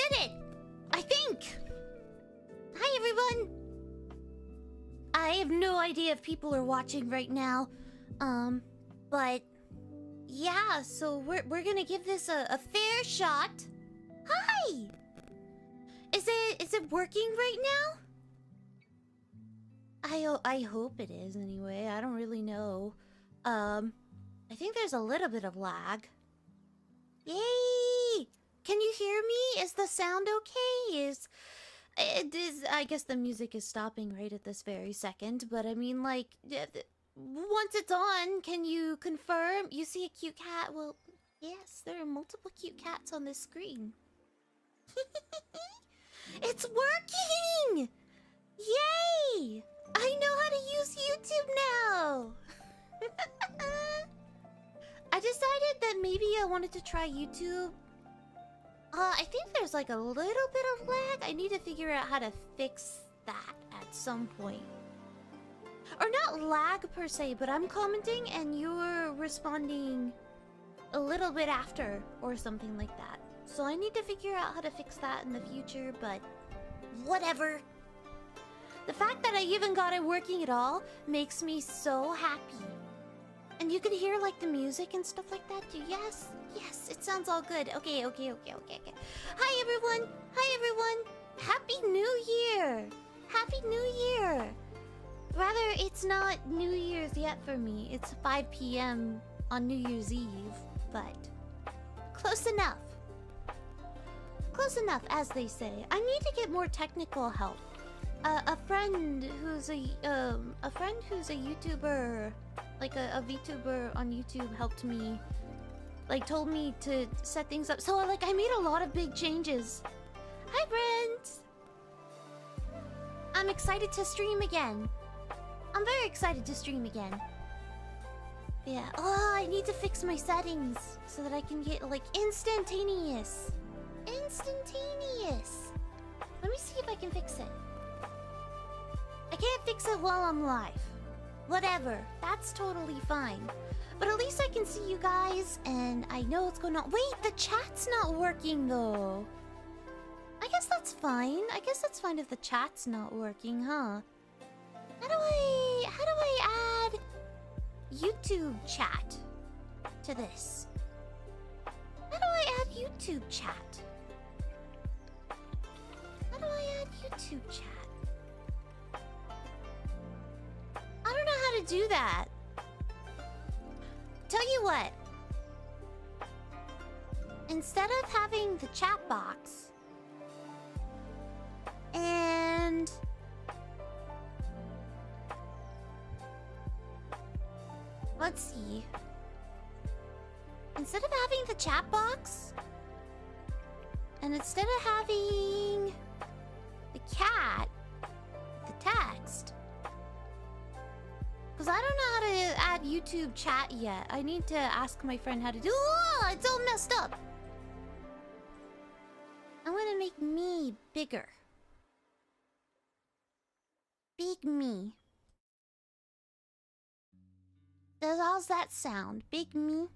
did it! I think! Hi, everyone! I have no idea if people are watching right now. But... yeah, so we're gonna give this a fair shot. Hi! Is it working right now? I hope it is anyway. I don't really know. I think there's a little bit of lag. Yay! Can you hear me? Is the sound okay? I guess the music is stopping right at this very second, but I mean, like, once it's on, can you confirm? You see a cute cat? Well, yes, there are multiple cute cats on this screen. It's working! Yay! I know how to use YouTube now! I decided that maybe I wanted to try YouTube. I think there's like a little bit of lag. I need to figure out how to fix that at some point. Or not lag per se, but I'm commenting and you're responding a little bit after or something like that. So I need to figure out how to fix that in the future, but whatever. The fact that I even got it working at all makes me so happy. And you can hear like the music and stuff like that too. Yes, yes, it sounds all good. Okay. Hi everyone, Happy New Year. Happy New Year. Rather, it's not New Year's yet for me. It's 5 p.m. on New Year's Eve, but close enough. Close enough, as they say. I need to get more technical help. A friend who's a YouTuber, like a VTuber on YouTube, helped me, like told me to set things up. So like I made a lot of big changes. Hi, Brent. I'm excited to stream again. I'm very excited to stream again. Yeah. Oh, I need to fix my settings so that I can get like instantaneous. Instantaneous. Let me see if I can fix it. I can't fix it while I'm live. Whatever. That's totally fine. But at least I can see you guys and I know what's going on. Wait, the chat's not working though. I guess that's fine. I guess that's fine if the chat's not working, huh? How do I add YouTube chat to this? How do I add YouTube chat? How do I add YouTube chat? I don't know how to do that. Tell you what. Instead of having the chat box and let's see. Instead of having the chat box and instead of having the cat, the text. Because I don't know how to add YouTube chat yet. I need to ask my friend how to do. Oh, it's all messed up. I'm gonna make me bigger. Big me. How's that sound? Big me.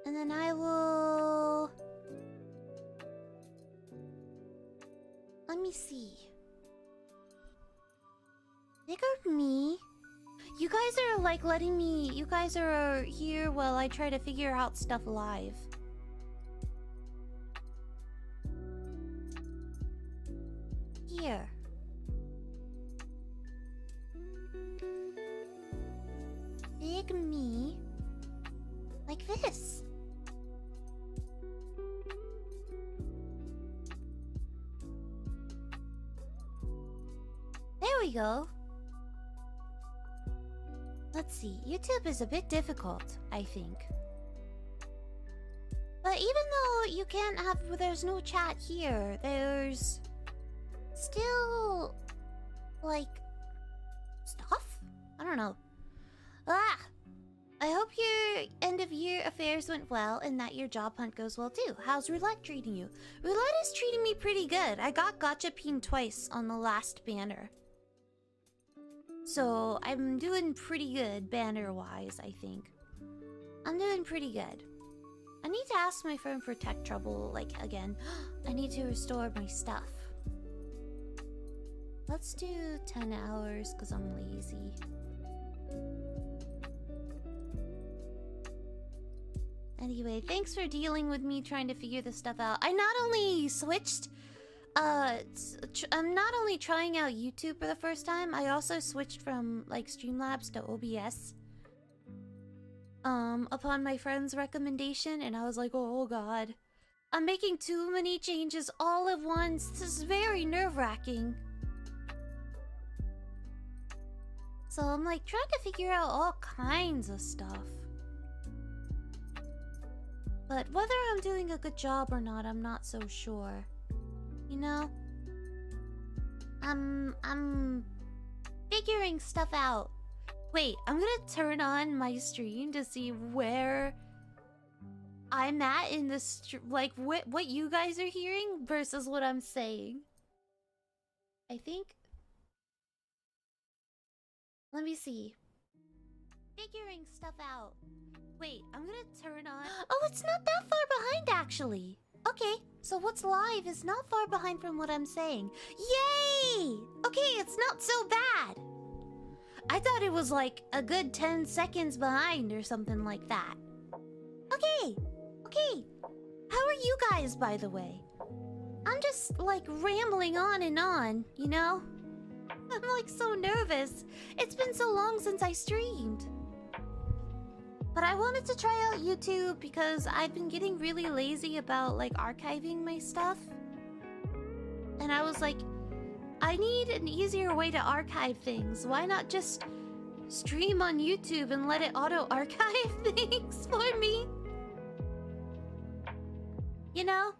And then I will... let me see. Bigger me? You guys are like letting me... you guys are here while I try to figure out stuff live. Here. Big me. Like this. There we go. Let's see. YouTube is a bit difficult, I think. But even though you can't have... there's no chat here, there's... still... like... stuff? I don't know. Ah! I hope your end-of-year affairs went well and that your job hunt goes well too. How's roulette treating you? Roulette is treating me pretty good. I got Gacha pinged twice on the last banner. So, I'm doing pretty good banner-wise, I think. I'm doing pretty good. I need to ask my friend for tech trouble, like, again. I need to restore my stuff. Let's do 10 hours, because I'm lazy. Anyway, thanks for dealing with me trying to figure this stuff out. I not only switched... I'm not only trying out YouTube for the first time, I also switched from, like, Streamlabs to OBS. Upon my friend's recommendation, and I was like, oh god. I'm making too many changes all at once. This is very nerve-wracking. So I'm, like, trying to figure out all kinds of stuff. But whether I'm doing a good job or not, I'm not so sure. You know? I'm figuring stuff out. Wait, I'm gonna turn on my stream to see where I'm at in this, like, what you guys are hearing versus what I'm saying. I think... Let me see. Figuring stuff out. Wait, I'm gonna turn on... Oh, it's not that far behind, actually. Okay, so what's live is not far behind from what I'm saying. Yay! Okay, it's not so bad. I thought it was like a good 10 seconds behind or something like that. Okay, okay. How are you guys, by the way? I'm just, like, rambling on, you know? I'm, like, so nervous. It's been so long since I streamed. But I wanted to try out YouTube because I've been getting really lazy about, like, archiving my stuff. And I was like, I need an easier way to archive things. Why not just stream on YouTube and let it auto-archive things for me? You know?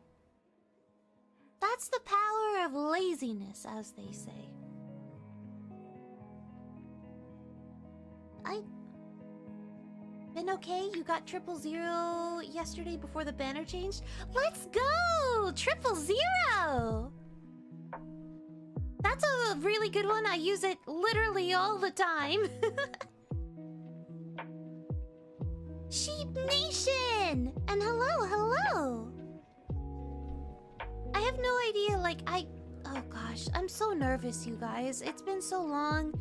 That's the power of laziness, as they say. Been okay? You got 000 yesterday before the banner changed? Let's go! 000! That's a really good one. I use it literally all the time. Sheep Nation! And hello, hello! I have no idea, like, oh gosh, I'm so nervous, you guys. It's been so long,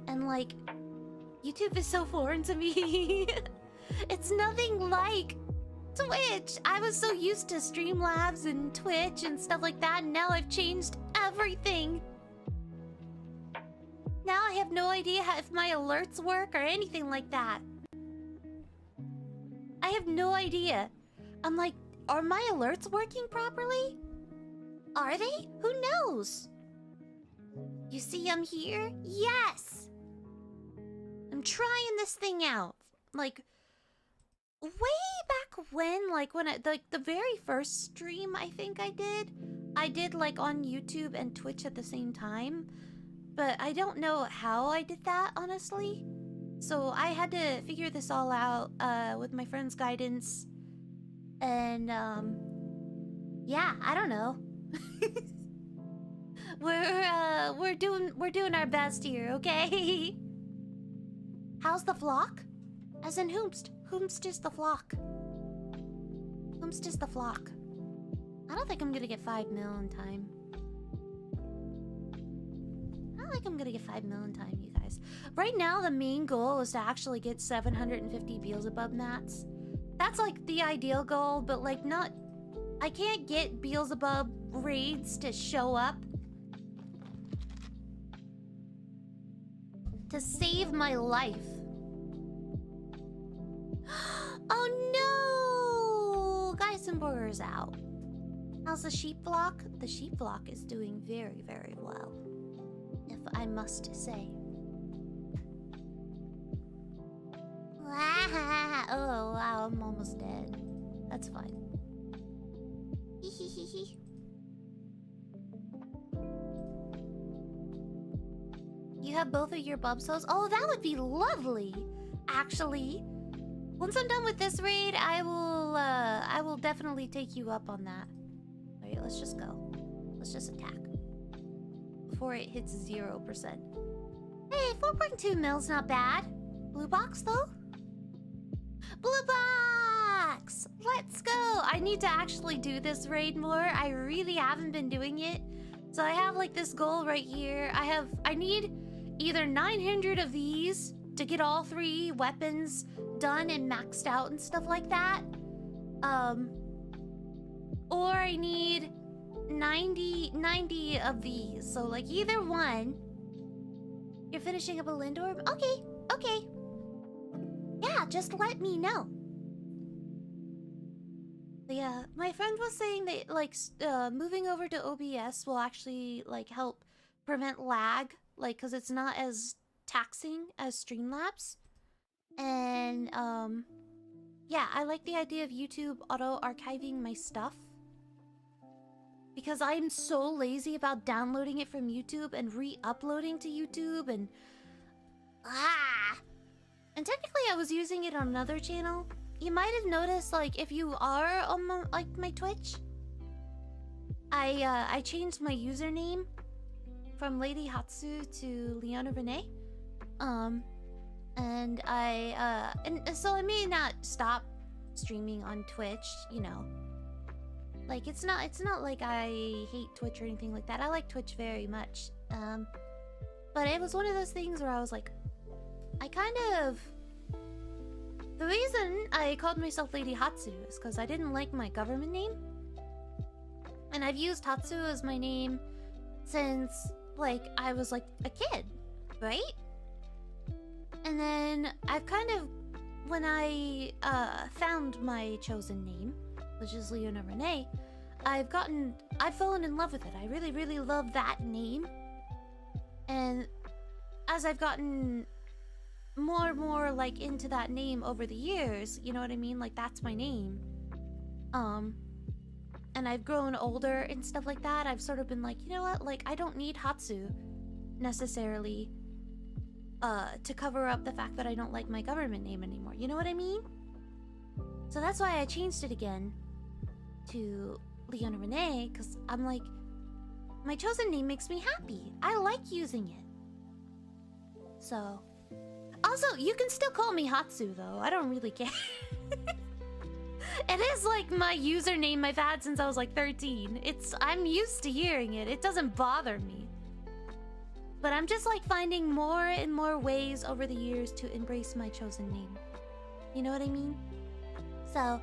and, like, YouTube is so foreign to me. It's nothing like Twitch. I was so used to Streamlabs and Twitch and stuff like that, and now I've changed everything. Now I have no idea if my alerts work or anything like that. I have no idea. I'm like, are my alerts working properly? Are they? Who knows? You see I'm here? Yes! I'm trying this thing out. Like, way back when, like, when the very first stream I think I did, like, on YouTube and Twitch at the same time. But I don't know how I did that, honestly. So I had to figure this all out with my friend's guidance. And, yeah, I don't know. We're doing our best here, okay? How's the flock? As in whomst? Whomst is the flock? Whomst is the flock? I don't think I'm gonna get 5 mil in time. I don't think I'm gonna get 5 mil in time, you guys. Right now, the main goal is to actually get 750 Beelzebub mats. That's like the ideal goal, but like not... I can't get Beelzebub raids to show up to save my life. Oh no! Geisenberger's out. How's the sheep flock? The sheep flock is doing very, very well, if I must say. Oh wow, I'm almost dead. That's fine. Hehehehe. You have both of your bubsos? Oh, that would be lovely, actually. Once I'm done with this raid, I will definitely take you up on that. Alright, let's just go. Let's just attack. Before it hits 0%. Hey, 4.2 mil's not bad. Blue box, though? Blue box! Let's go! I need to actually do this raid more. I really haven't been doing it. So I have like this goal right here. I need either 900 of these to get all 3 weapons done and maxed out and stuff like that. Or I need 90 of these. So like either one. You're finishing up a Lindor? Okay, okay. Yeah, just let me know. Yeah, my friend was saying that like moving over to OBS will actually like help prevent lag, like because it's not as taxing as Streamlabs. And yeah, I like the idea of YouTube auto-archiving my stuff. Because I'm so lazy about downloading it from YouTube and re-uploading to YouTube and... And technically I was using it on another channel. You might have noticed, like, if you are on my Twitch, I changed my username from Lady Hatsu to Leona Renee. And and so I may not stop streaming on Twitch, you know. Like, it's not like I hate Twitch or anything like that. I like Twitch very much. But it was one of those things where I was like, the reason I called myself Lady Hatsu is because I didn't like my government name. And I've used Hatsu as my name since, like, I was, like, a kid, right? And then I've kind of, when I found my chosen name, which is Leona Renee, I've fallen in love with it. I really, really love that name. And as I've gotten more like into that name over the years, you know what I mean? Like, that's my name. And I've grown older and stuff like that. I've sort of been like, you know what? Like, I don't need Hatsu necessarily to cover up the fact that I don't like my government name anymore. You know what I mean? So that's why I changed it again to Leona Renee, because I'm like, my chosen name makes me happy. I like using it. So, also, you can still call me Hatsu, though. I don't really care. It is like my username I've had since I was like 13. I'm used to hearing it. It doesn't bother me. But I'm just like finding more and more ways over the years to embrace my chosen name. You know what I mean? So,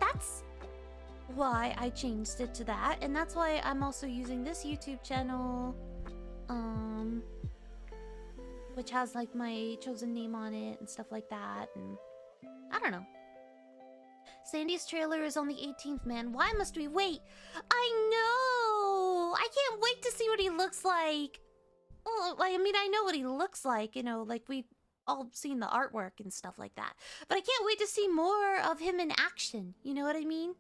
that's why I changed it to that. And that's why I'm also using this YouTube channel. Which has like my chosen name on it and stuff like that. And I don't know. Sandy's trailer is on the 18th, man. Why must we wait? I know! I can't wait to see what he looks like. Oh, I mean, I know what he looks like, you know, like we've all seen the artwork and stuff like that. But I can't wait to see more of him in action. You know what I mean?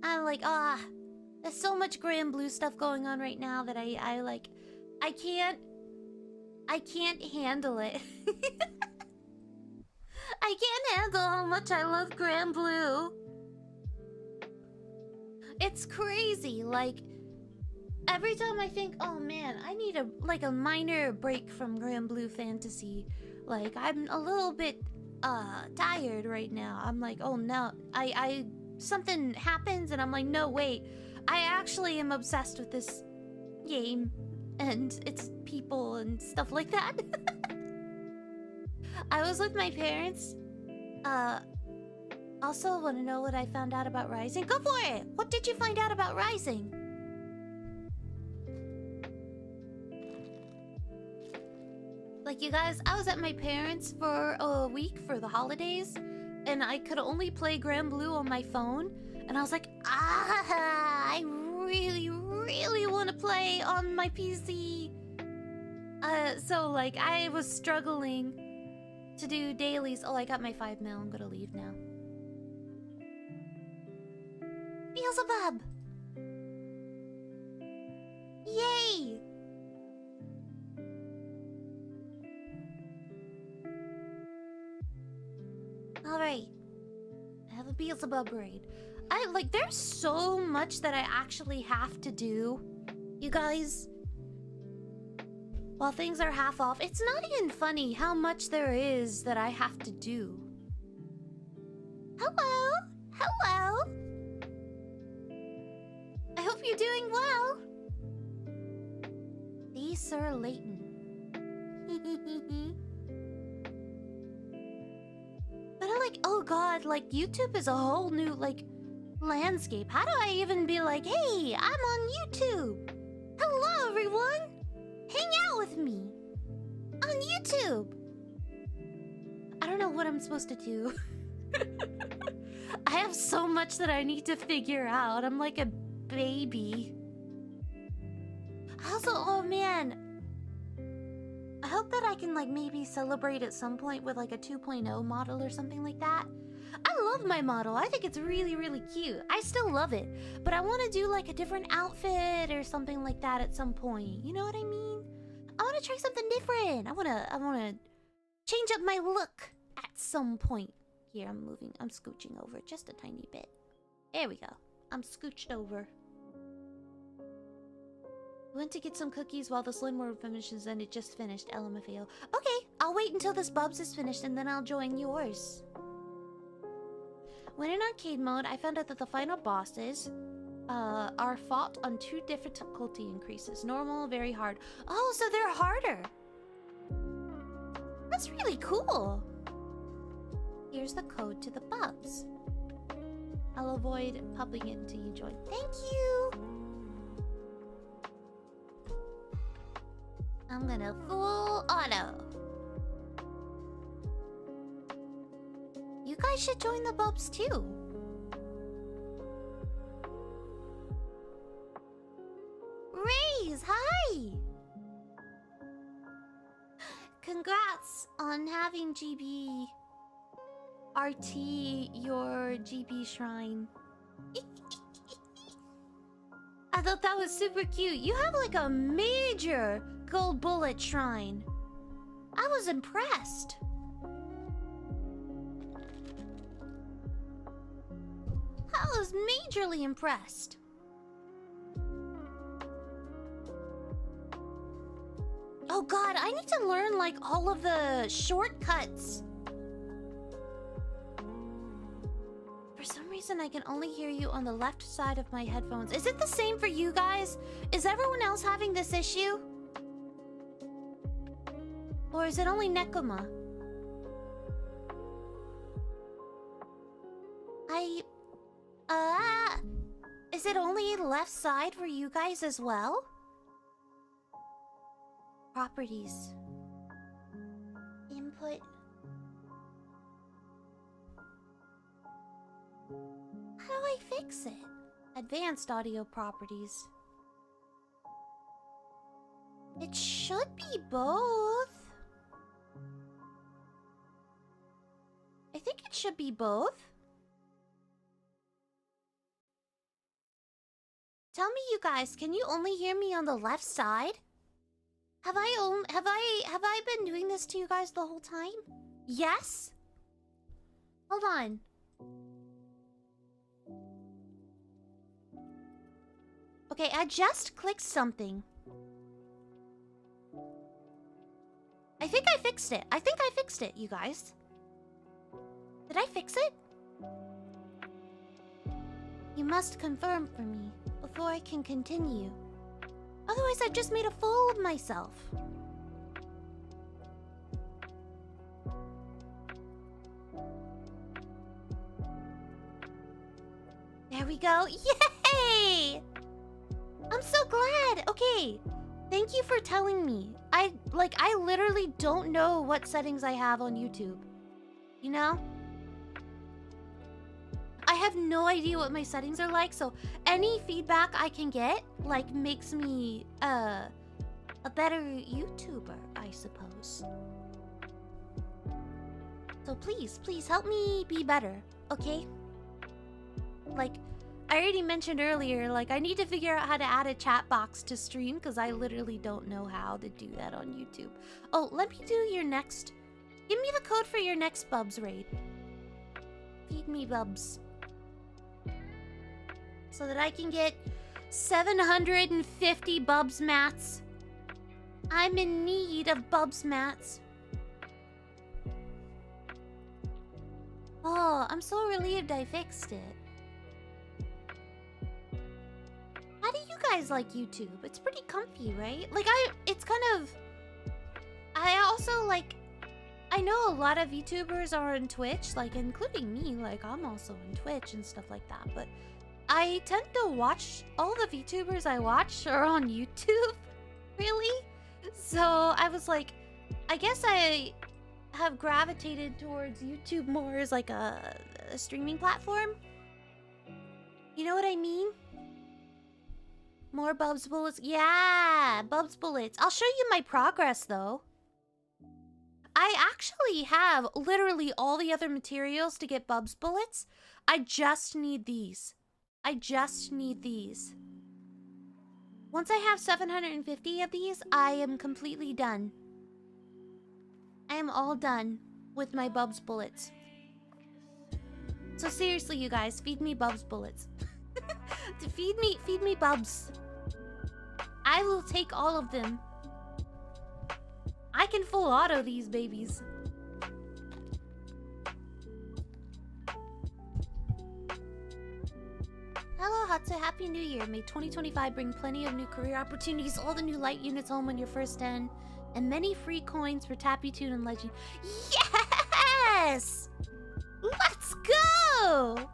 I'm like, there's so much Granblue stuff going on right now that I can't handle it. I can't handle how much I love Granblue. It's crazy. Like, every time I think, oh man, I need a minor break from Granblue Fantasy. Like, I'm a little bit tired right now. I'm like, oh no, something happens and I'm like, no, wait. I actually am obsessed with this game and its people and stuff like that. I was with my parents. Also want to know what I found out about Rising. Go for it! What did you find out about Rising? Like, you guys, I was at my parents for a week for the holidays, and I could only play Granblue on my phone. And I was like, I really, really want to play on my PC. So, like, I was struggling to do dailies. Oh, I got my 5 mil. I'm gonna leave now. Beelzebub! Yay! Alright. I have a Beelzebub raid. There's so much that I actually have to do, you guys. while things are half off. It's not even funny how much there is that I have to do. Hello? Hello? I hope you're doing well. The Sir Layton. But I'm like, oh god, like YouTube is a whole new like landscape. How do I even be like, hey, I'm on YouTube. Hello everyone. Hang out with me on YouTube. I don't know what I'm supposed to do. I have so much that I need to figure out. I'm like a baby. Also, oh man, I hope that I can like maybe celebrate at some point with like a 2.0 model or something like that. I love my model. I think it's really, really cute. I still love it, but I want to do like a different outfit or something like that at some point. You know what I mean? I want to try something different. I want to change up my look at some point. Here, I'm scooching over just a tiny bit. There we go. I'm scooched over. Went to get some cookies while the slim world finishes and it just finished. LMFAO. Okay, I'll wait until this Bubs is finished and then I'll join yours. When in arcade mode, I found out that the final bosses are fought on 2 difficulty increases. Normal, very hard. Oh, so they're harder. That's really cool. Here's the code to the Bubs. I'll avoid popping it until you join. Thank you. I'm gonna full auto. You guys should join the Bubs too. Raise, hi! Congrats on having GB RT your GB shrine. I thought that was super cute. You have like a major gold bullet shrine. I was impressed. I was majorly impressed. Oh god, I need to learn like all of the shortcuts. For some reason I can only hear you on the left side of my headphones. Is it the same for you guys? Is everyone else having this issue? Or is it only Nekoma? Is it only left side for you guys as well? Properties. Input. How do I fix it? Advanced audio properties. It should be both. I think it should be both. Tell me, you guys, can you only hear me on the left side? Have I been doing this to you guys the whole time? Yes? Hold on. Okay, I just clicked something. I think I fixed it. I think I fixed it, you guys. Did I fix it? You must confirm for me before I can continue. Otherwise, I've just made a fool of myself. There we go. Yay! I'm so glad. Okay. Thank you for telling me. I literally don't know what settings I have on YouTube. You know? I have no idea what my settings are like, so any feedback I can get, like, makes me, a better YouTuber, I suppose. So please, please help me be better, okay? Like, I already mentioned earlier, like, I need to figure out how to add a chat box to stream, because I literally don't know how to do that on YouTube. Oh, let me do your next... Give me the code for your next Bubs raid. Feed me Bubs. So that I can get 750 Bubs mats. I'm in need of Bubs mats. Oh, I'm so relieved I fixed it. How do you guys like YouTube? It's pretty comfy, right? Like, it's kind of... I also, like... I know a lot of YouTubers are on Twitch, like, including me. Like, I'm also on Twitch and stuff like that, but... I tend to watch... All the VTubers I watch are on YouTube. Really? So, I was like... I guess I have gravitated towards YouTube more as, like, a streaming platform. You know what I mean? More Bubs bullets. Yeah, Bubs bullets. I'll show you my progress, though. I actually have literally all the other materials to get Bubs bullets. I just need these. I just need these. Once I have 750 of these, I am completely done. I am all done with my Bubs bullets. So seriously, you guys, feed me Bubs bullets. feed me Bubs. I will take all of them. I can full auto these babies. Hello, Hatsu. Happy New Year. May 2025 bring plenty of new career opportunities, all the new light units home on your first 10, and many free coins for Tappy Toon and Legend. Yes! Let's go!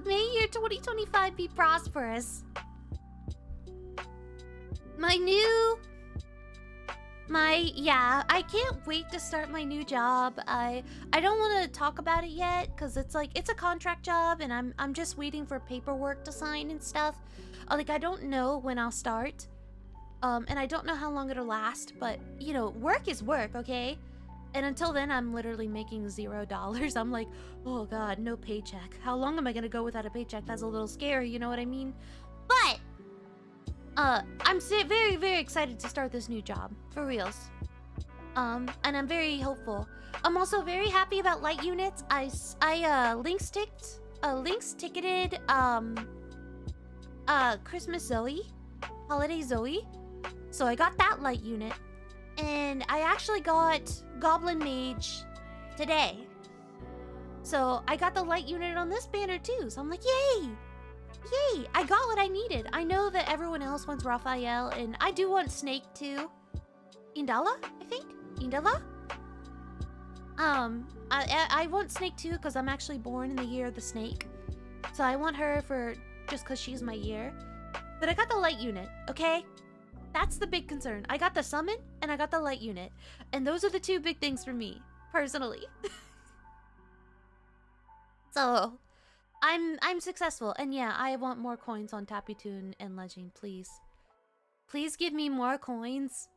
May your 2025 be prosperous. Yeah, I can't wait to start my new job. I don't want to talk about it yet because it's like it's a contract job and I'm just waiting for paperwork to sign and stuff. Like I don't know when I'll start. And I don't know how long it'll last, but you know, work is work, okay? And until then, I'm literally making $0. I'm like, oh god, no paycheck. How long am I gonna go without a paycheck? That's a little scary, you know what I mean? But I'm very, very excited to start this new job, for reals. And I'm very hopeful. I'm also very happy about light units. I links ticketed Christmas Zoe, Holiday Zoe. So I got that light unit. And I actually got Goblin Mage today. So I got the light unit on this banner too. So I'm like, yay! Yay! I got what I needed. I know that everyone else wants Raphael, and I do want Snake too. Indala, I think? Indala? I want Snake too because I'm actually born in the year of the snake. So I want her for just because she's my year. But I got the light unit, okay? That's the big concern. I got the summon and I got the light unit. And those are the two big things for me, personally. So, I'm successful. And yeah, I want more coins on Tappy Toon and Legend, please. Please give me more coins.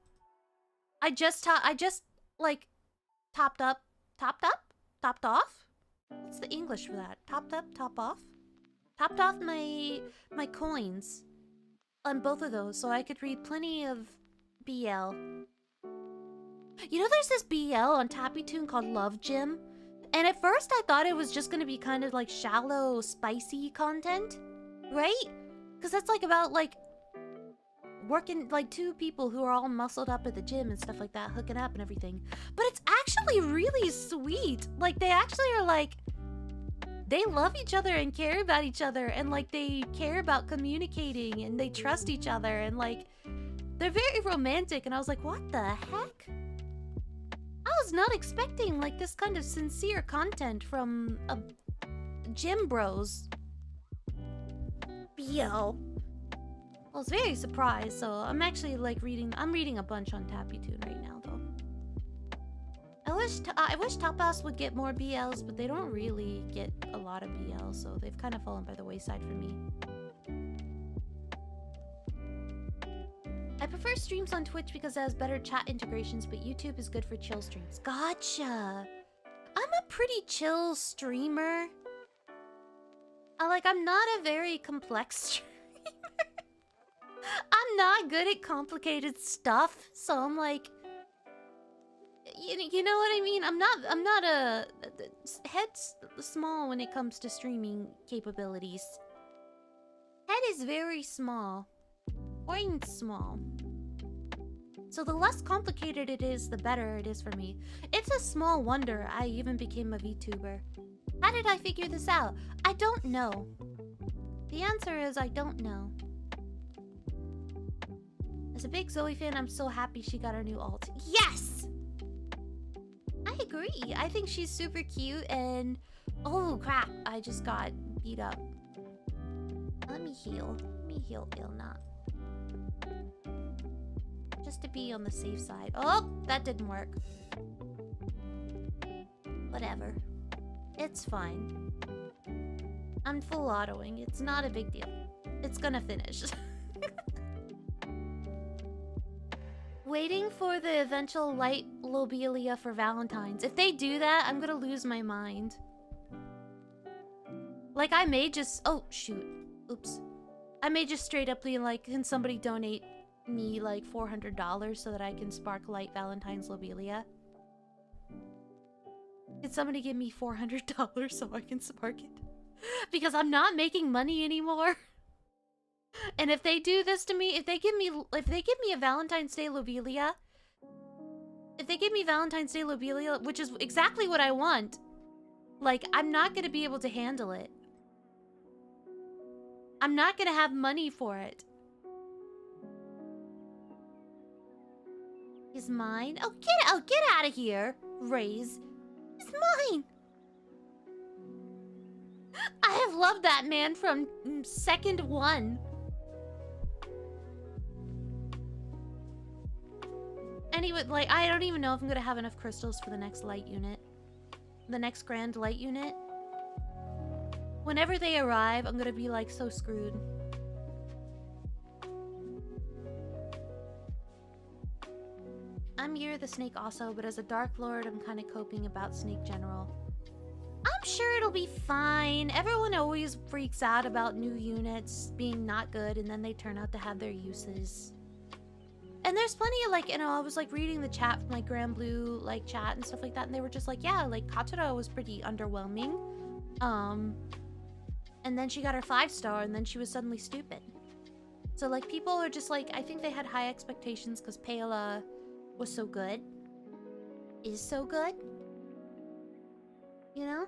I just like topped off? What's the English for that? Topped up, top off? Topped off my coins on both of those so I could read plenty of BL. You know there's this BL on Tappy Toon called Love Gym? And at first I thought it was just gonna be kind of like shallow, spicy content, right? Because that's like about like working like two people who are all muscled up at the gym and stuff like that, hooking up and everything. But it's actually really sweet. Like they actually are like, they love each other and care about each other and like they care about communicating and they trust each other and like they're very romantic. And I was like, what the heck? I was not expecting like this kind of sincere content from a gym bros. BL. I was very surprised, so I'm actually like I'm reading a bunch on Tappy Toon right now though. I wish Top House would get more BLs, but they don't really get a lot of BLs, so they've kind of fallen by the wayside for me. I prefer streams on Twitch because it has better chat integrations, but YouTube is good for chill streams. Gotcha! I'm a pretty chill streamer. I'm not a very complex streamer. I'm not good at complicated stuff, so I'm like... You know what I mean? I'm not a... Head's small when it comes to streaming capabilities. Head head is very small. Quite small. So the less complicated it is, the better it is for me. It's a small wonder I even became a VTuber. How did I figure this out? I don't know. The answer is I don't know. As a big Zoe fan, I'm so happy she got her new alt. Yes! I agree. I think she's super cute and... Oh crap, I just got beat up. Let me heal. Let me heal Leona. Just to be on the safe side. Oh, that didn't work. Whatever. It's fine. I'm full autoing. It's not a big deal. It's gonna finish. Waiting for the eventual light lobelia for Valentine's. If they do that, I'm gonna lose my mind. Like, I may just... Oh, shoot. Oops. I may just straight up be like, can somebody donate me like $400 so that I can spark light Valentine's lobelia? Can somebody give me $400 so I can spark it? Because I'm not making money anymore. And if they do this to me, if they give me a Valentine's Day lobelia, which is exactly what I want, like, I'm not gonna be able to handle it. I'm not gonna have money for it. Is mine? Oh, get out of here, Raze. It's mine. I have loved that man from second one. Anyway, like, I don't even know if I'm gonna have enough crystals for the next light unit. The next grand light unit. Whenever they arrive, I'm gonna be like so screwed. I'm Yuri the Snake also, but as a Dark Lord, I'm kind of coping about Snake General. I'm sure it'll be fine. Everyone always freaks out about new units being not good, and then they turn out to have their uses. And there's plenty of, like, you know, I was like reading the chat from like Granblue, like chat and stuff like that, and they were just like, yeah, like Katsura was pretty underwhelming. And then she got her 5-star, and then she was suddenly stupid. So like people are just like, I think they had high expectations because Paola was so good. Is so good. You know?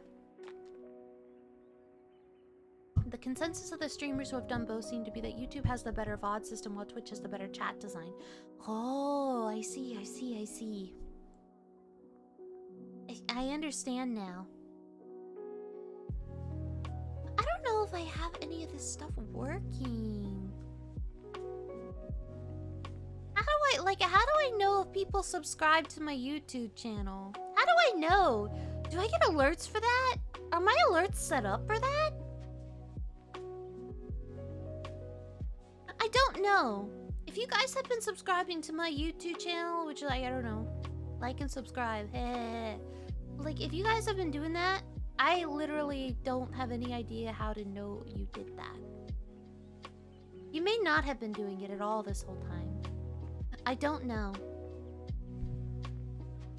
The consensus of the streamers who have done both seem to be that YouTube has the better VOD system while Twitch has the better chat design. Oh, I see. I understand now. I don't know if I have any of this stuff working. How do I know if people subscribe to my YouTube channel? How do I know? Do I get alerts for that? Are my alerts set up for that? I don't know. If you guys have been subscribing to my YouTube channel, which, like, I don't know, like and subscribe. Like, if you guys have been doing that, I literally don't have any idea how to know you did that. You may not have been doing it at all this whole time. I don't know.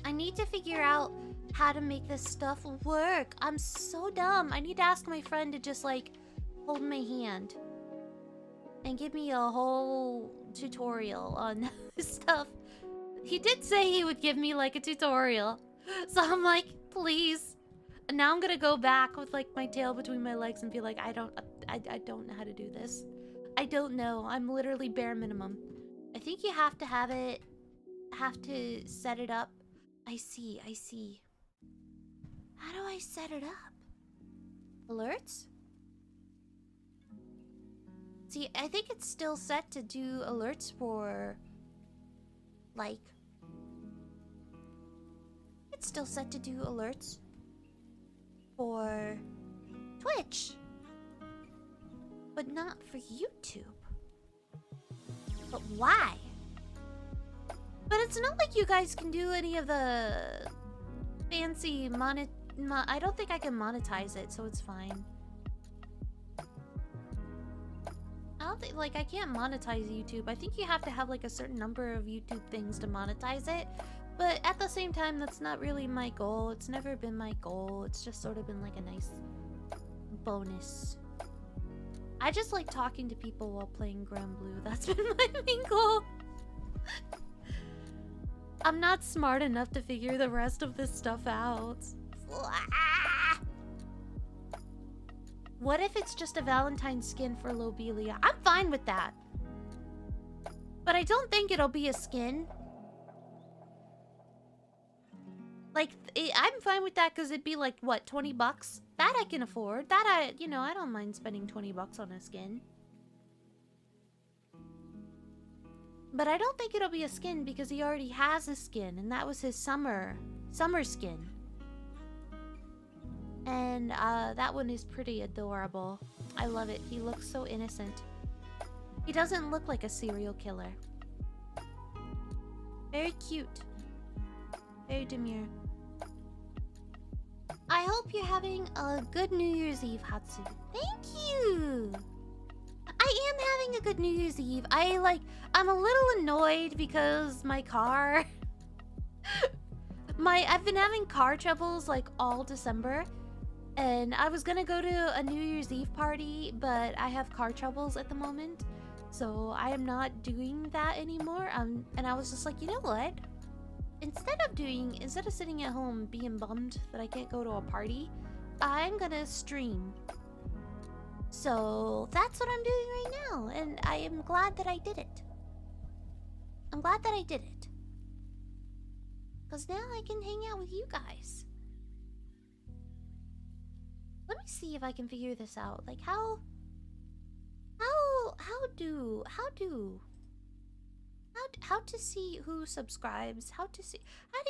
I need to figure out how to make this stuff work. I'm so dumb. I need to ask my friend to just, like, hold my hand and give me a whole tutorial on this stuff. He did say he would give me, like, a tutorial. So I'm like, please. And now I'm gonna go back with, like, my tail between my legs and be like, I don't know how to do this. I don't know. I'm literally bare minimum. I think you have to have to set it up. I see. How do I set it up? Alerts? See, I think it's still set to do alerts for, like... It's still set to do alerts for Twitch. But not for YouTube. But why? But it's not like you guys can do any of the fancy I don't think I can monetize it, so it's fine. I don't think, like, I can't monetize YouTube. I think you have to have, like, a certain number of YouTube things to monetize it. But at the same time, that's not really my goal. It's never been my goal. It's just sort of been, like, a nice bonus. I just like talking to people while playing Granblue. That's been my main goal. I'm not smart enough to figure the rest of this stuff out. What if it's just a Valentine skin for Lobelia? I'm fine with that. But I don't think it'll be a skin. Like, I'm fine with that because it'd be like, what, 20 bucks? That I can afford. That I don't mind spending 20 bucks on a skin. But I don't think it'll be a skin because he already has a skin. And that was his summer skin. And that one is pretty adorable. I love it. He looks so innocent. He doesn't look like a serial killer. Very cute. Very demure. I hope you're having a good New Year's Eve, Hatsu. Thank you! I am having a good New Year's Eve. I'm a little annoyed because my car... I've been having car troubles like all December. And I was gonna go to a New Year's Eve party, but I have car troubles at the moment. So I am not doing that anymore. And I was just like, you know what? Instead of sitting at home being bummed that I can't go to a party, I'm gonna stream. So that's what I'm doing right now, and I am glad that I did it. I'm glad that I did it. Because now I can hang out with you guys. Let me see if I can figure this out. Like how to see who subscribes? How do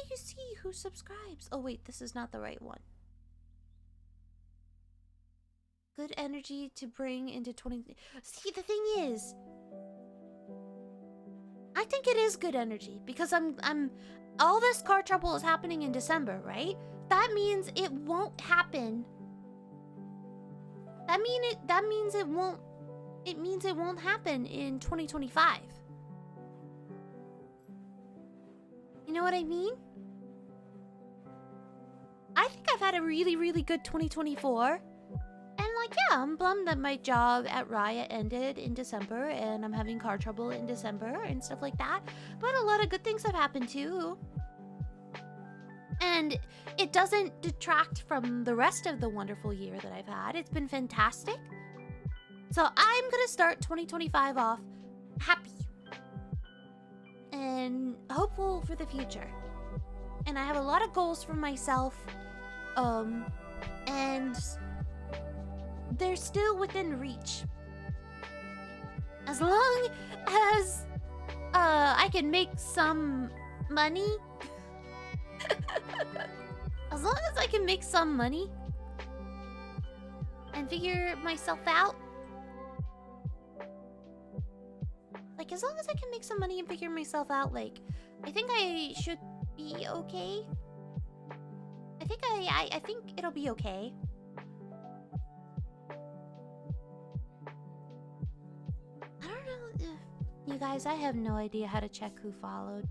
you see who subscribes? Oh wait, this is not the right one. Good energy to bring into 20. See, the thing is, I think it is good energy because I'm all this car trouble is happening in December, right? That means it won't happen. That means it won't happen in 2025. You know what I mean? I think I've had a really, really good 2024. And like, yeah, I'm bummed that my job at Riot ended in December and I'm having car trouble in December and stuff like that. But a lot of good things have happened too. And it doesn't detract from the rest of the wonderful year that I've had. It's been fantastic. So I'm gonna start 2025 off happy. And hopeful for the future. And I have a lot of goals for myself. And they're still within reach. As long as I can make some money. As long as I can make some money and figure myself out. Like, as long as I can make some money and figure myself out, like, I think I should be okay. I think it'll be okay. I don't know. You guys, I have no idea how to check who followed.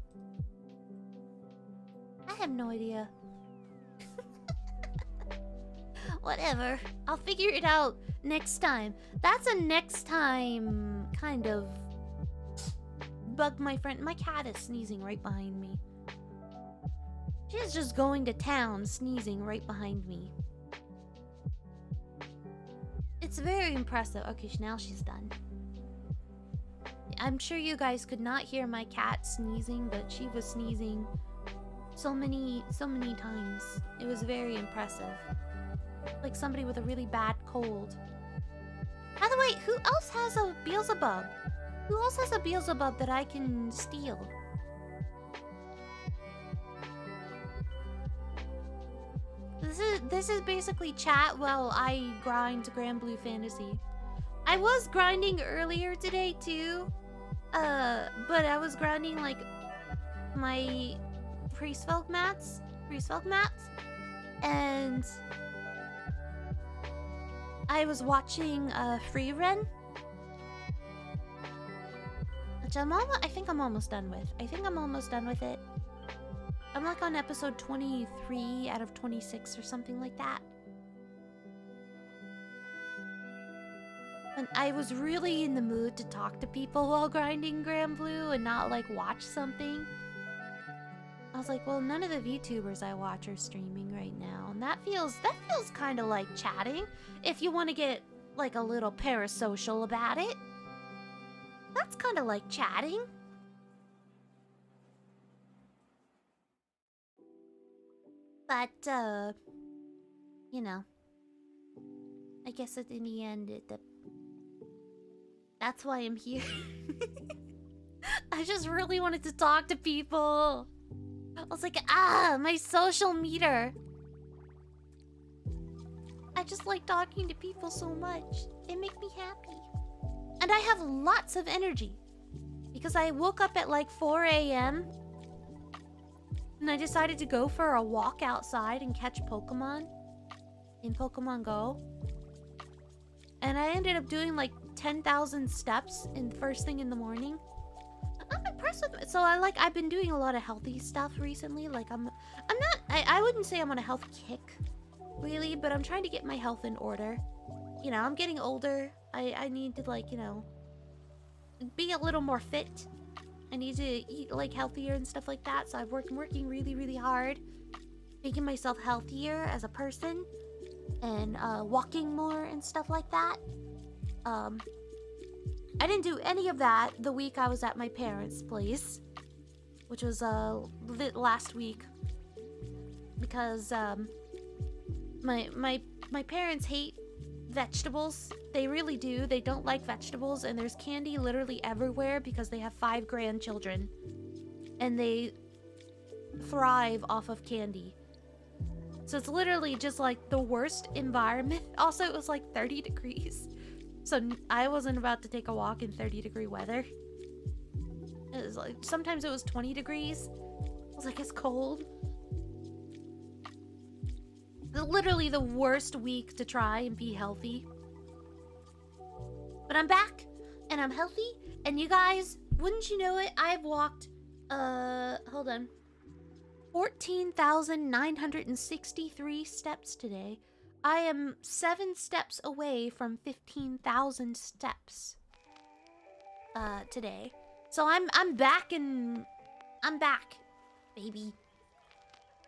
I have no idea. Whatever. I'll figure it out next time. That's a next time kind of bug, my friend. My cat is sneezing right behind me. She's just going to town, sneezing right behind me. It's very impressive. Okay, now she's done. I'm sure you guys could not hear my cat sneezing, but she was sneezing so many times. It was very impressive. Like somebody with a really bad cold. By the way, who else has a Beelzebub? Who else has a Beelzebub that I can steal? This is basically chat while I grind Granblue Fantasy. I was grinding earlier today too. But I was grinding like my Priestfolk mats. And I was watching Free Run. Which I think I'm almost done with. it. I'm like on episode 23 out of 26 or something like that. And I was really in the mood to talk to people while grinding Granblue and not like watch something. I was like, well, none of the VTubers I watch are streaming right now, and that feels kind of like chatting. If you want to get like a little parasocial about it, that's kind of like chatting. But you know, I guess in the end, that's why I'm here. I just really wanted to talk to people. I was like, my social meter. I just like talking to people so much. They make me happy. And I have lots of energy. Because I woke up at like 4 a.m. and I decided to go for a walk outside and catch Pokemon in Pokemon Go. And I ended up doing like 10,000 steps in first thing in the morning. I'm impressed with it. So I've been doing a lot of healthy stuff recently. Like I wouldn't say I'm on a health kick, really, but I'm trying to get my health in order. You know, I'm getting older. I need to, like, you know, be a little more fit. I need to eat like healthier and stuff like that. So I'm working really, really hard, making myself healthier as a person, and walking more and stuff like that. I didn't do any of that the week I was at my parents' place, which was last week, because my parents hate vegetables. They really do. They don't like vegetables, and there's candy literally everywhere because they have 5 grandchildren, and they thrive off of candy. So it's literally just like the worst environment. Also, it was like 30 degrees. So I wasn't about to take a walk in 30-degree weather. It was like, sometimes it was 20 degrees. I was like, it's cold. Literally the worst week to try and be healthy. But I'm back, and I'm healthy, and you guys, wouldn't you know it, I've walked, hold on, 14,963 steps today. I am 7 steps away from 15,000 steps today. So I'm back, and I'm back, baby.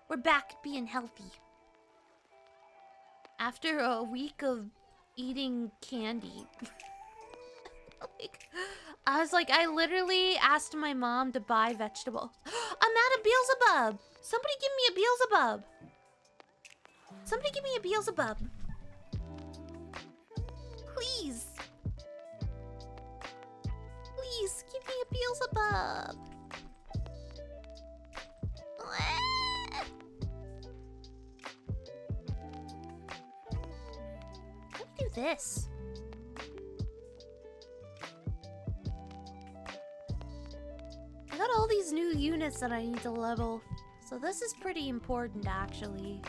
We're back being healthy. After a week of eating candy. Like, I was like, I literally asked my mom to buy vegetables. I'm out of Beelzebub! Somebody give me a Beelzebub! Somebody give me a Beelzebub. Please. Please, give me a Beelzebub. Let me do this. I got all these new units that I need to level. So this is pretty important, actually.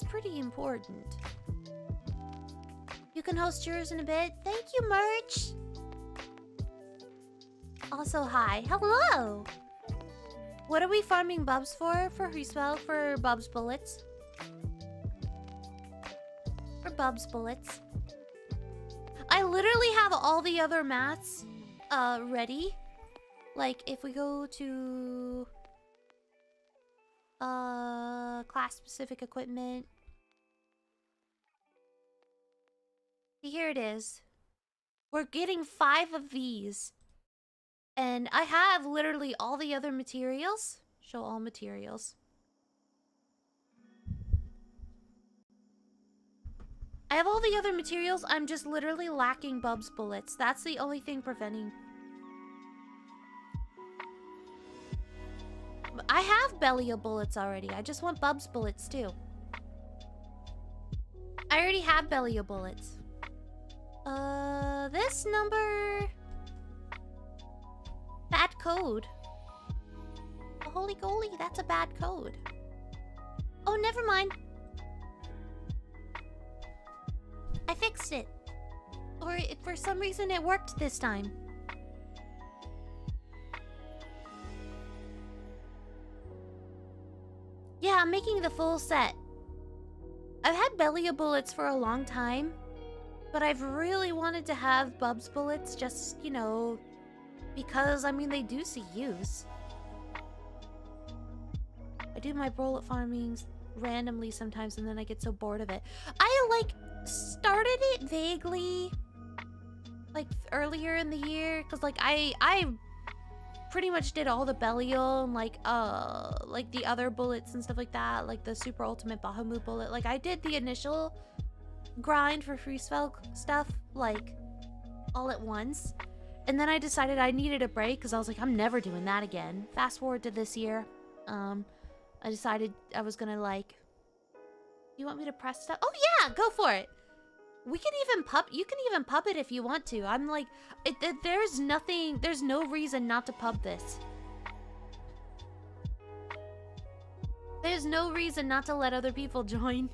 Pretty important. You can host yours in a bit. Thank you, Merch. Also, hi. Hello. What are we farming Bubs for? For Reswell? For Bubs bullets? For Bubs bullets. I literally have all the other mats ready. Like, if we go to class specific equipment. Here it is. We're getting 5 of these. And I have literally all the other materials. Show all materials. I have all the other materials. I'm just literally lacking Bubs bullets. That's the only thing preventing. I have Bellio bullets already. I just want Bubs bullets too. I already have Bellio bullets. This number... Bad code. Oh, holy goalie, that's a bad code. Oh, never mind. I fixed it. Or for some reason it worked this time. Yeah, I'm making the full set. I've had Belia bullets for a long time, but I've really wanted to have Bubs bullets just, you know, because, I mean, they do see use. I do my bullet farmings randomly sometimes, and then I get so bored of it. I, like, started it vaguely, like, earlier in the year, because, like, I pretty much did all the Belial and, like, the other bullets and stuff like that, like the Super Ultimate Bahamut bullet. Like, I did the initial grind for free spell stuff, like, all at once. And then I decided I needed a break, because I was like, I'm never doing that again. Fast forward to this year. I decided I was gonna, like... You want me to press stuff? Oh, yeah! Go for it! We can even you can even pub it if you want to. I'm like... there's nothing... There's no reason not to pub this. There's no reason not to let other people join.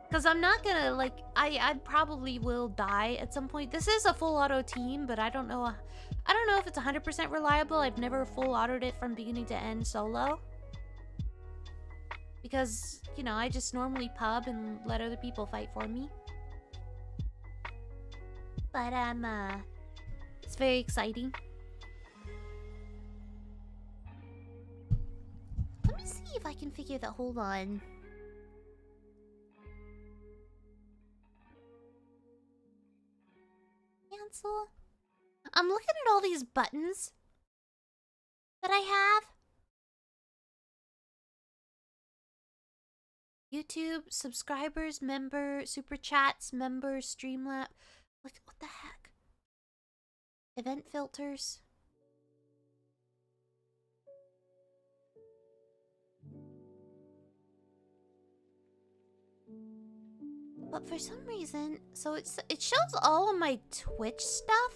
Because I'm not gonna, like... I probably will die at some point. This is a full auto team, but I don't know... I don't know if it's 100% reliable. I've never full autoed it from beginning to end solo. Because, you know, I just normally pub and let other people fight for me. But, it's very exciting. Let me see if I can figure that. Hold on. Cancel. I'm looking at all these buttons that I have. YouTube, subscribers, member, super chats, member, Streamlab. What the heck? Event filters. But for some reason, so it shows all of my Twitch stuff,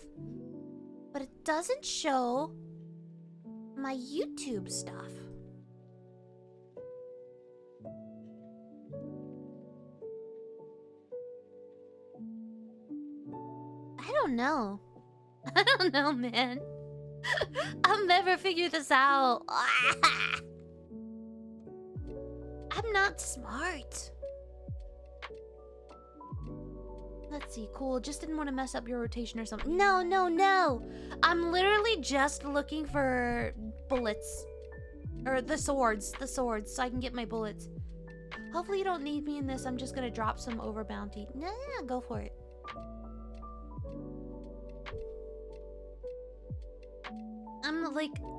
but it doesn't show my YouTube stuff. I don't know. I don't know, man. I'll never figure this out. I'm not smart. Let's see, cool. Just didn't want to mess up your rotation or something. No, no, no. I'm literally just looking for bullets. Or the swords, so I can get my bullets. Hopefully you don't need me in this. I'm just gonna drop some over bounty. No, yeah, go for it.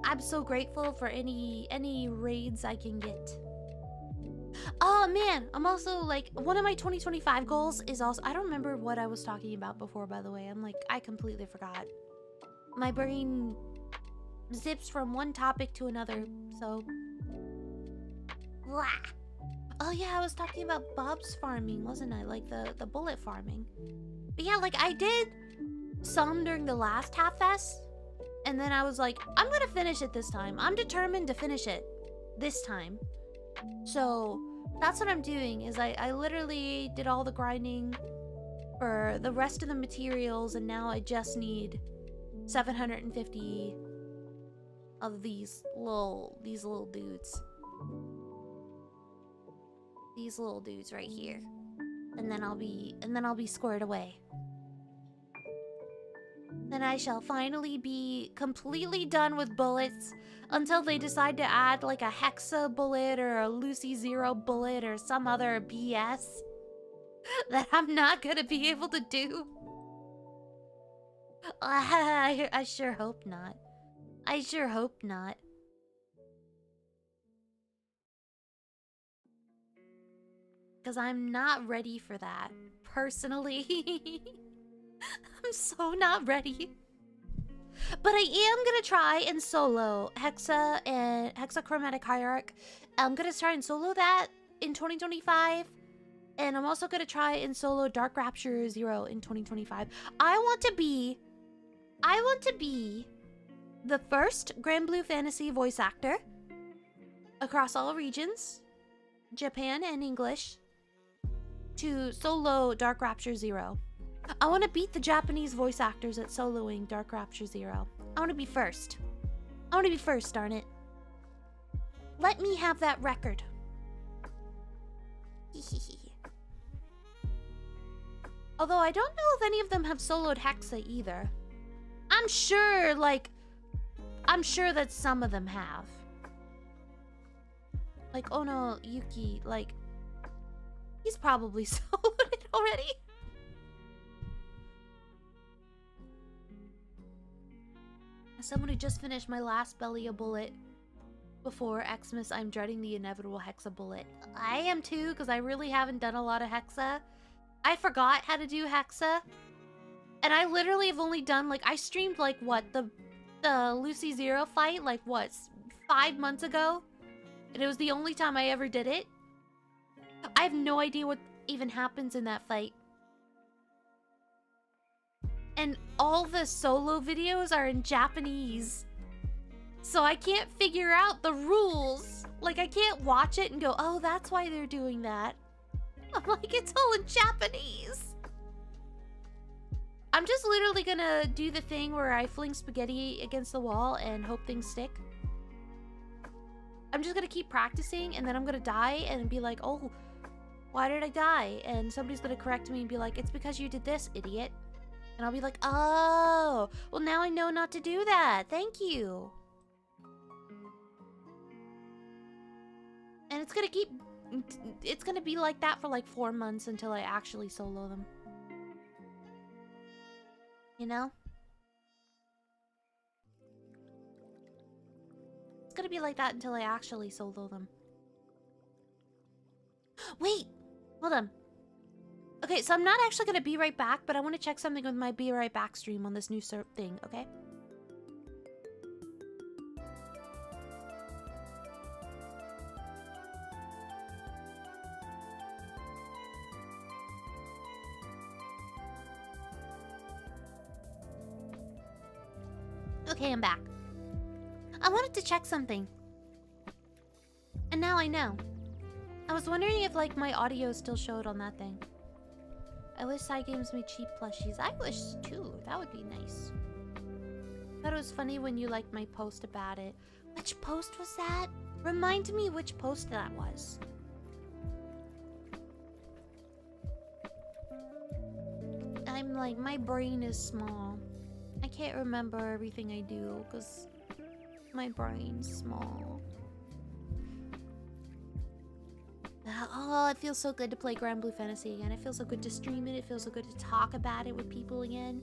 I'm so grateful for any raids I can get. Oh man, I'm also like, one of my 2025 goals is also, I don't remember what I was talking about before, by the way. I completely forgot. My brain zips from one topic to another, so. Blah. Oh yeah, I was talking about Bob's farming, wasn't I? Like the bullet farming. But yeah, like I did some during the last half fest. And then I was like, I'm gonna finish it this time. I'm determined to finish it this time. So that's what I'm doing, is I literally did all the grinding for the rest of the materials, and now I just need 750 of these little dudes. These little dudes right here. And then I'll be squared away. Then I shall finally be completely done with bullets until they decide to add like a Hexa bullet or a Lucy Zero bullet or some other BS that I'm not gonna be able to do. I sure hope not. I sure hope not. Because I'm not ready for that, personally. I'm so not ready. But I am gonna try and solo Hexa and Hexachromatic Hierarch. I'm gonna try and solo that in 2025. And I'm also gonna try and solo Dark Rapture 0 in 2025. I want to be the first Granblue Fantasy voice actor across all regions, Japan and English, to solo Dark Rapture 0. I want to beat the Japanese voice actors at soloing Dark Rapture 0. I want to be first. I want to be first, darn it. Let me have that record. Although I don't know if any of them have soloed Hexa either. I'm sure, like, I'm sure that some of them have. Like, oh no, Yuki, like, he's probably soloed it already. As someone who just finished my last belly a bullet before Xmas, I'm dreading the inevitable Hexa bullet. I am too, because I really haven't done a lot of Hexa. I forgot how to do Hexa. And I literally have only done, like, I streamed, like, what, the Lucy Zero fight, like, what, 5 months ago? And it was the only time I ever did it. I have no idea what even happens in that fight. And all the solo videos are in Japanese. So I can't figure out the rules. Like, I can't watch it and go, oh, that's why they're doing that. I'm like, it's all in Japanese. I'm just literally gonna do the thing where I fling spaghetti against the wall and hope things stick. I'm just gonna keep practicing, and then I'm gonna die and be like, oh, why did I die? And somebody's gonna correct me and be like, it's because you did this, idiot. And I'll be like, oh, well, now I know not to do that. Thank you. And it's gonna be like that for like 4 months until I actually solo them. You know? It's gonna be like that until I actually solo them. Wait! Hold on. Okay, so I'm not actually gonna be right back, but I want to check something with my be right back stream on this new thing, okay? Okay, I'm back. I wanted to check something. And now I know. I was wondering if, like, my audio still showed on that thing. I wish side games made cheap plushies. I wish, too. That would be nice. Thought it was funny when you liked my post about it. Which post was that? Remind me which post that was. I'm like, my brain is small. I can't remember everything I do because my brain's small. Oh, it feels so good to play Granblue Fantasy again. It feels so good to stream it. It feels so good to talk about it with people again.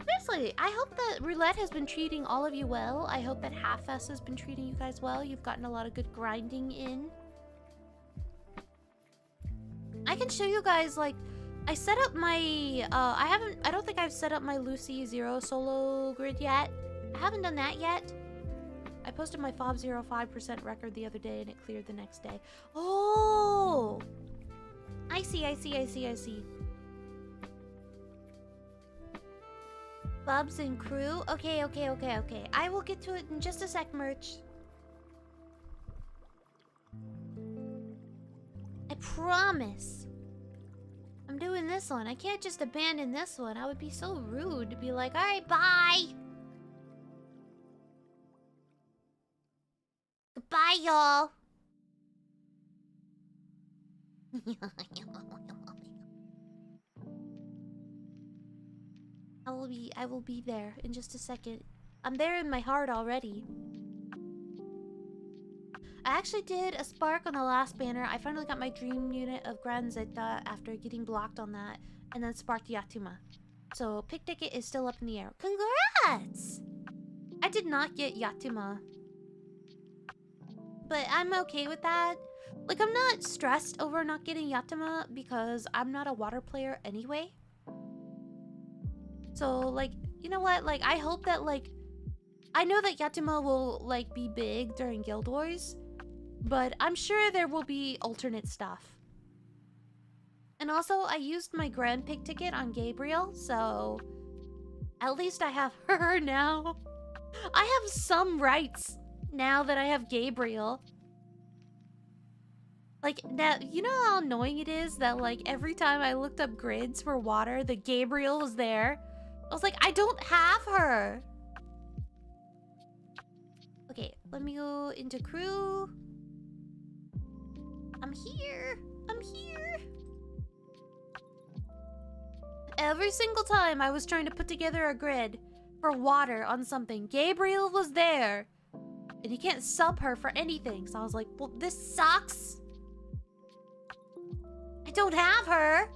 Seriously, I hope that Roulette has been treating all of you well. I hope that Half-Fest has been treating you guys well. You've gotten a lot of good grinding in. I can show you guys, like, I set up my, I don't think I've set up my Lucy Zero solo grid yet. I haven't done that yet. I posted my FOB 05% record the other day and it cleared the next day. Oh! I see. Bubs and crew? Okay. I will get to it in just a sec, merch. I promise. I'm doing this one. I can't just abandon this one. I would be so rude to be like, alright, bye! Goodbye, y'all! I will be there in just a second. I'm there in my heart already. I actually did a spark on the last banner. I finally got my dream unit of Grand Zeta after getting blocked on that, and then sparked Yatuma. So pick ticket is still up in the air. Congrats! I did not get Yatuma, but I'm okay with that. Like, I'm not stressed over not getting Yatuma because I'm not a water player anyway. So, like, you know what? Like, I hope that, like, I know that Yatuma will, like, be big during Guild Wars, but I'm sure there will be alternate stuff. And also, I used my Grand Pig ticket on Gabriel, so at least I have her now. I have some rights now that I have Gabriel. Like, that, you know how annoying it is that, like, every time I looked up grids for water, the Gabriel was there? I was like, I don't have her! Okay, let me go into crew. I'm here! every single time I was trying to put together a grid for water on something, Gabriel was there. And you can't sub her for anything. So I was like, well, this sucks. I don't have her.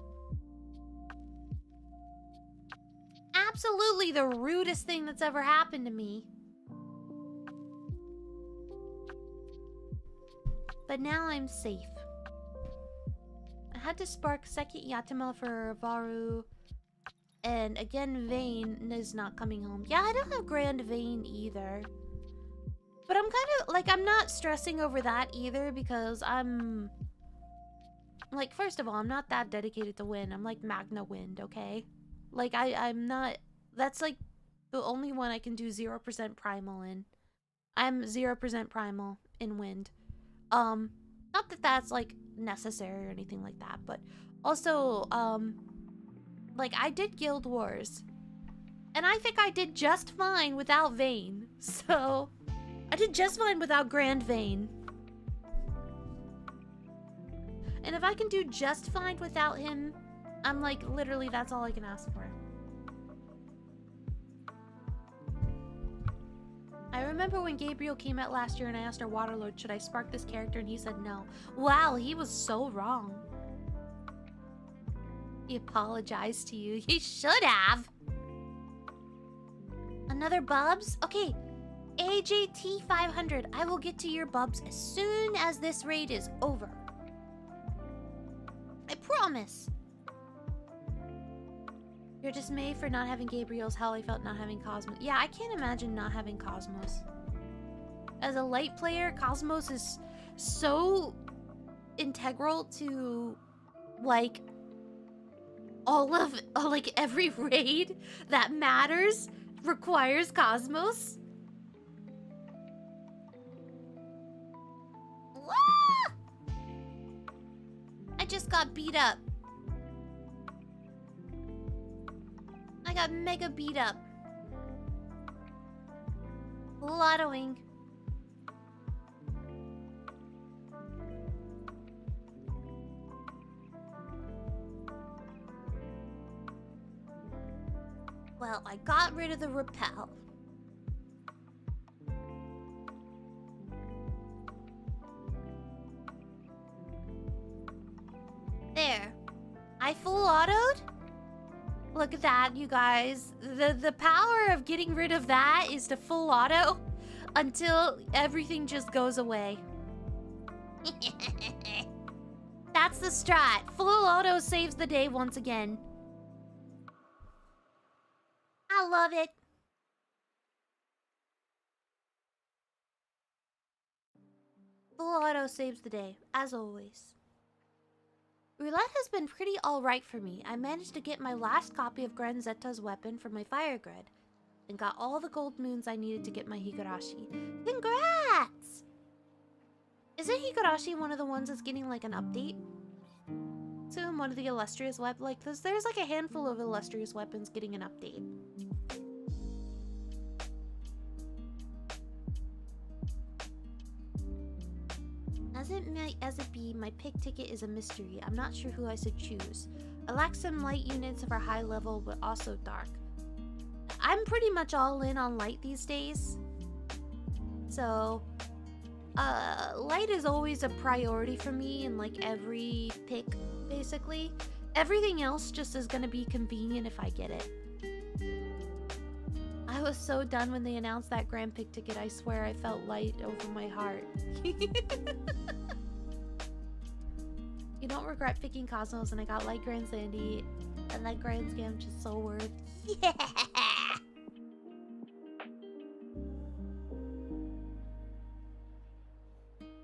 Absolutely the rudest thing that's ever happened to me. But now I'm safe. I had to spark second Yatima for Varu. And again, Vane is not coming home. Yeah, I don't have Grand Vane either. But I'm kind of, like, I'm not stressing over that either because I'm... Like, first of all, I'm not that dedicated to Wind. I'm like Magna Wind, okay? Like, I'm not... That's, like, the only one I can do 0% Primal in. I'm 0% Primal in Wind. Not that that's, like, necessary or anything like that, but also, like, I did Guild Wars. And I think I did just fine without Vane. So... I did just fine without Grand Vane. And if I can do just fine without him, I'm like, literally, that's all I can ask for. I remember when Gabriel came out last year and I asked our Waterlord, should I spark this character? And he said no. Wow, he was so wrong. He apologized to you. He should have. Another Bubs? Okay. AJT 500, I will get to your Bubs as soon as this raid is over. I promise. You're dismayed for not having Gabriel's. How I felt not having Cosmos. Yeah, I can't imagine not having Cosmos. As a light player, Cosmos is so integral to, like, all of, like, every raid that matters requires Cosmos. I just got beat up. I got mega beat up. Lottoing. Well, I got rid of the repel. There. I full autoed? Look at that, you guys. The power of getting rid of that is to full auto until everything just goes away. That's the strat. Full auto saves the day once again. I love it. Full auto saves the day, as always. Roulette has been pretty alright for me. I managed to get my last copy of Granzetta's weapon from my fire grid. And got all the gold moons I needed to get my Higurashi. Congrats! Isn't Higurashi one of the ones that's getting like an update? Soon, one of the illustrious weapons. Like, there's like a handful of illustrious weapons getting an update. As it be, my pick ticket is a mystery. I'm not sure who I should choose. I lack some light units for high level, but also dark. I'm pretty much all in on light these days. So, light is always a priority for me in like every pick, basically. Everything else just is gonna be convenient if I get it. I was so done when they announced that grand pick ticket. I swear I felt light over my heart. You don't regret picking Cosmos, and I got light Grand Sandy, and that Grand Scam just so worth. Yeah!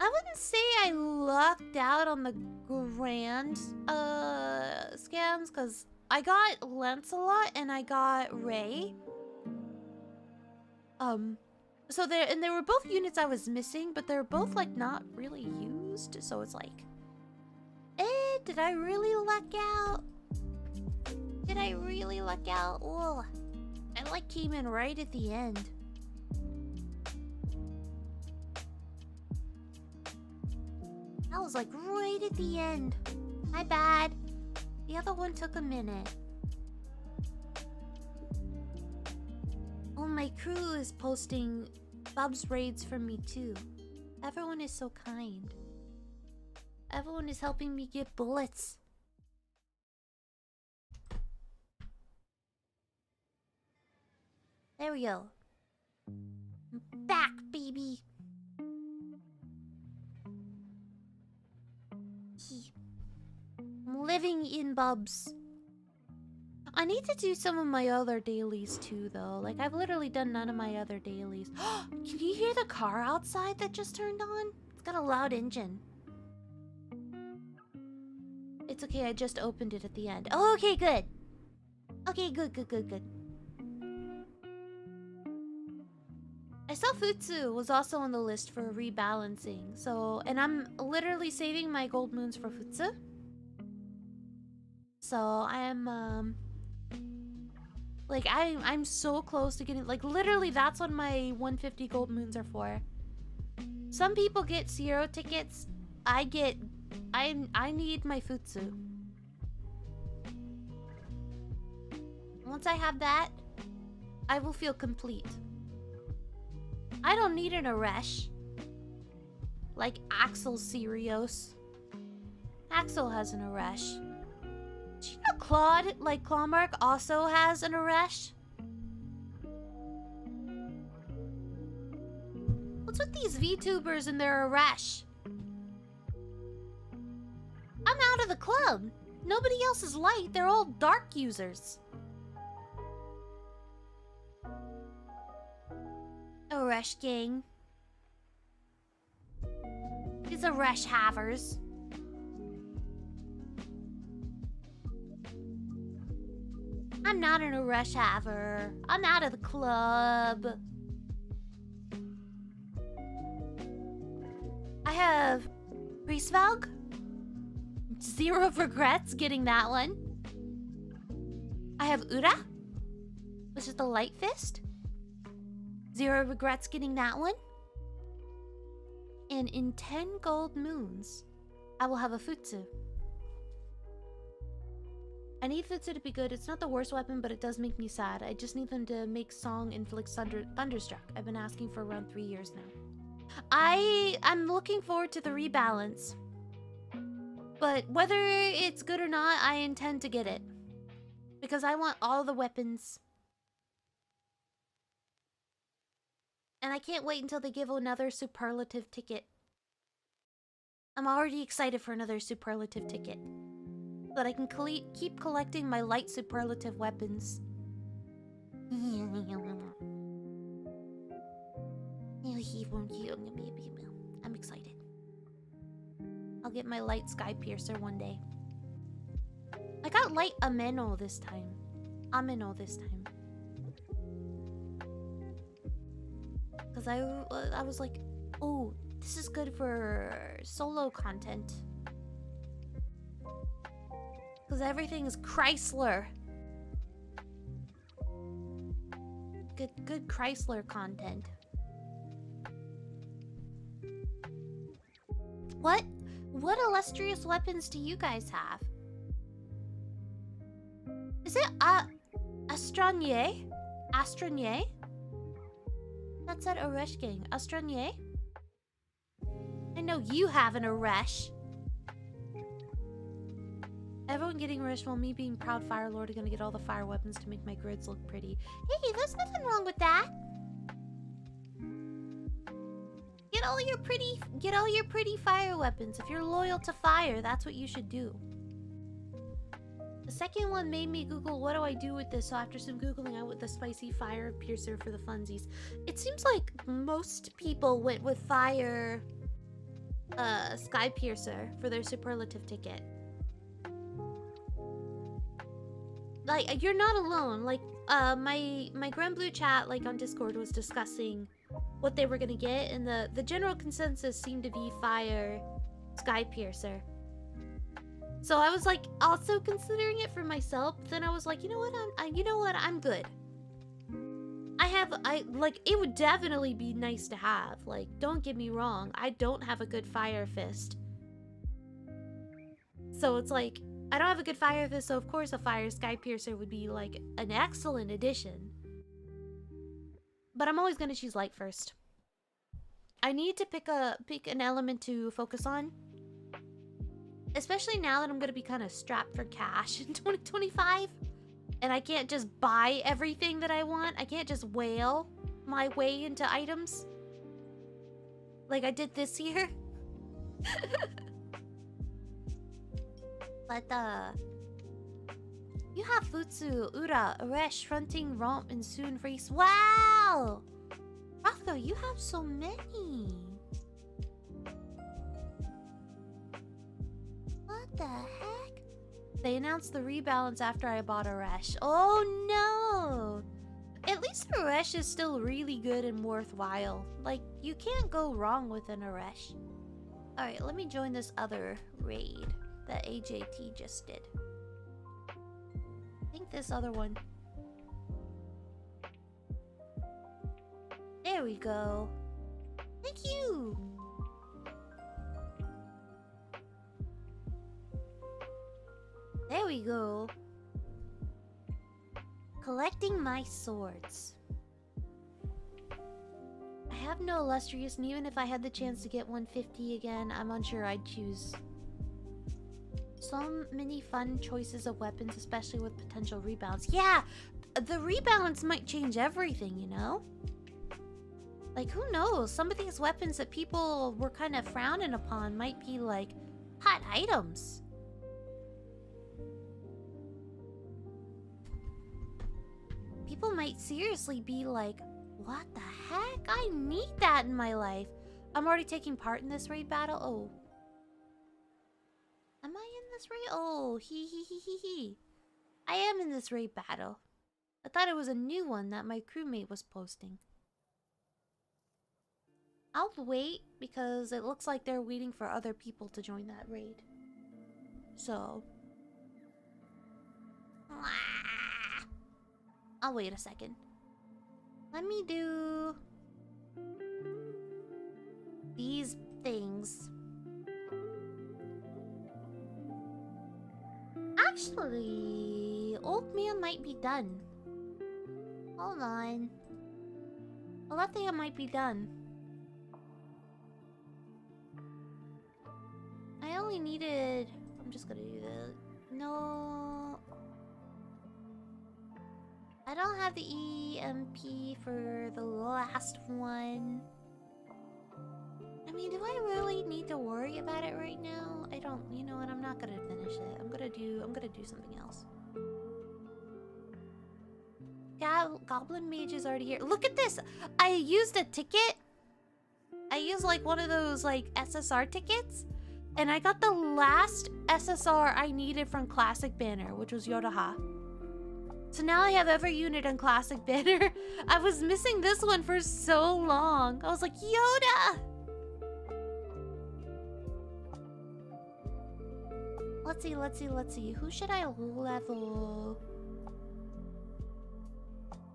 I wouldn't say I lucked out on the Grand scams, because I got Lancelot and I got Ray. So they were both units I was missing, but they're both like not really used, so it's like, did I really luck out? Did I really luck out? Oh, I like came in right at the end. I was like right at the end. My bad. The other one took a minute. Oh, my crew is posting Bub's raids for me too. Everyone is so kind. Everyone is helping me get bullets. There we go. I'm back, baby. I'm living in Bubs. I need to do some of my other dailies too, though. Like, I've literally done none of my other dailies. Can you hear the car outside that just turned on? It's got a loud engine. It's okay, I just opened it at the end. Oh, okay, good. Okay, good. I saw Futsu was also on the list for rebalancing. So, and I'm literally saving my gold moons for Futsu. So, I am, like, I'm so close to getting... Like, literally, that's what my 150 gold moons are for. Some people get 0 tickets. I need my Futsu. Once I have that, I will feel complete. I don't need an Aresh. Like Axel Sirios. Axel has an Aresh. Do you know Claude, like Clawmark, also has an Aresh? What's with these VTubers and their Aresh? I'm out of the club. Nobody else is light. They're all dark users. Aresh gang. These Aresh havers. I'm not an Aresh haver. I'm out of the club. I have Priestvalg. 0 regrets getting that one. I have Ura, which is the Light Fist. 0 regrets getting that one. And in 10 gold moons, I will have a Futsu. I need Futsu to be good. It's not the worst weapon, but it does make me sad. I just need them to make Song inflict Thunderstruck. I've been asking for around 3 years now. I'm looking forward to the rebalance. But whether it's good or not, I intend to get it. Because I want all the weapons. And I can't wait until they give another superlative ticket. I'm already excited for another superlative ticket. So that I can keep collecting my light superlative weapons. I'm excited. I'll get my light sky piercer one day. I got light Ameno this time. Because I was like, oh, this is good for solo content. Because everything is Chrysler. Good Chrysler content. What illustrious weapons do you guys have? Is it Astronier? Astronier? That's at Aresh gang. Astronier? I know you have an Aresh. Everyone getting Aresh while me being proud Fire Lord are gonna get all the fire weapons to make my grids look pretty. Hey, there's nothing wrong with that. Get all your pretty fire weapons. If you're loyal to fire, that's what you should do. The second one made me Google, what do I do with this? So after some Googling, I went with the spicy fire piercer for the funsies. It seems like most people went with fire sky piercer for their superlative ticket. Like, you're not alone. Like, my Granblue chat, like, on Discord was discussing what they were gonna get, and the general consensus seemed to be fire sky piercer. So I was like also considering it for myself. Then I was like, you know what? I'm good. Like, it would definitely be nice to have. Like, don't get me wrong. I don't have a good fire fist. So it's like, I don't have a good fire fist, so of course a fire sky piercer would be like an excellent addition. But I'm always gonna choose light first. I need to pick an element to focus on. Especially now that I'm gonna be kind of strapped for cash in 2025. And I can't just buy everything that I want. I can't just whale my way into items. Like I did this year. But you have Futsu, Ura, Uresh, Fronting, Romp, and soon Freeze. Wow! Rothko, you have so many. What the heck? They announced the rebalance after I bought Uresh. Oh no! At least Uresh is still really good and worthwhile. Like, you can't go wrong with an Uresh. Alright, let me join this other raid that AJT just did. I think this other one. There we go. Thank you! There we go. Collecting my swords. I have no illustrious, and even if I had the chance to get 150 again, I'm unsure I'd choose. So many fun choices of weapons, especially with potential rebalance. Yeah! The rebalance might change everything, you know? Like, who knows? Some of these weapons that people were kind of frowning upon might be, like, hot items. People might seriously be like, what the heck? I need that in my life. I'm already taking part in this raid battle. Oh. Am I in this raid? Oh, he. I am in this raid battle. I thought it was a new one that my crewmate was posting. I'll wait because it looks like they're waiting for other people to join that raid. So. I'll wait a second. Let me do these things. Actually, oatmeal might be done. Hold on. Aletheia might be done. I only needed... I'm just gonna do this. No... I don't have the EMP for the last one. I mean, do I really need to worry about it right now? I don't. You know what? I'm not gonna finish it. I'm gonna do something else. Goblin Mage is already here. Look at this! I used a ticket. I used like one of those like SSR tickets, and I got the last SSR I needed from Classic Banner, which was Yodaha. So now I have every unit on Classic Banner. I was missing this one for so long. I was like, Yoda! Let's see. Who should I level?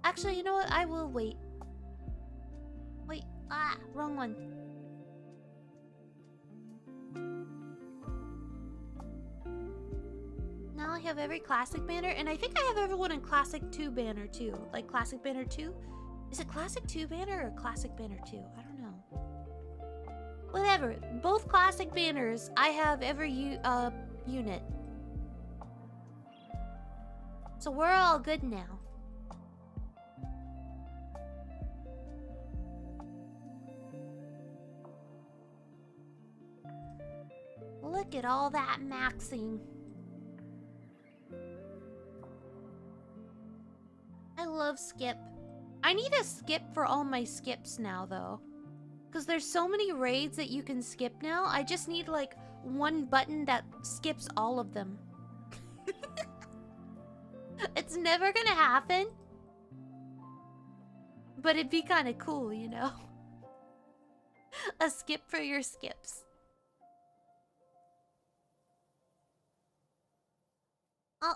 Actually, you know what? I will wait. Wait. Wrong one. Now I have every Classic Banner, and I think I have everyone in Classic 2 Banner too. Like Classic Banner 2? Is it Classic 2 Banner or Classic Banner 2? I don't know. Whatever. Both Classic Banners, I have every unit. So we're all good now. Look at all that maxing. I love skip. I need a skip for all my skips now, though. Because there's so many raids that you can skip now. I just need, like, one button that skips all of them. It's never gonna happen. But it'd be kind of cool, you know? A skip for your skips. Oh.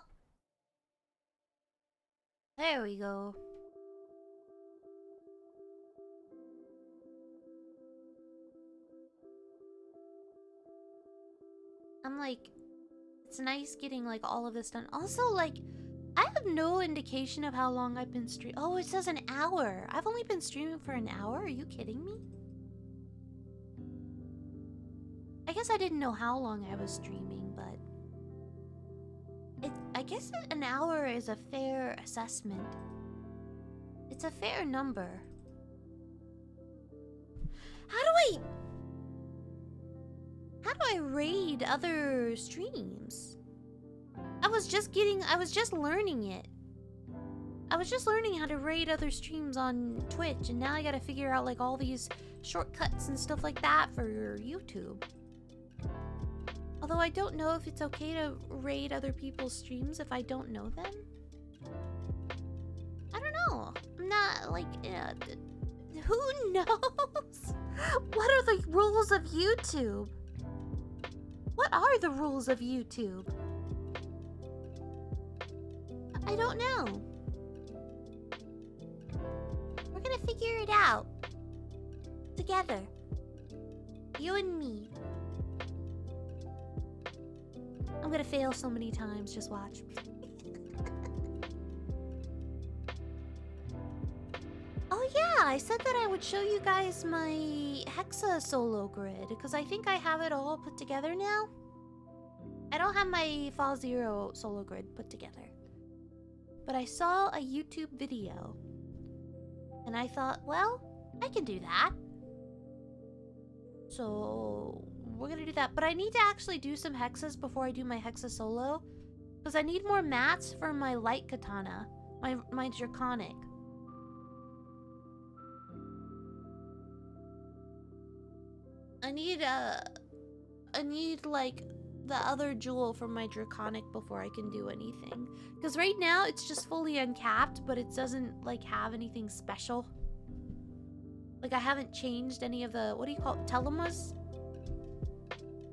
There we go. I'm like, it's nice getting like all of this done. Also, like, I have no indication of how long I've been streaming. Oh, it says an hour. I've only been streaming for an hour? Are you kidding me? I guess I didn't know how long I was streaming, but... I guess an hour is a fair assessment. It's a fair number. How do I raid other streams? I was just learning it. I was just learning how to raid other streams on Twitch, and now I gotta figure out like all these shortcuts and stuff like that for YouTube. Although I don't know if it's okay to raid other people's streams if I don't know them. I don't know. I'm not like, who knows? What are the rules of YouTube? What are the rules of YouTube? I don't know. We're gonna figure it out. Together. You and me. I'm gonna fail so many times, just watch. Oh yeah, I said that I would show you guys my Hexa solo grid, because I think I have it all put together now. I don't have my Fall Zero solo grid put together. But I saw a YouTube video, and I thought, well, I can do that. So we're gonna do that. But I need to actually do some hexas before I do my Hexa solo, because I need more mats for my light katana, my draconic. I need like the other jewel from my draconic before I can do anything. Because right now it's just fully uncapped, but it doesn't like have anything special. Like I haven't changed any of the, what do you call it, telemas?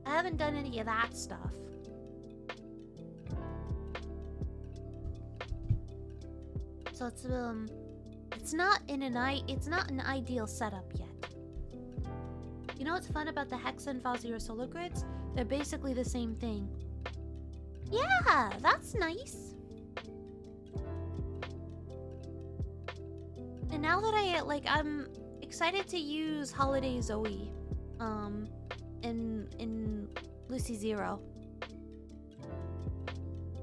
I haven't done any of that stuff. So it's not an ideal setup yet. You know what's fun about the Hexa and Fall Zero solo grids? They're basically the same thing. Yeah, that's nice. And now that I'm excited to use Holiday Zoe, in Lucy Zero.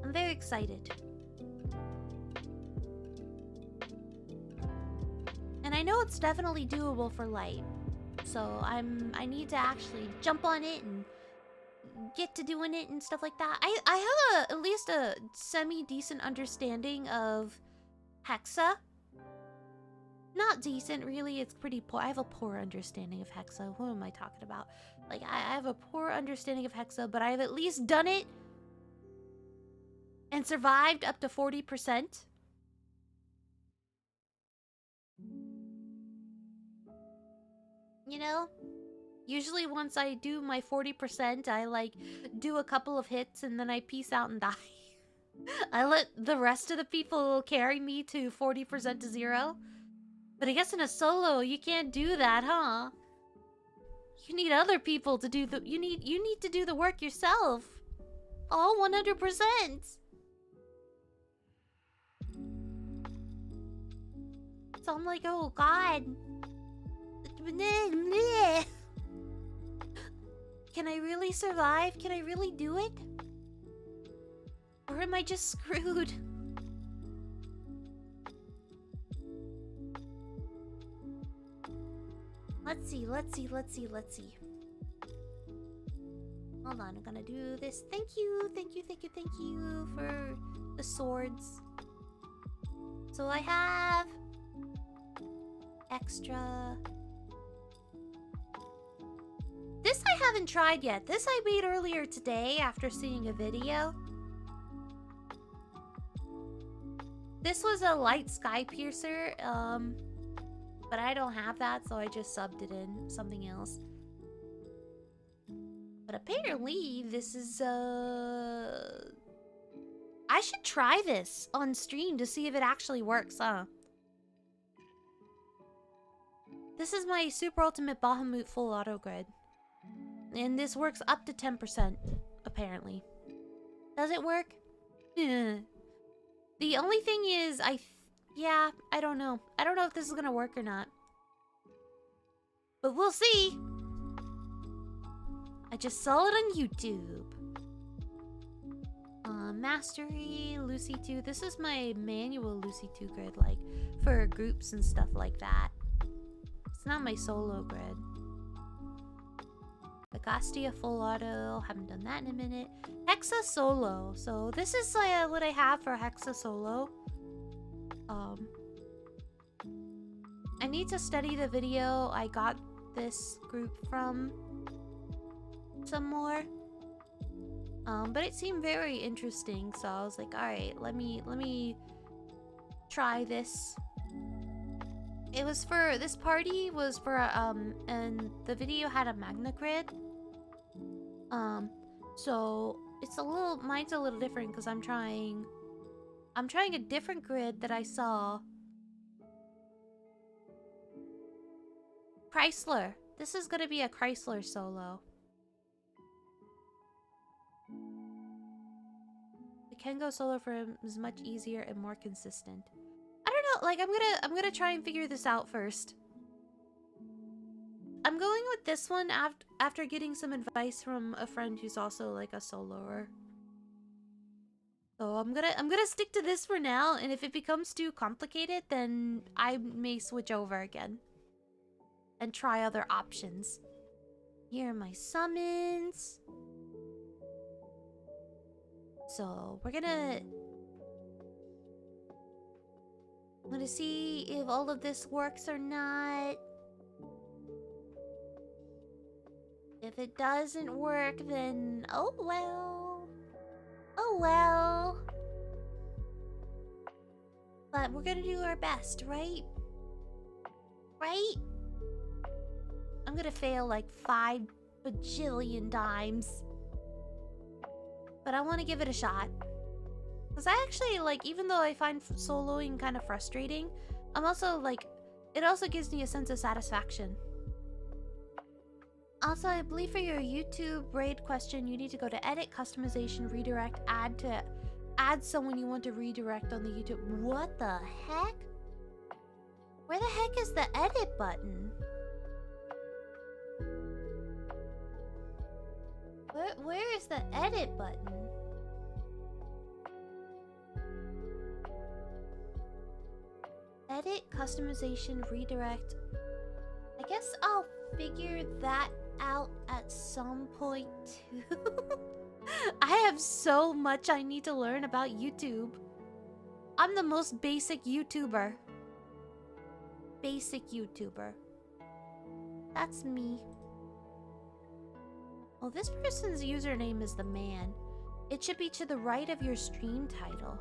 I'm very excited. And I know it's definitely doable for light. So I need to actually jump on it and get to doing it and stuff like that. I have at least a semi-decent understanding of Hexa. Not decent, really. It's pretty poor. I have a poor understanding of Hexa. What am I talking about? Like, I have a poor understanding of Hexa, but I've at least done it and survived up to 40%. You know? Usually once I do my 40%, I like do a couple of hits and then I peace out and die. I let the rest of the people carry me to 40% to 0. But I guess in a solo, you can't do that, huh? You need other people to do the... You need to do the work yourself. All 100%. So I'm like, oh god. Can I really survive? Can I really do it? Or am I just screwed? Let's see. Hold on, I'm gonna do this. Thank you for the swords. So I have extra. This I haven't tried yet. This I made earlier today after seeing a video. This was a light sky piercer, but I don't have that, so I just subbed it in something else. But apparently, this is, I should try this on stream to see if it actually works, huh? This is my Super Ultimate Bahamut Full Auto Grid. And this works up to 10%, apparently. Does it work? The only thing is, yeah, I don't know. I don't know if this is gonna work or not. But we'll see. I just saw it on YouTube. Mastery, Lucy 2. This is my manual Lucy 2 grid, like, for groups and stuff like that. It's not my solo grid. Agostia full auto. Haven't done that in a minute. Hexa solo. So this is what I have for Hexa solo. I need to study the video I got this group from some more. But it seemed very interesting, so I was like, all right, let me try this. It was for this party was for and the video had a magna grid. So it's mine's a little different because I'm trying a different grid that I saw. Chrysler. This is gonna be a Chrysler solo. Can go solo for him is much easier and more consistent. I don't know, like I'm gonna try and figure this out first. I'm going with this one after getting some advice from a friend who's also like a soloer. So I'm gonna stick to this for now, and if it becomes too complicated, then I may switch over again and try other options. Here are my summons. So I'm gonna see if all of this works or not. If it doesn't work, then oh well. Oh well. But we're gonna do our best, right? Right? I'm gonna fail like 5 bajillion times. But I want to give it a shot. Because I actually, like, even though I find soloing kind of frustrating, I'm also, like, it also gives me a sense of satisfaction. Also, I believe for your YouTube raid question, you need to go to edit, customization, redirect, add someone you want to redirect on the YouTube. What the heck? Where the heck is the edit button? Where is the edit button? Edit, customization, redirect. I guess I'll figure that out at some point too. I have so much I need to learn about YouTube. I'm the most basic YouTuber. Basic YouTuber. That's me. Well, this person's username is the man. It should be to the right of your stream title.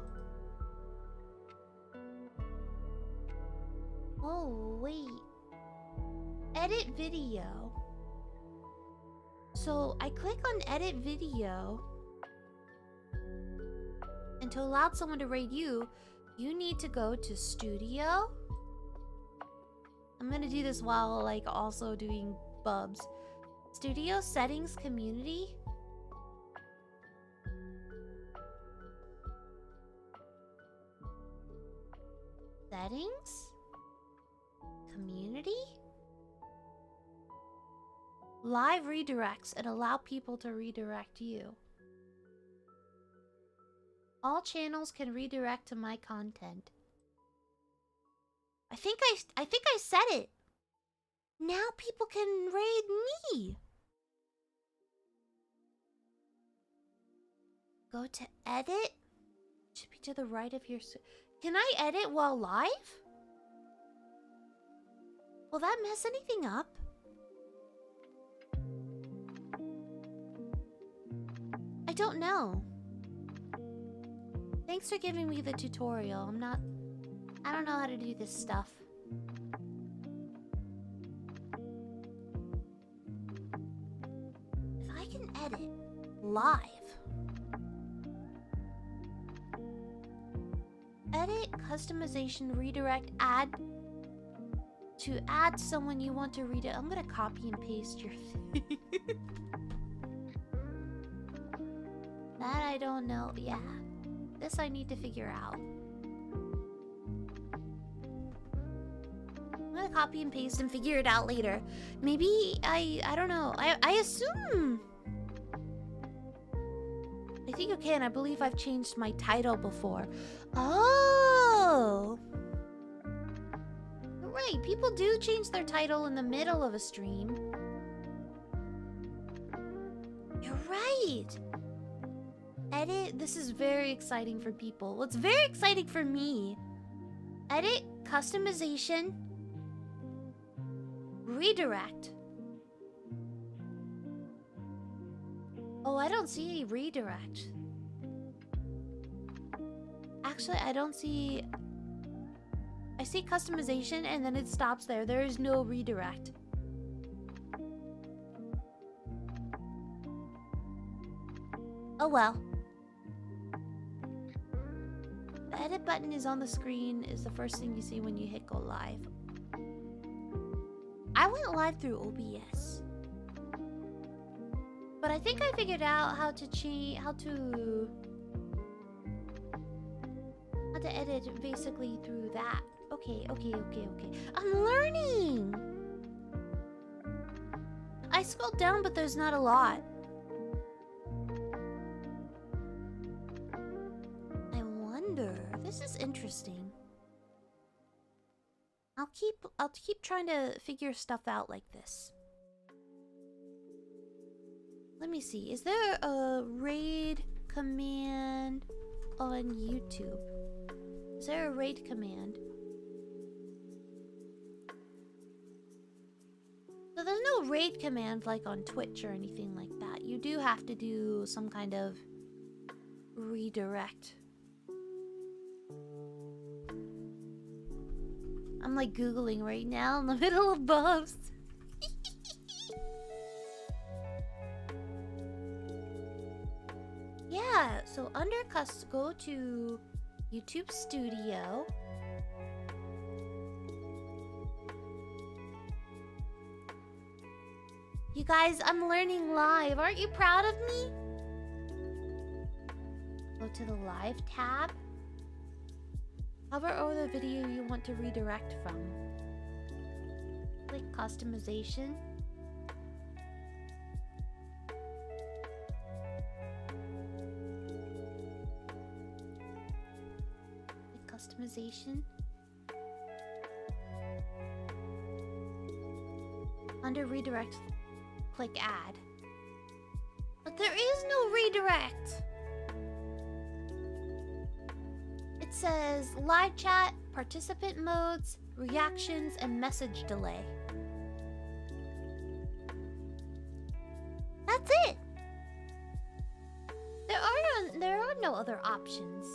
Oh, wait. Edit video. So I click on edit video. And to allow someone to raid you, you need to go to studio. I'm gonna do this while like also doing bubs. Studio settings community. Settings? Community? Live redirects and allow people to redirect you. All channels can redirect to my content. I think I said it. Now people can raid me. Go to edit. Should be to the right of your... Can I edit while live? Will that mess anything up? I don't know. Thanks for giving me the tutorial. I don't know how to do this stuff. If I can edit live. Edit, customization, redirect, add. To add someone you want to read it. I'm gonna copy and paste your thing. That I don't know. Yeah. This I need to figure out. copy and paste and figure it out later. Maybe I don't know. I assume. I think you can. I believe I've changed my title before. Oh. Right, people do change their title in the middle of a stream. You're right. Edit. This is very exciting for people. Well, it's very exciting for me. Edit, customization, redirect. Oh, I don't see a redirect. Actually, I don't see... I see customization and then it stops there. There is no redirect. Oh well. The edit button is on the screen, is the first thing you see when you hit go live. I went live through OBS. But I think I figured out how to change, how to edit basically through that. Okay. I'm learning! I scrolled down, but there's not a lot. I wonder. This is interesting. I'll keep trying to figure stuff out like this. Let me see. Is there a raid command on YouTube? Is there a raid command? So there's no raid command like on Twitch or anything like that. You do have to do some kind of redirect. I'm like Googling right now in the middle of buffs. Yeah, so under go to YouTube Studio. You guys, I'm learning live. Aren't you proud of me? Go to the live tab. Hover over the video you want to redirect from. Click customization. Click customization. Under redirect, click add. But there is no redirect. It says live chat, participant modes, reactions, and message delay. That's it. There are no other options.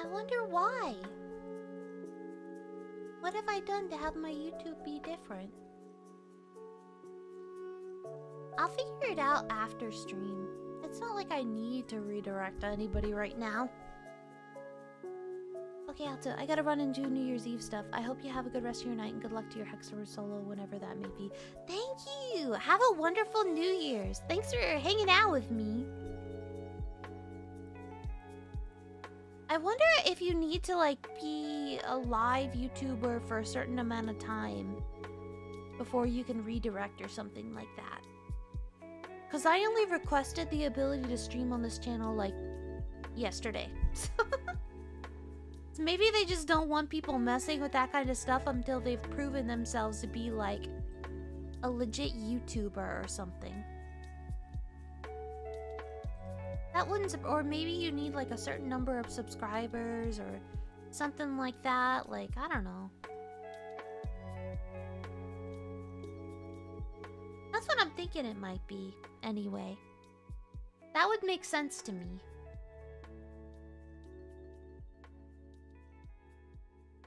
I wonder why. What have I done to have my YouTube be different? I'll figure it out after stream. It's not like I need to redirect anybody right now. Okay, Alta, I gotta run and do New Year's Eve stuff. I hope you have a good rest of your night and good luck to your Hexer solo whenever that may be. Thank you! Have a wonderful New Year's. Thanks for hanging out with me. I wonder if you need to, like, be a live YouTuber for a certain amount of time before you can redirect or something like that. Because I only requested the ability to stream on this channel, like, yesterday. So maybe they just don't want people messing with that kind of stuff until they've proven themselves to be, like, a legit YouTuber or something. That wouldn't... Or maybe you need, like, a certain number of subscribers or something like that. Like, I don't know. That's what I'm thinking it might be, anyway. That would make sense to me.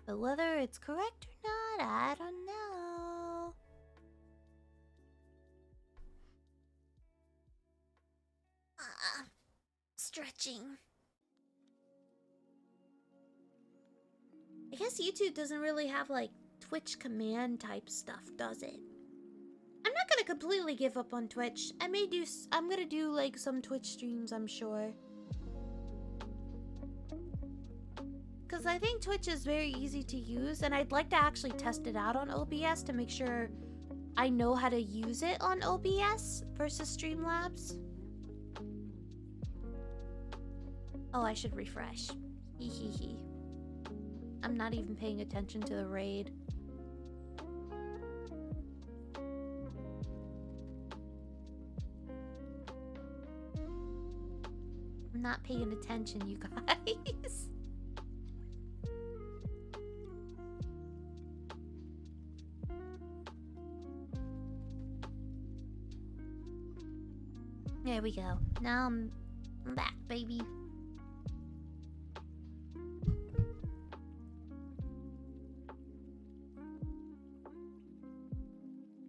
But whether it's correct or not, I don't know. Stretching. I guess YouTube doesn't really have, like, Twitch command type stuff, does it? I'm not gonna completely give up on Twitch. I'm gonna do, like, some Twitch streams, I'm sure. Because I think Twitch is very easy to use, and I'd like to actually test it out on OBS to make sure I know how to use it on OBS versus Streamlabs. Oh, I should refresh. Hee hee hee. I'm not even paying attention to the raid. I'm not paying attention, you guys. There we go. Now I'm back, baby.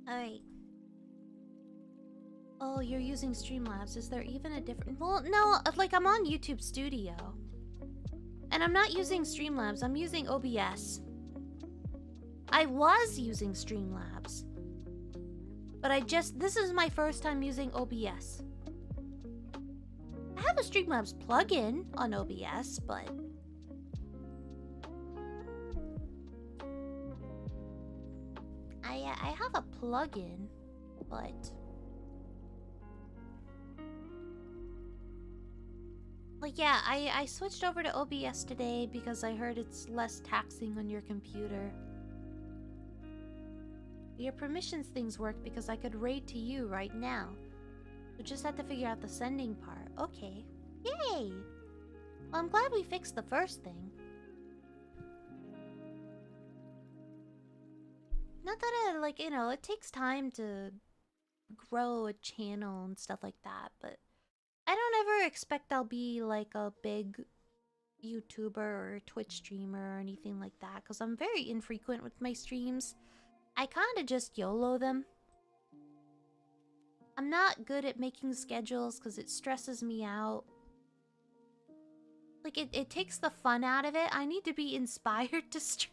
Alright. Oh, you're using Streamlabs. Is there even a different... Well, no, like I'm on YouTube Studio. And I'm not using Streamlabs. I'm using OBS. I was using Streamlabs. But this is my first time using OBS. I have a Streamlabs plugin on OBS, but... I have a plugin, but... Like, yeah, I switched over to OBS today because I heard it's less taxing on your computer. Your permissions things work because I could raid to you right now. We just have to figure out the sending part. Okay. Yay! Well, I'm glad we fixed the first thing. Not that like, you know, it takes time to grow a channel and stuff like that, but I don't ever expect I'll be like a big YouTuber or Twitch streamer or anything like that, because I'm very infrequent with my streams. I kind of just YOLO them. I'm not good at making schedules because it stresses me out. Like, it takes the fun out of it. I need to be inspired to stream.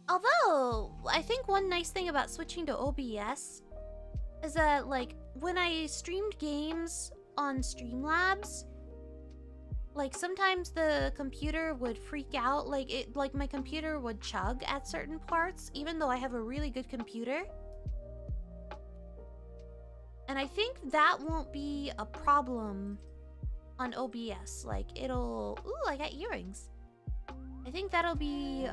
Although, I think one nice thing about switching to OBS is that, like, when I streamed games on Streamlabs, like, sometimes the computer would freak out. Like my computer would chug at certain parts, even though I have a really good computer. And I think that won't be a problem on OBS. Like, it'll... Ooh, I got earrings. I think that'll be,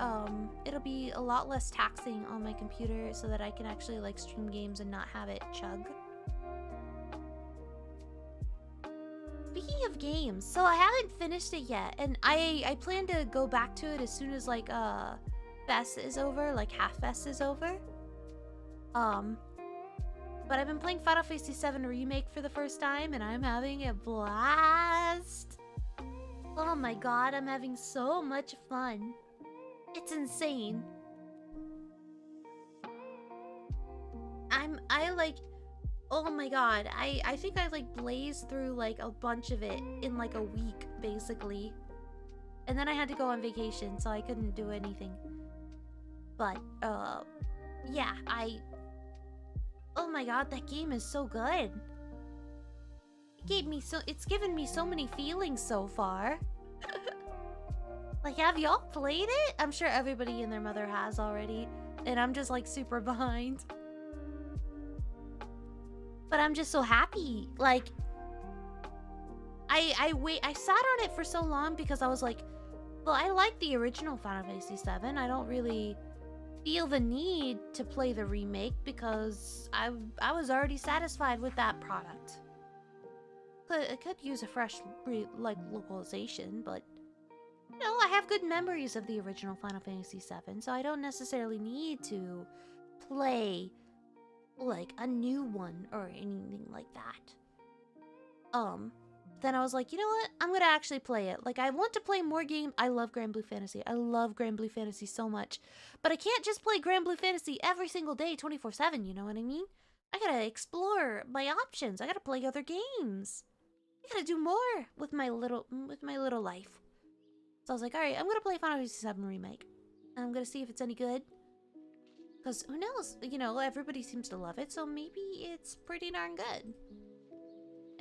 it'll be a lot less taxing on my computer so that I can actually, like, stream games and not have it chug. Speaking of games, so I haven't finished it yet, and I plan to go back to it as soon as, like, Fest is over, like, Half Fest is over. But I've been playing Final Fantasy VII Remake for the first time, and I'm having a blast. Oh my god, I'm having so much fun. It's insane. I like... Oh my god, I think I like blazed through like a bunch of it in like a week, basically. And then I had to go on vacation, so I couldn't do anything. But, yeah, oh my god, that game is so good. It's given me so many feelings so far. Like, have y'all played it? I'm sure everybody and their mother has already, and I'm just like super behind. But I'm just so happy. Like, I sat on it for so long because I was like, well, I like the original Final Fantasy VII. I don't really feel the need to play the remake because I was already satisfied with that product. It could use a fresh, like, localization, but, you know, I have good memories of the original Final Fantasy VII, so I don't necessarily need to play, like, a new one or anything like that. Then I was like, you know what? I'm gonna actually play it. Like, I want to play more games. I love Granblue Fantasy. I love Granblue Fantasy so much. But I can't just play Granblue Fantasy every single day, 24/7, you know what I mean? I gotta explore my options. I gotta play other games. I gotta do more with my little life. So I was like, alright, I'm gonna play Final Fantasy VII Remake. And I'm gonna see if it's any good. Because who knows? You know, everybody seems to love it, so maybe it's pretty darn good.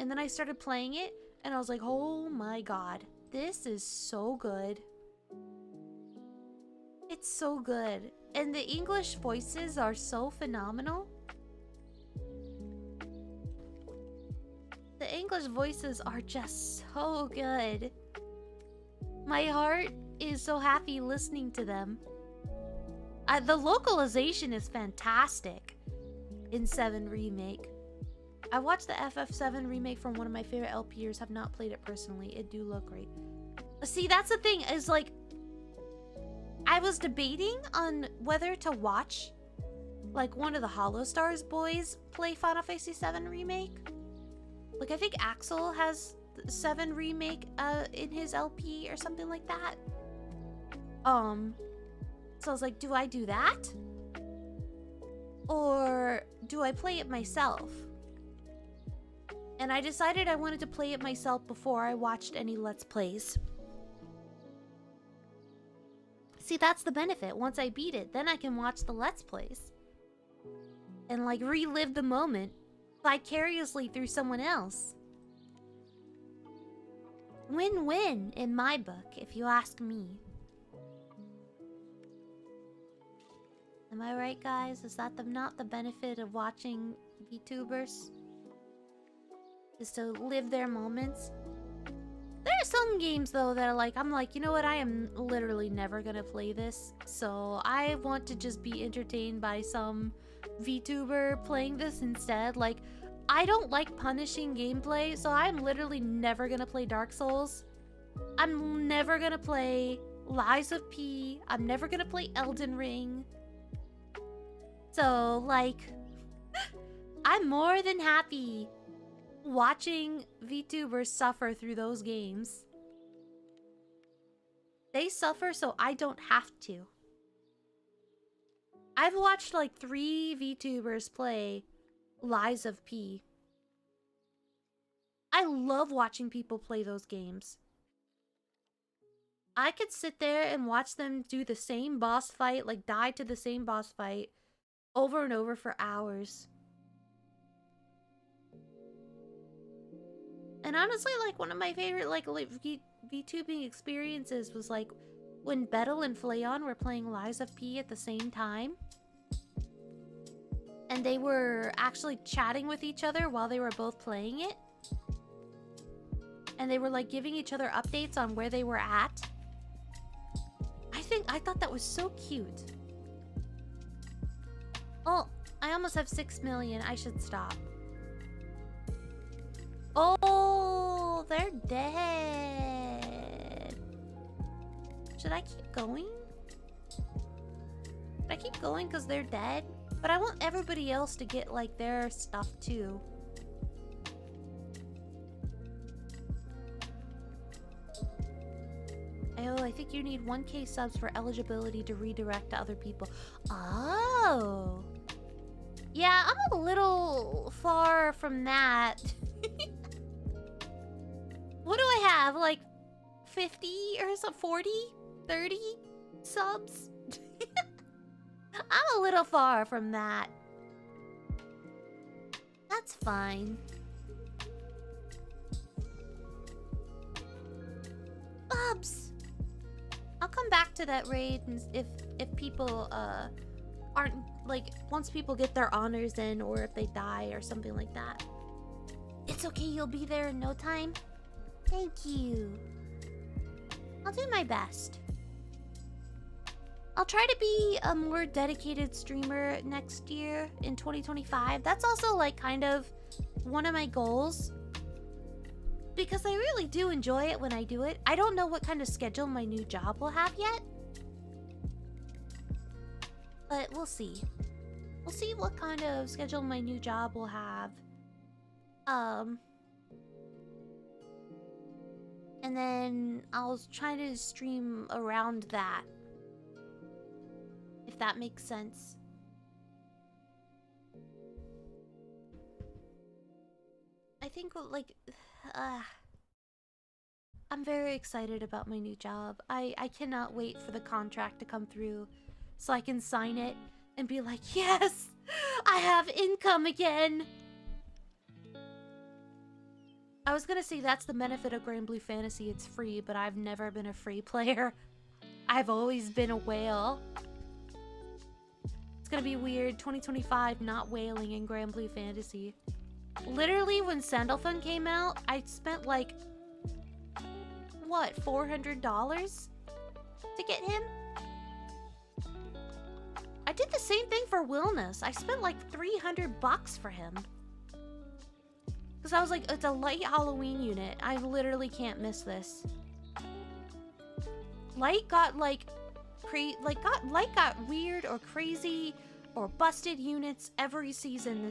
And then I started playing it, and I was like, oh my god, this is so good. It's so good. And the English voices are so phenomenal. The English voices are just so good. My heart is so happy listening to them. The localization is fantastic in 7 Remake. I watched the FF7 Remake from one of my favorite LPers. Have not played it personally. It do look great. See, that's the thing, is like, I was debating on whether to watch like one of the Hollow Stars boys play Final Fantasy 7 Remake. Like, I think Axel has 7 Remake in his LP or something like that. So I was like, do I do that? Or do I play it myself? And I decided I wanted to play it myself before I watched any Let's Plays. See, that's the benefit. Once I beat it, then I can watch the Let's Plays. And like relive the moment vicariously through someone else. Win-win in my book, if you ask me. Am I right, guys? Is that not the benefit of watching VTubers? Is to live their moments? There are some games, though, that are like, I'm like, you know what? I am literally never gonna play this. So I want to just be entertained by some VTuber playing this instead. Like, I don't like punishing gameplay, so I'm literally never gonna play Dark Souls. I'm never gonna play Lies of P. I'm never gonna play Elden Ring. So, like, I'm more than happy watching VTubers suffer through those games. They suffer so I don't have to. I've watched like 3 VTubers play Lies of P. I love watching people play those games. I could sit there and watch them do the same boss fight, like die to the same boss fight over and over for hours. And honestly, like, one of my favorite like VTubing experiences was like when Betel and Flayon were playing Lies of P at the same time. And they were actually chatting with each other while they were both playing it. And they were like giving each other updates on where they were at. I thought that was so cute. Oh, I almost have 6 million. I should stop. Oh, they're dead. Should I keep going? Should I keep going because they're dead? But I want everybody else to get like their stuff too. Oh, I think you need 1K subs for eligibility to redirect to other people. Oh. Yeah, I'm a little far from that. What do I have? Like 50 or so, 40? 30 subs? I'm a little far from that. That's fine. Bubs! I'll come back to that raid if people aren't, like, once people get their honors in or if they die or something like that. It's okay, you'll be there in no time. Thank you. I'll do my best. I'll try to be a more dedicated streamer next year in 2025. That's also like kind of one of my goals. Because I really do enjoy it when I do it. I don't know what kind of schedule my new job will have yet. But we'll see. We'll see what kind of schedule my new job will have. And then I'll try to stream around that. If that makes sense. I think, like, I'm very excited about my new job. I cannot wait for the contract to come through so I can sign it and be like, yes, I have income again. I was gonna say that's the benefit of Granblue Fantasy. It's free, but I've never been a free player. I've always been a whale. It's gonna be weird. 2025 not whaling in Granblue Fantasy. Literally, when Sandalphon came out, I spent like, what, $400 to get him? I did the same thing for Willness. I spent like $300 for him. Because I was like, it's a light Halloween unit. I literally can't miss this. Light got like, Light got weird or crazy or busted units every season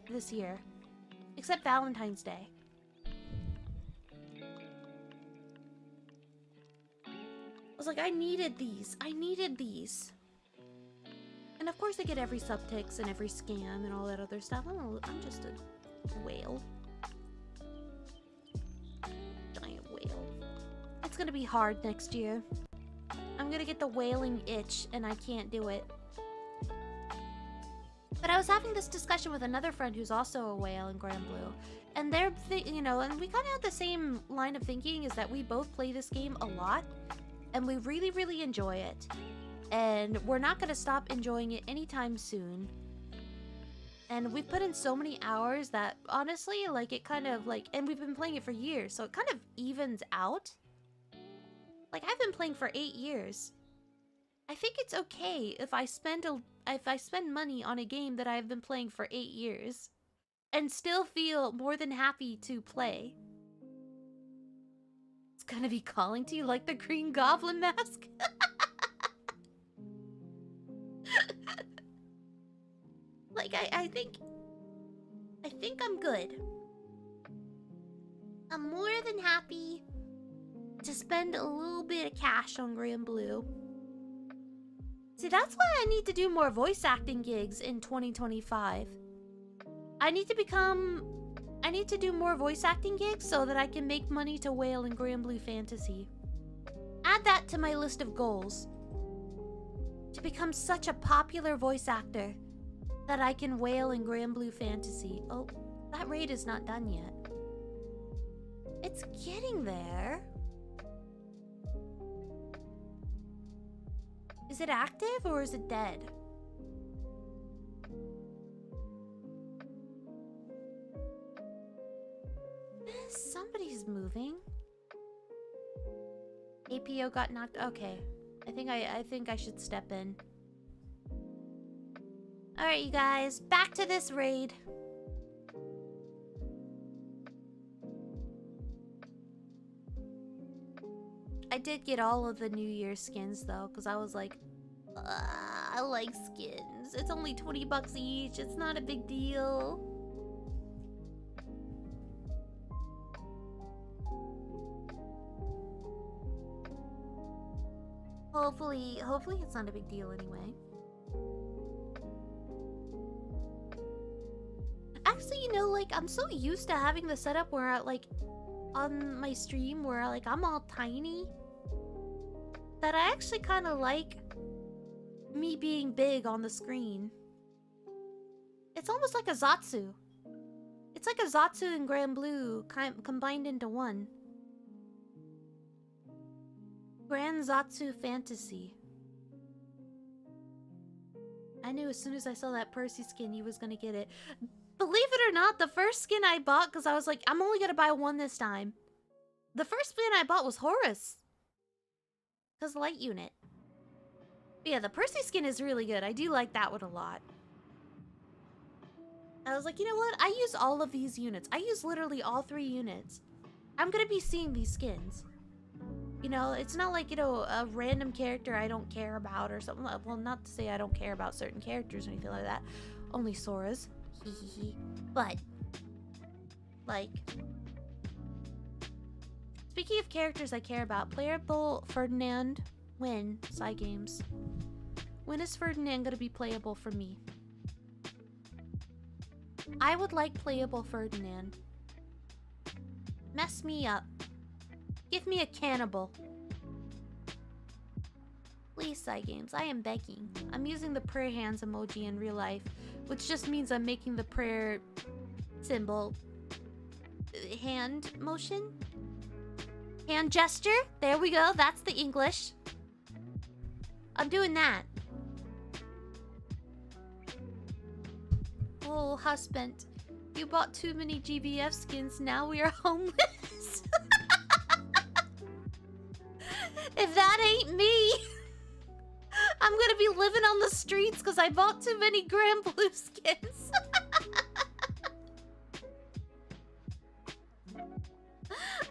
this year. Except Valentine's Day. I was like, I needed these. I needed these. And of course I get every subtext and every scam and all that other stuff. I'm just a whale. Giant whale. It's gonna be hard next year. I'm gonna get the whaling itch and I can't do it. But I was having this discussion with another friend who's also a whale in Granblue. And they're, you know, and we kind of have the same line of thinking, is that we both play this game a lot. And we really, really enjoy it. And we're not going to stop enjoying it anytime soon. And we've put in so many hours that, honestly, like, it kind of, like, and we've been playing it for years, so it kind of evens out. Like, I've been playing for 8 years. I think it's okay if I spend money on a game that I've been playing for 8 years and still feel more than happy to play. It's gonna be calling to you like the Green Goblin mask. Like, I think I'm good. I'm more than happy to spend a little bit of cash on Granblue. See, that's why I need to do more voice acting gigs in 2025. I need to do more voice acting gigs so that I can make money to whale in Granblue Fantasy. Add that to my list of goals. To become such a popular voice actor that I can whale in Granblue Fantasy. Oh, that raid is not done yet. It's getting there. Is it active or is it dead? Somebody's moving. APO got knocked. Okay, I think I should step in. All right, you guys, back to this raid. I did get all of the New Year skins though, because I was like, I like skins. It's only 20 bucks each. It's not a big deal. Hopefully it's not a big deal anyway. Actually, you know, like, I'm so used to having the setup where, like, on my stream where, like, I'm all tiny, that I actually kind of like me being big on the screen. It's almost like a Zatsu. It's like a Zatsu and Granblue combined into one. Granblue Fantasy. I knew as soon as I saw that Percy skin, he was gonna get it. Believe it or not, the first skin I bought, because I was like, I'm only gonna buy one this time. The first skin I bought was Horus. Because light unit. But yeah, the Percy skin is really good. I do like that one a lot. I was like, you know what? I use all of these units. I use literally all 3 units. I'm gonna be seeing these skins. You know, it's not like, you know, a random character I don't care about or something. Well, not to say I don't care about certain characters or anything like that. Only Sora's. But, like, speaking of characters I care about, playable Ferdinand. When? Side games. When is Ferdinand gonna be playable for me? I would like playable Ferdinand. Mess me up. Give me a cannibal. Please, side games. I am begging. I'm using the prayer hands emoji in real life, which just means I'm making the prayer symbol hand motion. Hand gesture. There we go. That's the English. I'm doing that. Oh, husband. You bought too many GBF skins. Now we are homeless. If that ain't me, I'm gonna be living on the streets because I bought too many Granblue skins.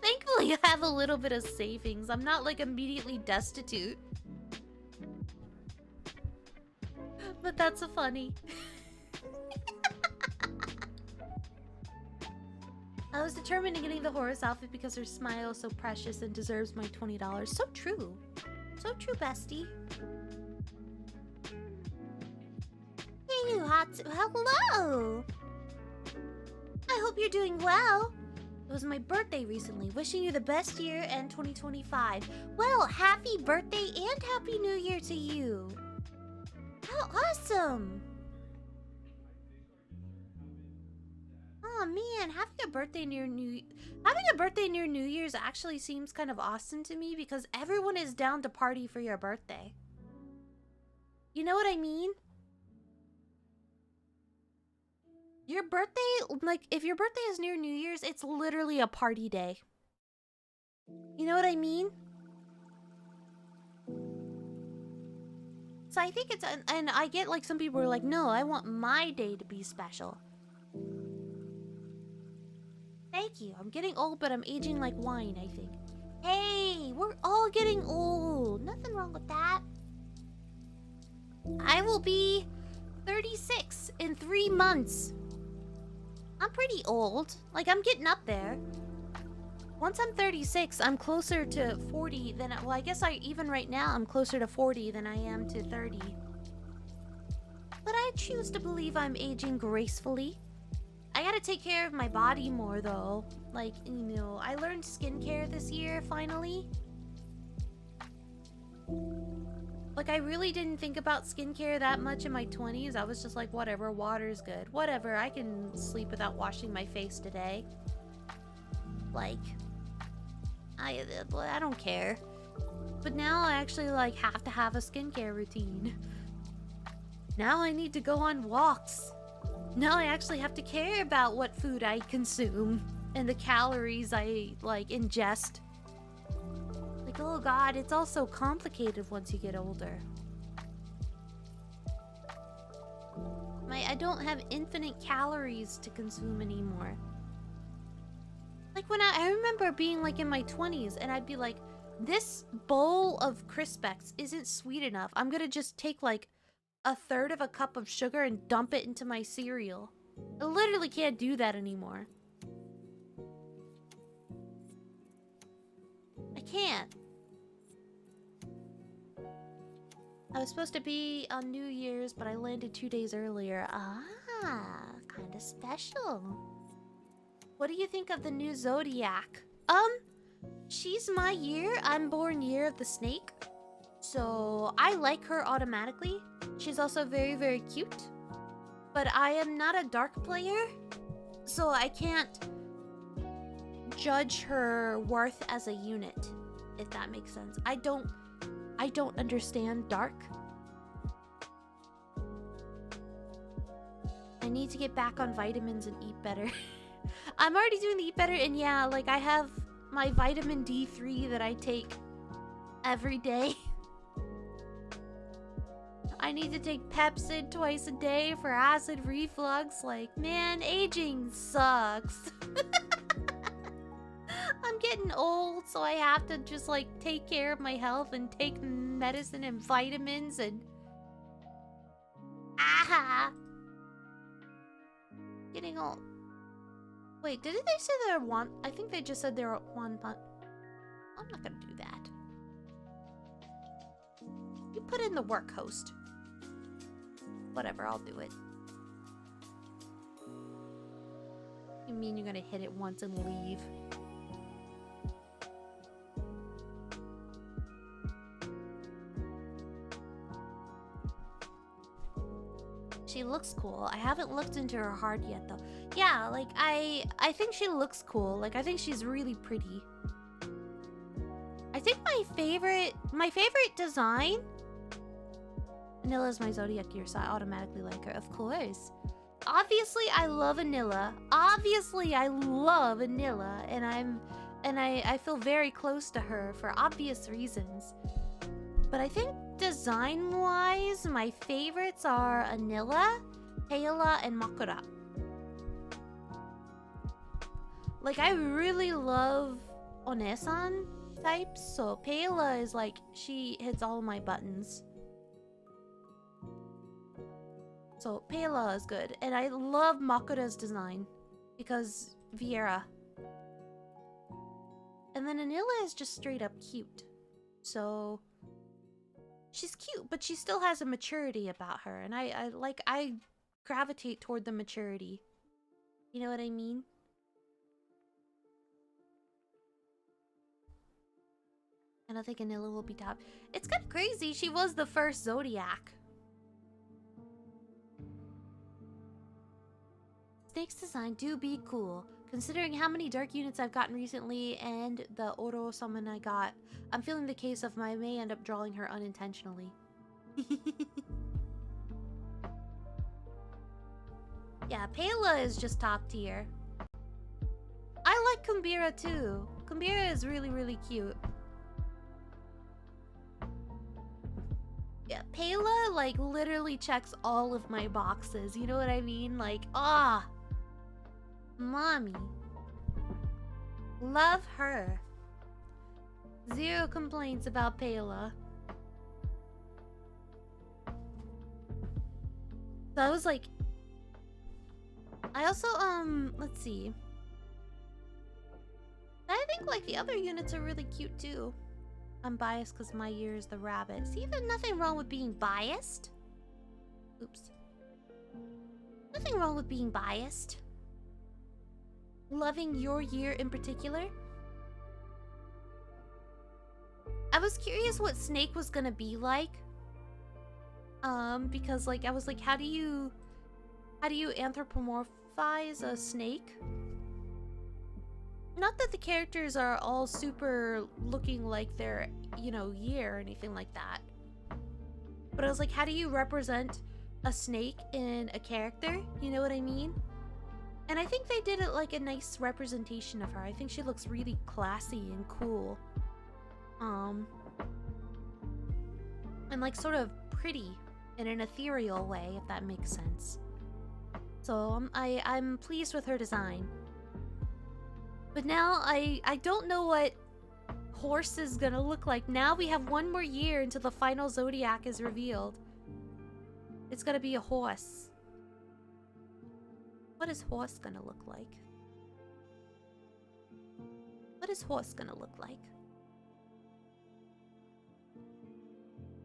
Thankfully, I have a little bit of savings. I'm not like immediately destitute. But that's a funny. I was determined in getting the Horus outfit because her smile is so precious and deserves my $20. So true. So true, bestie. Hey, you Hatsu. Hello! I hope you're doing well. It was my birthday recently. Wishing you the best year and 2025. Well, happy birthday and happy new year to you. How awesome! Oh man, having a birthday near New Year's actually seems kind of awesome to me because everyone is down to party for your birthday. You know what I mean? Your birthday, like, if your birthday is near New Year's, it's literally a party day. You know what I mean? So I think it's, and I get like some people are like, no, I want my day to be special. Thank you. I'm getting old, but I'm aging like wine, I think. Hey, we're all getting old. Nothing wrong with that. I will be 36 in 3 months. I'm pretty old. Like, I'm getting up there. Once I'm 36, I'm closer to 40 than... Well, I guess even right now, I'm closer to 40 than I am to 30. But I choose to believe I'm aging gracefully. I gotta take care of my body more, though. Like, you know, I learned skincare this year, finally. Like, I really didn't think about skincare that much in my 20s. I was just like, whatever, water's good. Whatever, I can sleep without washing my face today. Like, I don't care. But now I actually, like, have to have a skincare routine. Now I need to go on walks. Now I actually have to care about what food I consume and the calories I, like, ingest. Like, oh god, it's all so complicated once you get older. I don't have infinite calories to consume anymore. Like, when I remember being, like, in my 20s, and I'd be like, this bowl of Crispex isn't sweet enough. I'm gonna just take, like, a third of a cup of sugar and dump it into my cereal. I literally can't do that anymore. I can't. I was supposed to be on New Year's, but I landed 2 days earlier. Ah, kind of special. What do you think of the new zodiac? She's my year. I'm born year of the snake. So I like her automatically. She's also very, very cute. But I am not a dark player, so I can't judge her worth as a unit, if that makes sense. I don't understand dark. I need to get back on vitamins and eat better. I'm already doing the eat better, and yeah, like, I have my vitamin D3 that I take every day. I need to take Pepsid twice a day for acid reflux. Like, man, aging sucks. I'm getting old, so I have to just, like, take care of my health and take medicine and vitamins and... Ah! Getting old. Wait, didn't they say they're one? I think they just said they're one month. I'm not gonna do that. You put in the work, host. Whatever, I'll do it. You mean you're gonna hit it once and leave? She looks cool. I haven't looked into her heart yet, though. Yeah, like I think she looks cool. Like I think she's really pretty. I think my favorite design. Anila is my zodiac year, so I automatically like her, of course. Obviously, I love Anila. And I feel very close to her for obvious reasons. But I think design-wise, my favorites are Anila, Taylor, and Makura. Like, I really love Onesan types, so Paola is like, she hits all my buttons. So Paola is good. And I love Makura's design because Vieira. And then Anila is just straight up cute. So she's cute, but she still has a maturity about her. And I gravitate toward the maturity. You know what I mean? And I think Anila will be top. It's kind of crazy. She was the first zodiac. Snake's design do be cool. Considering how many dark units I've gotten recently and the Oro summon I got, I'm feeling the case of I may end up drawing her unintentionally. Yeah, Paola is just top tier. I like Kumbira too. Kumbira is really, really cute. Yeah, Paola, like, literally checks all of my boxes. You know what I mean? Like, mommy. Love her. Zero complaints about Paola. So I was like... I also, let's see. I think, like, the other units are really cute, too. I'm biased because my year is the rabbit. See, there's nothing wrong with being biased. Oops. Nothing wrong with being biased. Loving your year in particular. I was curious what Snake was gonna be like. Because like I was like, how do you anthropomorphize a snake? Not that the characters are all super looking like their, you know, year or anything like that. But I was like, how do you represent a snake in a character? You know what I mean? And I think they did it like a nice representation of her. I think she looks really classy and cool. And like sort of pretty in an ethereal way, if that makes sense. So I'm pleased with her design. But now I don't know what horse is gonna look like. Now we have one more year until the final zodiac is revealed. It's gonna be a horse. What is horse gonna look like? What is horse gonna look like?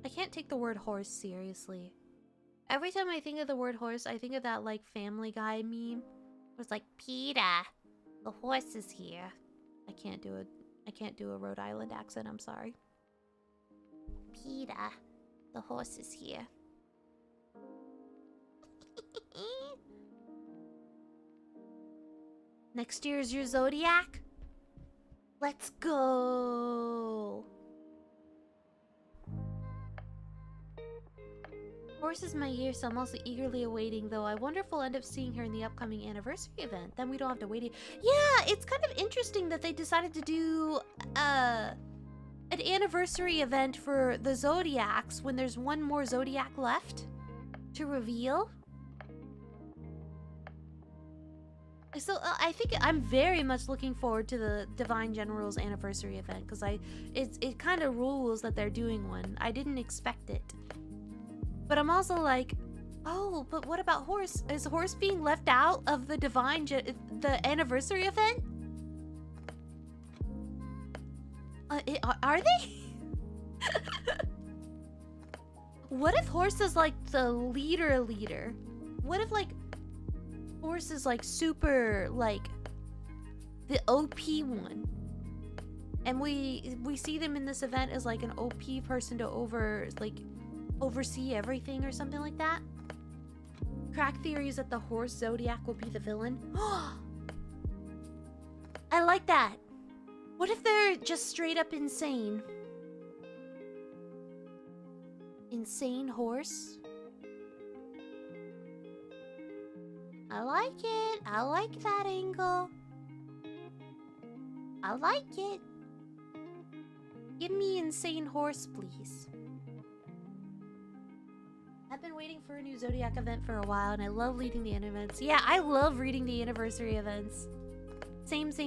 I can't take the word horse seriously. Every time I think of the word horse, I think of that like Family Guy meme. It's like, Peter, the horse is here. I can't do a Rhode Island accent, I'm sorry. Peter, the horse is here. Next year is your zodiac? Let's go! Horse is my year, so I'm also eagerly awaiting, though I wonder if we'll end up seeing her in the upcoming anniversary event. Then we don't have to wait. Yeah, it's kind of interesting that they decided to do an anniversary event for the Zodiacs when there's one more Zodiac left to reveal. So I think I'm very much looking forward to the Divine General's anniversary event because it kind of rules that they're doing one. I didn't expect it. But I'm also like, oh, but what about Horse? Is Horse being left out of the the anniversary event? Are they? What if Horse is like the leader? What if like Horse is like super like the OP one? And we see them in this event as like an OP person to oversee everything or something like that. crack theories that the horse zodiac will be the villain. I like that. What if they're just straight up insane? Insane horse? I like it. I like that angle. I like it. Give me insane horse, please. I've been waiting for a new Zodiac event for a while, and I love leading the events. Yeah, I love reading the anniversary events. Same. So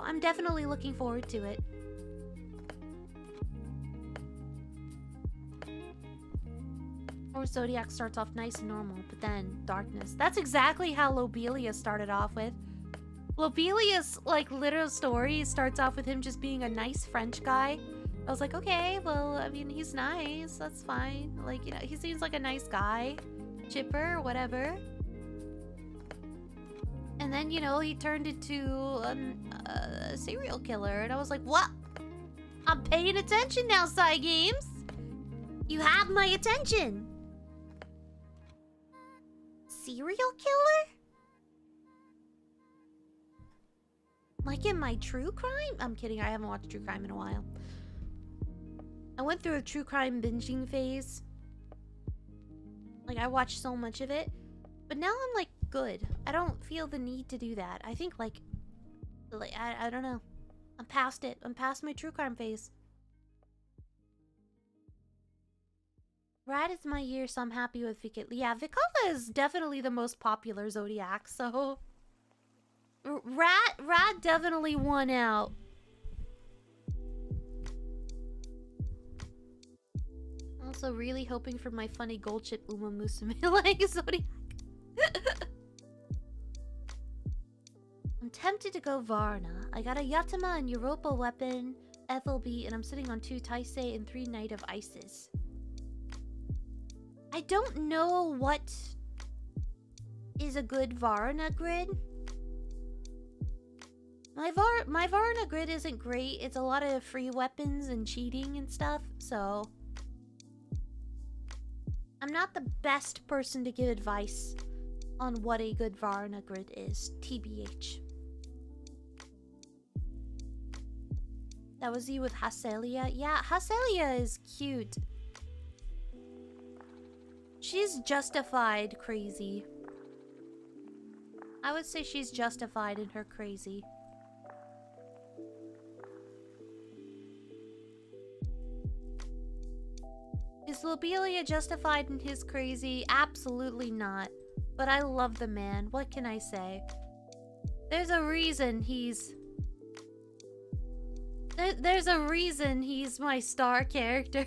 I'm definitely looking forward to it. Or Zodiac starts off nice and normal, but then darkness. That's exactly how Lobelia started off with. Lobelia's, like, literal story starts off with him just being a nice French guy. I was like, okay, well, I mean, he's nice. That's fine. Like, you know, he seems like a nice guy. Chipper, whatever. And then, you know, he turned into a serial killer. And I was like, what? I'm paying attention now, Cygames. You have my attention. Serial killer? Like in my true crime? I'm kidding, I haven't watched true crime in a while. I went through a true crime binging phase. Like, I watched so much of it. But now I'm, like, good. I don't feel the need to do that. I think, like I don't know. I'm past it. I'm past my true crime phase. Rat is my year, so I'm happy with Vikala. Yeah, Vikala is definitely the most popular Zodiac, so... Rat definitely won out. Also really hoping for my funny gold chip Uma Musume like Zodiac. I'm tempted to go Varna. I got a Yatama and Europa weapon, FLB, and I'm sitting on 2 Taisei and 3 Knight of Ices. I don't know what is a good Varna grid. My Varna grid isn't great. It's a lot of free weapons and cheating and stuff, so... I'm not the best person to give advice on what a good Varna grid is, TBH. That was you with Haselia? Yeah, Haselia is cute. She's justified crazy. I would say she's justified in her crazy. Is Lobelia justified in his crazy? Absolutely not. But I love the man. What can I say? There's a reason he's... There's a reason he's my star character.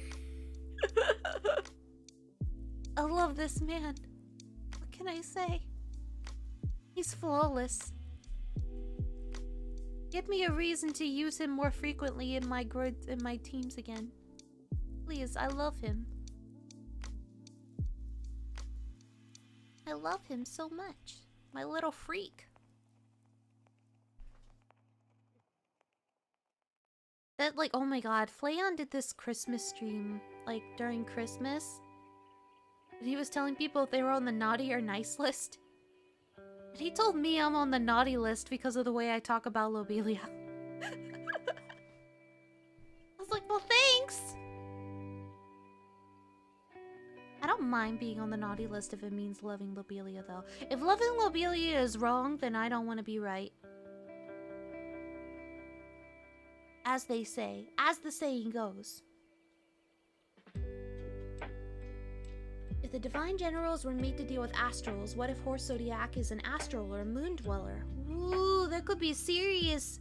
I love this man. What can I say? He's flawless. Give me a reason to use him more frequently in my grids, in my teams again. Please, I love him. I love him so much. My little freak. That, like, oh my god, Flayon did this Christmas stream, like, during Christmas. And he was telling people if they were on the naughty or nice list. And he told me I'm on the naughty list because of the way I talk about Lobelia. I was like, well, thanks! I don't mind being on the naughty list if it means loving Lobelia, though. If loving Lobelia is wrong, then I don't want to be right. As they say. As the saying goes. If the Divine Generals were made to deal with astrals, what if Horse Zodiac is an astral or a moon dweller? Ooh, there could be serious...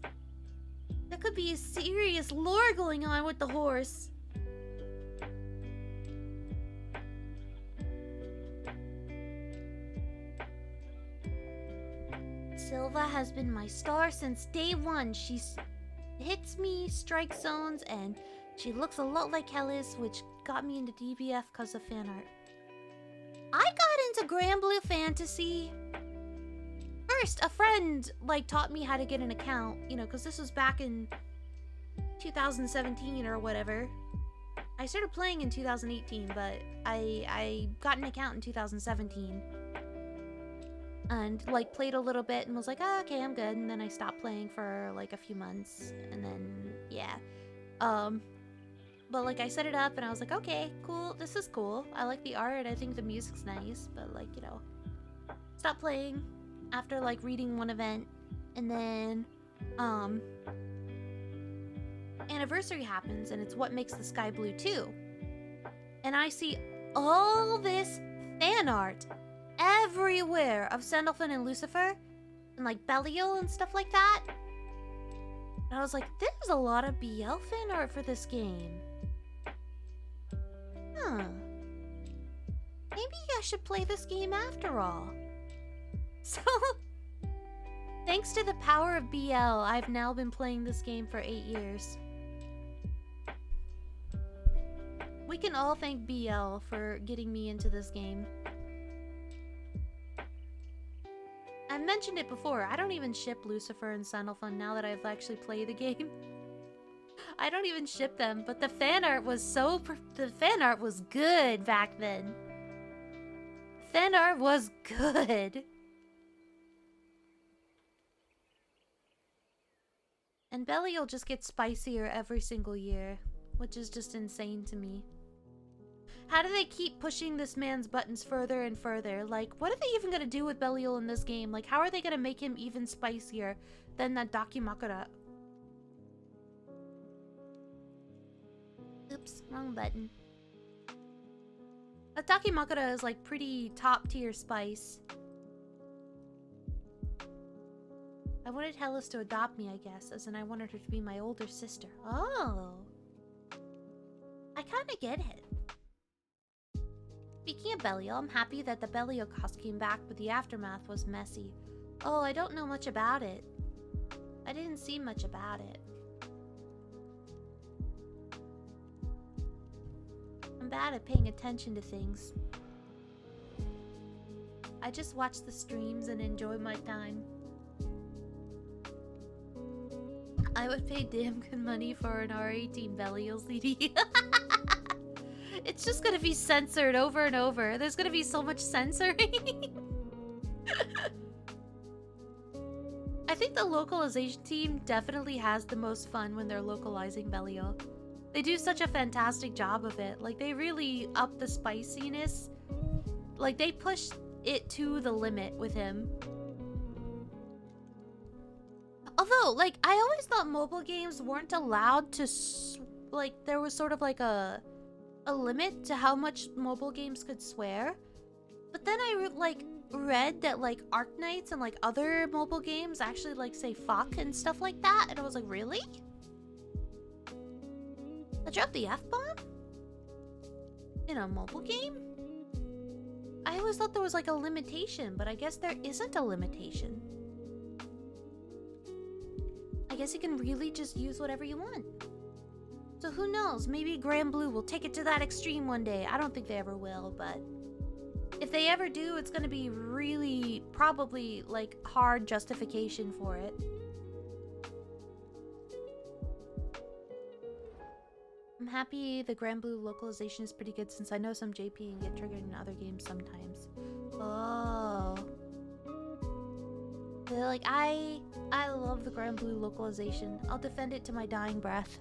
There could be a serious lore going on with the horse. Silva has been my star since day one. She hits me, strike zones, and she looks a lot like Hellis, which got me into DBF because of fan art. I got into Granblue Fantasy. First, a friend, like, taught me how to get an account, you know, because this was back in 2017 or whatever. I started playing in 2018, but I got an account in 2017. And, like, played a little bit and was like, oh, okay, I'm good. And then I stopped playing for, like, a few months. And then, yeah. But, like, I set it up and I was like, okay, cool. This is cool. I like the art. I think the music's nice. But, like, you know, stopped playing after, like, reading one event. And then, anniversary happens and it's what makes the sky blue too. And I see all this fan art everywhere of Sandalphon and Lucifer and like Belial and stuff like that. And I was like, there's a lot of BL fan art for this game. Huh. Maybe I should play this game after all. So, thanks to the power of BL, I've now been playing this game for 8 years. We can all thank BL for getting me into this game. I mentioned it before, I don't even ship Lucifer and Sandalphon now that I've actually played the game. I don't even ship them, but the fan art was good back then. Fan art was good. And Belial just gets spicier every single year, which is just insane to me. How do they keep pushing this man's buttons further and further? Like, what are they even gonna do with Belial in this game? Like, how are they gonna make him even spicier than that Dakimakura? Oops, wrong button. That Dakimakura is like pretty top tier spice. I wanted Hellas to adopt me, I guess, as in I wanted her to be my older sister. Oh. I kinda get it. Speaking of Belial, I'm happy that the Belial cost came back, but the aftermath was messy. Oh, I don't know much about it. I didn't see much about it. I'm bad at paying attention to things. I just watch the streams and enjoy my time. I would pay damn good money for an R18 Belial CD. It's just gonna be censored over and over. There's gonna be so much censoring. I think the localization team definitely has the most fun when they're localizing Belial. They do such a fantastic job of it. Like, they really up the spiciness. Like, they push it to the limit with him. Although, like, I always thought mobile games weren't allowed to, like, there was sort of like a limit to how much mobile games could swear. But then I, read that, like, Arknights and, like, other mobile games actually, like, say fuck and stuff like that. And I was like, really? I dropped the F-bomb? In a mobile game? I always thought there was, like, a limitation, but I guess there isn't a limitation. I guess you can really just use whatever you want. So who knows? Maybe Granblue will take it to that extreme one day. I don't think they ever will, but if they ever do, it's gonna be really, probably, like, hard justification for it. I'm happy the Granblue localization is pretty good since I know some JP can get triggered in other games sometimes. Oh. Like, I love the Granblue localization. I'll defend it to my dying breath.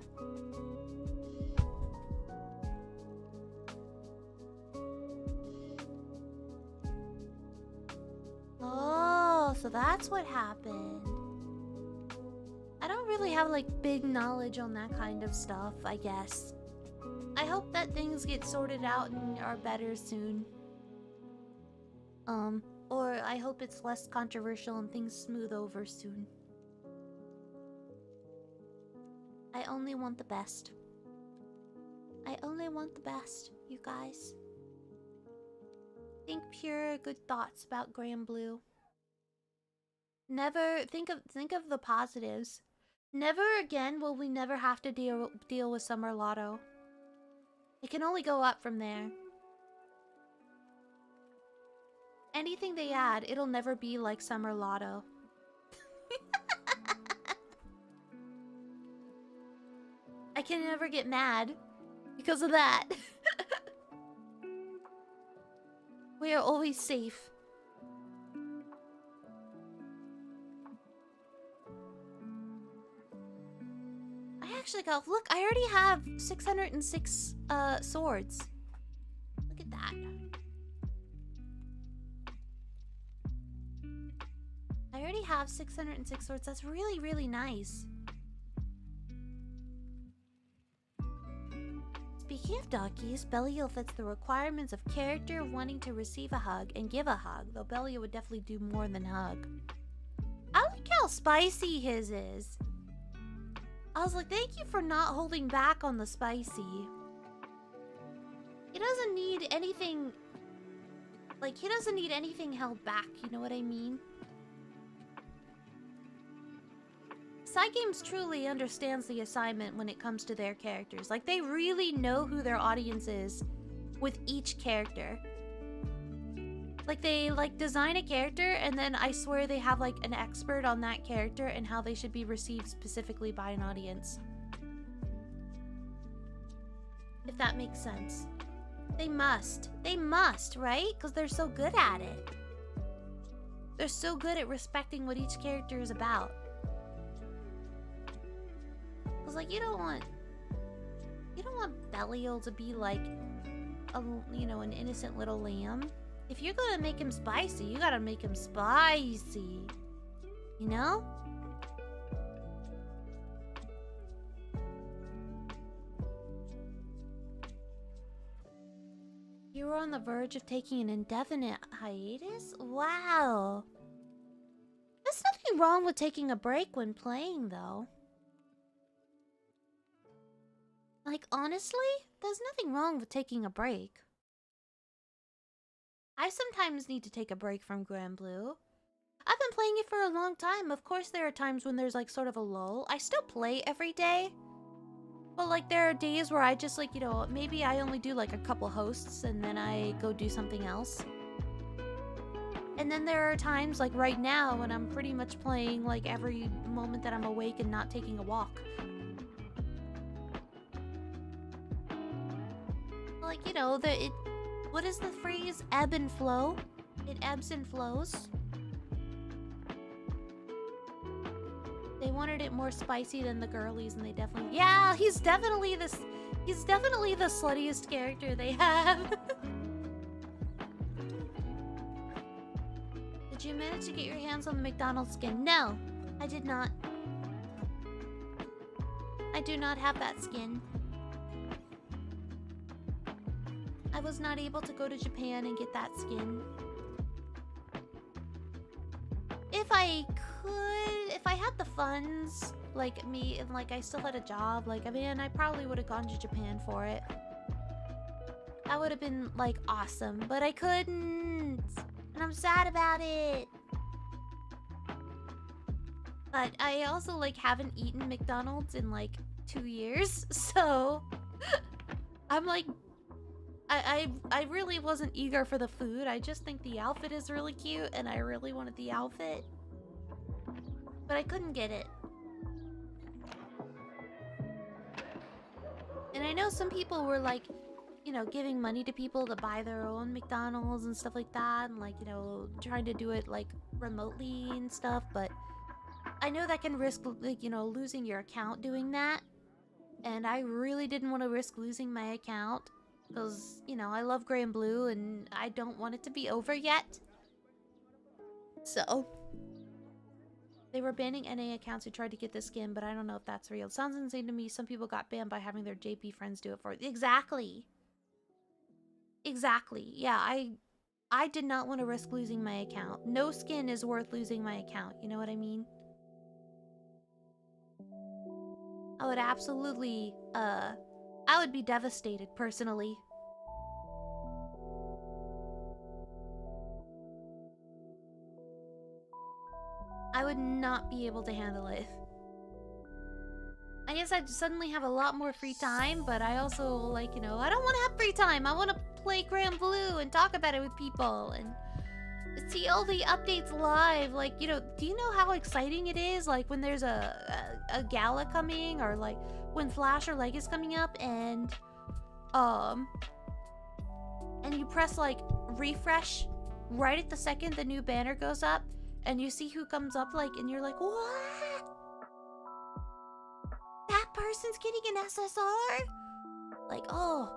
Oh, so that's what happened. I don't really have, like, big knowledge on that kind of stuff, I guess. I hope that things get sorted out and are better soon. Or I hope it's less controversial and things smooth over soon. I only want the best. I only want the best, you guys. Think pure good thoughts about Granblue. Never think of the positives. Never again will we never have to deal with Summer Lotto. It can only go up from there. Anything they add, it'll never be like Summer Lotto. I can never get mad. Because of that. We are always safe. I actually got... Look, I already have 606 swords. Look at that. I already have 606 swords. That's really, really nice. Speaking of Duckies, Belial fits the requirements of character wanting to receive a hug and give a hug, though Belial would definitely do more than hug. I like how spicy his is. I was like, thank you for not holding back on the spicy. He doesn't need anything... Like, he doesn't need anything held back, you know what I mean? Cygames truly understands the assignment when it comes to their characters. Like, they really know who their audience is with each character. Like, they, like, design a character, and then I swear they have, like, an expert on that character and how they should be received specifically by an audience. If that makes sense. They must. They must, right? Because they're so good at it. They're so good at respecting what each character is about. Cause like you don't want Belial to be like a, you know, an innocent little lamb. If you're gonna make him spicy, you gotta make him spicy. You know? You were on the verge of taking an indefinite hiatus? Wow. There's nothing wrong with taking a break when playing though. Like, honestly, there's nothing wrong with taking a break. I sometimes need to take a break from Granblue. I've been playing it for a long time. Of course, there are times when there's, like, sort of a lull. I still play every day. But, like, there are days where I just, like, you know, maybe I only do, like, a couple hosts and then I go do something else. And then there are times, like, right now when I'm pretty much playing, like, every moment that I'm awake and not taking a walk. Like, you know, what is the phrase? Ebb and flow? It ebbs and flows. They wanted it more spicy than the girlies, and they definitely... Yeah, he's definitely the sluttiest character they have. Did you manage to get your hands on the McDonald's skin? No, I did not. I do not have that skin. I was not able to go to Japan and get that skin. If I could, if I had the funds, like me, and like I still had a job, like, I mean, I probably would have gone to Japan for it. That would have been, like, awesome, but I couldn't. And I'm sad about it. But I also, like, haven't eaten McDonald's in, like, 2 years, so... I'm, like... I really wasn't eager for the food. I just think the outfit is really cute, and I really wanted the outfit. But I couldn't get it. And I know some people were, like, you know, giving money to people to buy their own McDonald's and stuff like that, and, like, you know, trying to do it, like, remotely and stuff, but I know that can risk, like, you know, losing your account doing that. And I really didn't want to risk losing my account. Because, you know, I love Granblue and I don't want it to be over yet. So, they were banning NA accounts who tried to get the skin, but I don't know if that's real. It sounds insane to me. Some people got banned by having their JP friends do it for it. Exactly. Exactly. Yeah, I did not want to risk losing my account. No skin is worth losing my account. You know what I mean? I would absolutely, I would be devastated, personally. I would not be able to handle it. I guess I'd suddenly have a lot more free time, but I also, like, you know, I don't want to have free time. I want to play Granblue and talk about it with people and see all the updates live. Like, you know, do you know how exciting it is? Like, when there's a gala coming, or like when Flash or Leg is coming up, and And you press like refresh right at the second the new banner goes up, and you see who comes up, like, and you're like, what? That person's getting an SSR? Like, oh,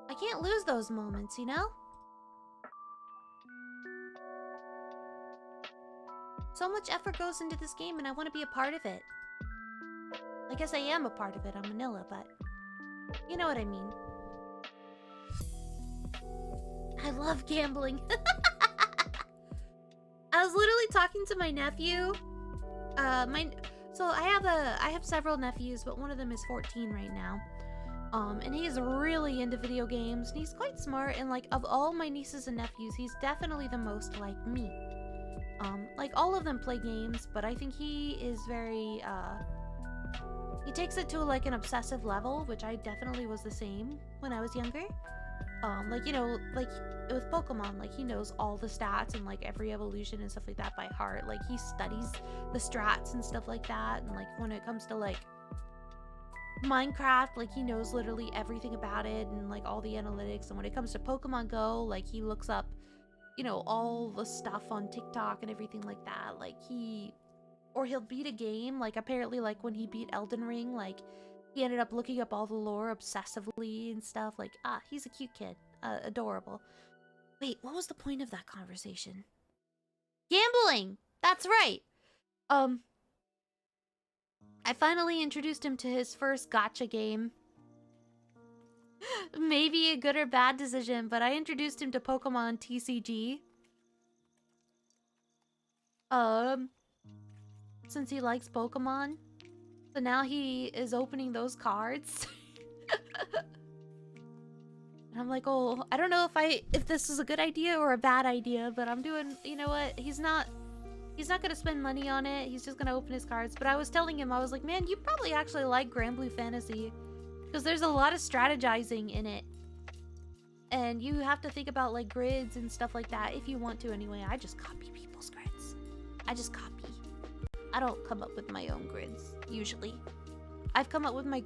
I can't lose those moments, you know? So much effort goes into this game, and I want to be a part of it. I guess I am a part of it. I'm vanilla, but you know what I mean. I love gambling. I was literally talking to my nephew. So I have several nephews, but one of them is 14 right now. And he is really into video games, and he's quite smart, and like of all my nieces and nephews, he's definitely the most like me. Like all of them play games, but I think he is very he takes it to like an obsessive level, which I definitely was the same when I was younger. Like, you know, like with Pokemon, like he knows all the stats and like every evolution and stuff like that by heart. Like he studies the strats and stuff like that, and like when it comes to like Minecraft, like he knows literally everything about it and like all the analytics. And when it comes to Pokemon Go, like he looks up, you know, all the stuff on TikTok and everything like that. Like he'll beat a game, like apparently like when he beat Elden Ring, like he ended up looking up all the lore obsessively and stuff. Like, he's a cute kid. Adorable. Wait, what was the point of that conversation? Gambling! That's right! I finally introduced him to his first gacha game. Maybe a good or bad decision, but I introduced him to Pokemon TCG. Since he likes Pokemon. So now he is opening those cards. And I'm like, oh, I don't know if this is a good idea or a bad idea, but I'm doing, you know what? He's not gonna spend money on it. He's just gonna open his cards. But I was telling him, I was like, man, you probably actually like Granblue Fantasy, because there's a lot of strategizing in it. And you have to think about like grids and stuff like that if you want to anyway. I just copy people's grids. I just copy. I don't come up with my own grids, usually. I've come up with my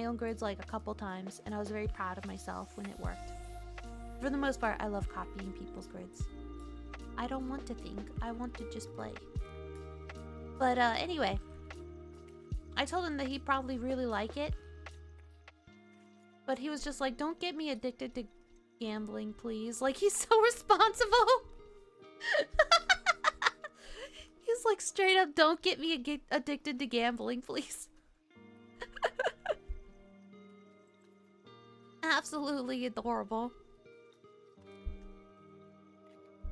own grids like a couple times, and I was very proud of myself when it worked. For the most part, I love copying people's grids. I don't want to think, I want to just play. But anyway, I told him that he'd probably really like it. But he was just like, don't get me addicted to gambling, please. Like, he's so responsible. He's like, straight up, don't get me addicted to gambling, please. Absolutely adorable.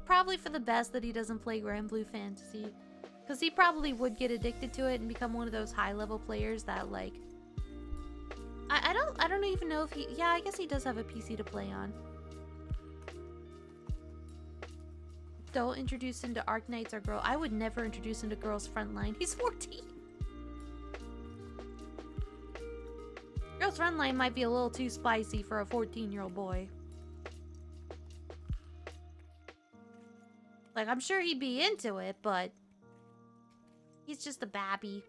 Probably for the best that he doesn't play Granblue Fantasy, because he probably would get addicted to it and become one of those high-level players that, like... I don't even know if he... Yeah, I guess he does have a PC to play on. Don't introduce him to Arknights or Girl. I would never introduce him to Girls Frontline. He's 14. Girls Frontline might be a little too spicy for a 14-year-old boy. Like, I'm sure he'd be into it, but he's just a babby.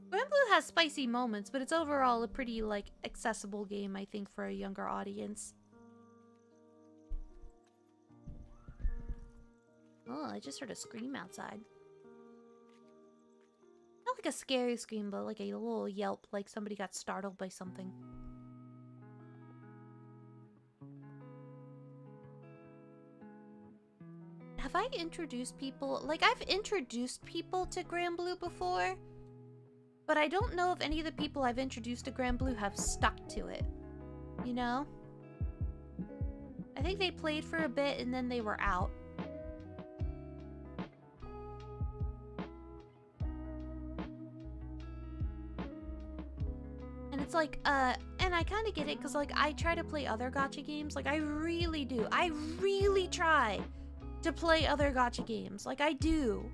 Granblue has spicy moments, but it's overall a pretty, like, accessible game, I think, for a younger audience. Oh, I just heard a scream outside. Not like a scary scream, but like a little yelp, like somebody got startled by something. Have I introduced people? Like, I've introduced people to Granblue before, but I don't know if any of the people I've introduced to Granblue have stuck to it. You know? I think they played for a bit and then they were out. And it's like, and I kind of get it, because, like, I try to play other gacha games. Like, I really do. I really try to play other gacha games. Like, I do.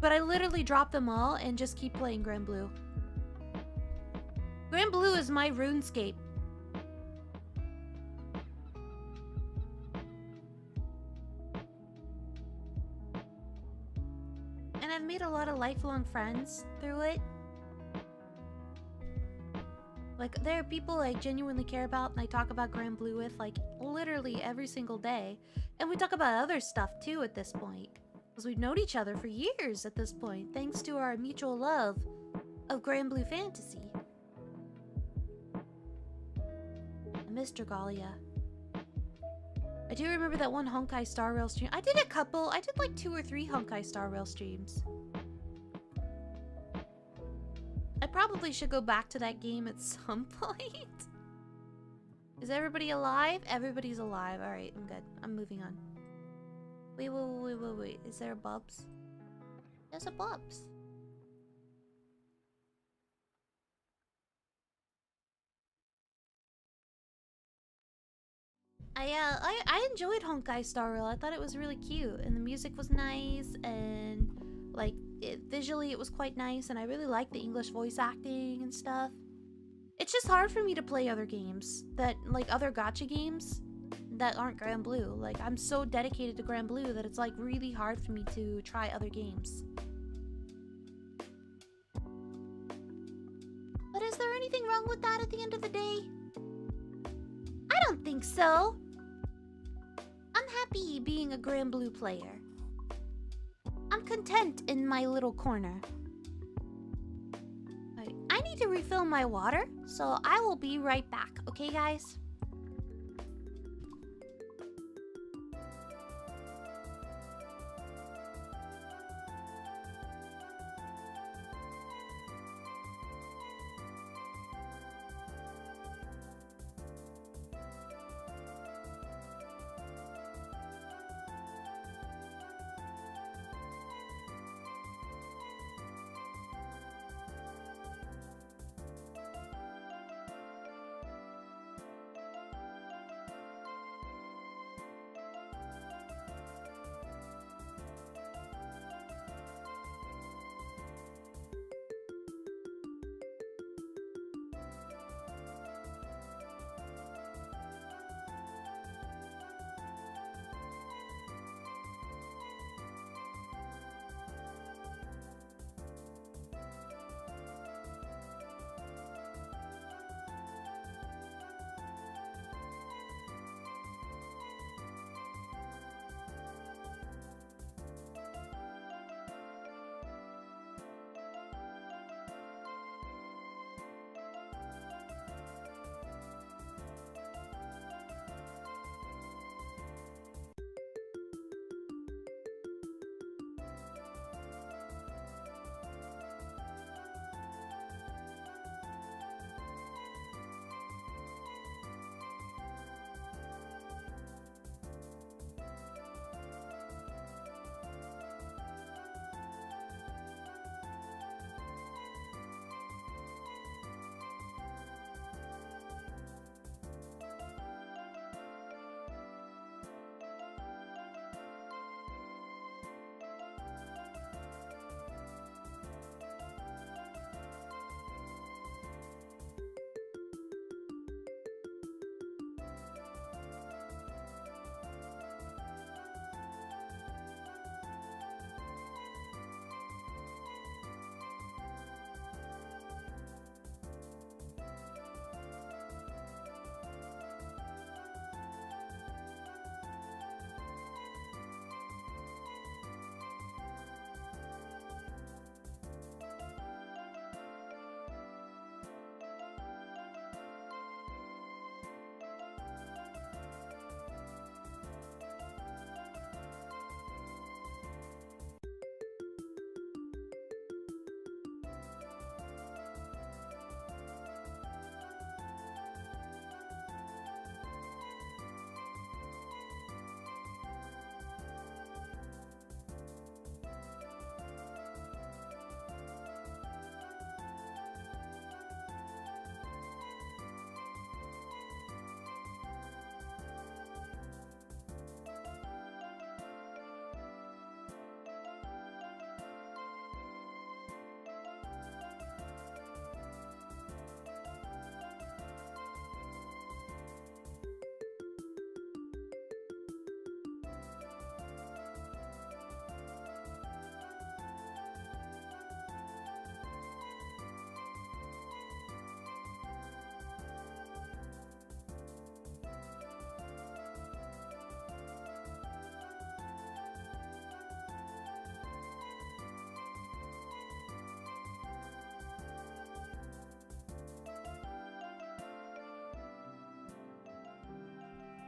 But I literally drop them all and just keep playing Granblue. Granblue is my RuneScape. And I've made a lot of lifelong friends through it. Like, there are people I genuinely care about and I talk about Granblue with, like, literally every single day. And we talk about other stuff, too, at this point. Because we've known each other for years at this point, thanks to our mutual love of Granblue Fantasy. And Mr. Galia. I do remember that one Honkai Star Rail stream. I did a couple. I did like 2 or 3 Honkai Star Rail streams. I probably should go back to that game at some point. Is everybody alive? Everybody's alive. Alright, I'm good. I'm moving on. Wait. Is there a Bubs? There's a Bubs. I enjoyed Honkai Star Rail. I thought it was really cute, and the music was nice, and like visually it was quite nice, and I really liked the English voice acting and stuff. It's just hard for me to play other games that like other gacha games that aren't Granblue. Like, I'm so dedicated to Granblue that it's like really hard for me to try other games. But is there anything wrong with that at the end of the day? I don't think so. I'm happy being a Granblue player. I'm content in my little corner. Right. I need to refill my water, so I will be right back. Okay, guys?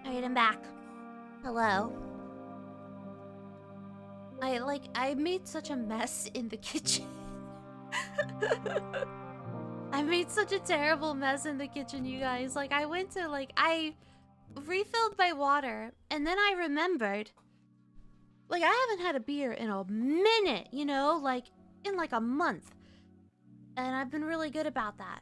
Alright, I'm back. Hello. I made such a mess in the kitchen. I made such a terrible mess in the kitchen, you guys. Like, I went to, like, I refilled my water, and then I remembered, like, I haven't had a beer in a minute, you know? Like, in, like, a month. And I've been really good about that.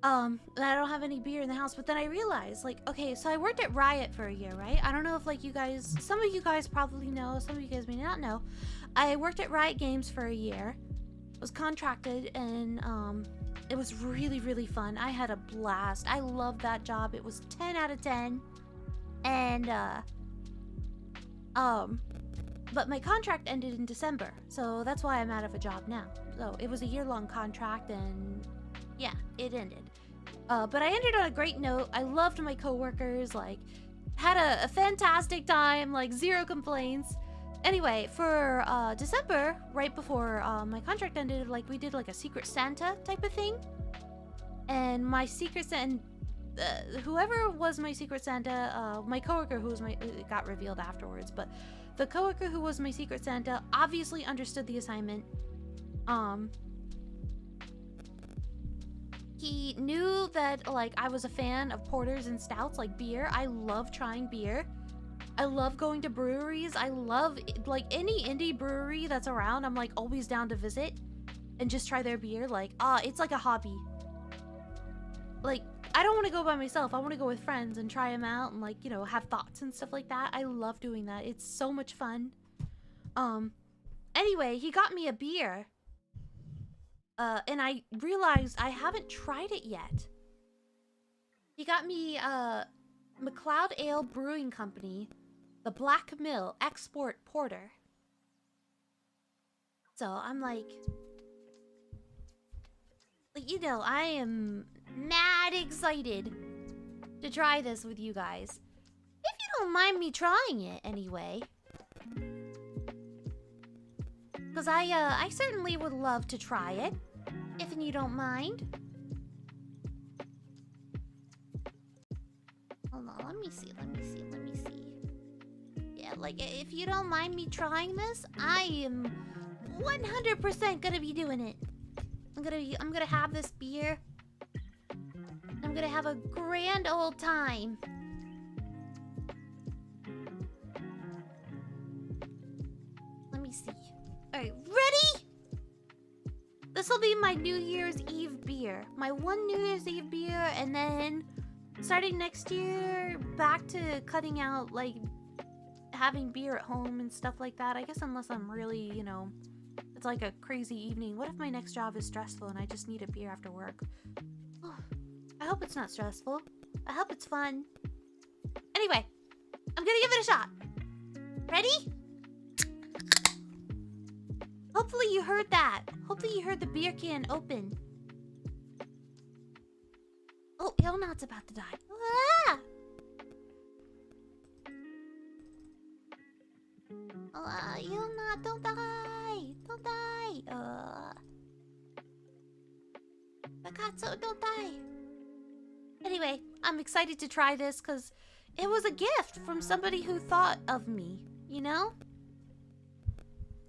And I don't have any beer in the house, but then I realized, like, okay, so I worked at Riot for a year, right? I don't know if, like, you guys, some of you guys probably know, some of you guys may not know. I worked at Riot Games for a year, was contracted, and, it was really, really fun. I had a blast. I loved that job. It was 10 out of 10. And, but my contract ended in December, so that's why I'm out of a job now. So it was a year-long contract, and yeah, it ended. But I ended on a great note. I loved my coworkers, like, had a fantastic time, like, zero complaints. Anyway, for December, right before my contract ended, like, we did like a Secret Santa type of thing. And my Secret Santa, whoever was my Secret Santa, my coworker who was my, it got revealed afterwards, but the coworker who was my Secret Santa obviously understood the assignment. He knew that, like, I was a fan of porters and stouts, like beer. I love trying beer. I love going to breweries. I love, like, any indie brewery that's around. I'm, like, always down to visit and just try their beer. Like, it's like a hobby. Like, I don't want to go by myself. I want to go with friends and try them out and, like, you know, have thoughts and stuff like that. I love doing that. It's so much fun. Anyway, he got me a beer. And I realized I haven't tried it yet. He got me, McLeod Ale Brewing Company, the Black Mill Export Porter. So I'm like, you know, I am mad excited to try this with you guys. If you don't mind me trying it anyway. Because I certainly would love to try it, if you don't mind. Hold on, let me see. Yeah, like, if you don't mind me trying this, I am 100% gonna be doing it. I'm gonna have this beer. I'm gonna have a grand old time. Let me see. Alright, ready? This will be my New Year's Eve beer. My one New Year's Eve beer, and then starting next year, back to cutting out, like, having beer at home and stuff like that. I guess unless I'm really, you know, it's like a crazy evening. What if my next job is stressful and I just need a beer after work? Oh, I hope it's not stressful. I hope it's fun. Anyway, I'm gonna give it a shot. Ready? Hopefully you heard that. Hopefully you heard the beer can open. Oh, Leona's about to die. Ah! Leona, don't die! Don't die! Ragazzo, don't die! Anyway, I'm excited to try this because it was a gift from somebody who thought of me, you know?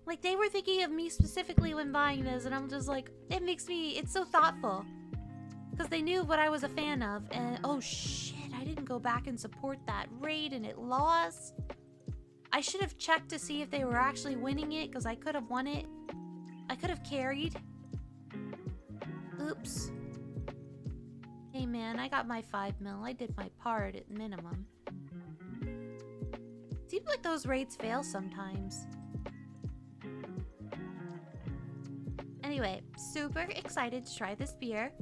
Like, they were thinking of me specifically when buying this, and I'm just like, it makes me, it's so thoughtful. Because they knew what I was a fan of, and oh shit, I didn't go back and support that raid and it lost. I should have checked to see if they were actually winning it, because I could have won it. I could have carried. Oops. Hey man, I got my 5 mil. I did my part at minimum. Seems like those raids fail sometimes. Anyway, super excited to try this beer.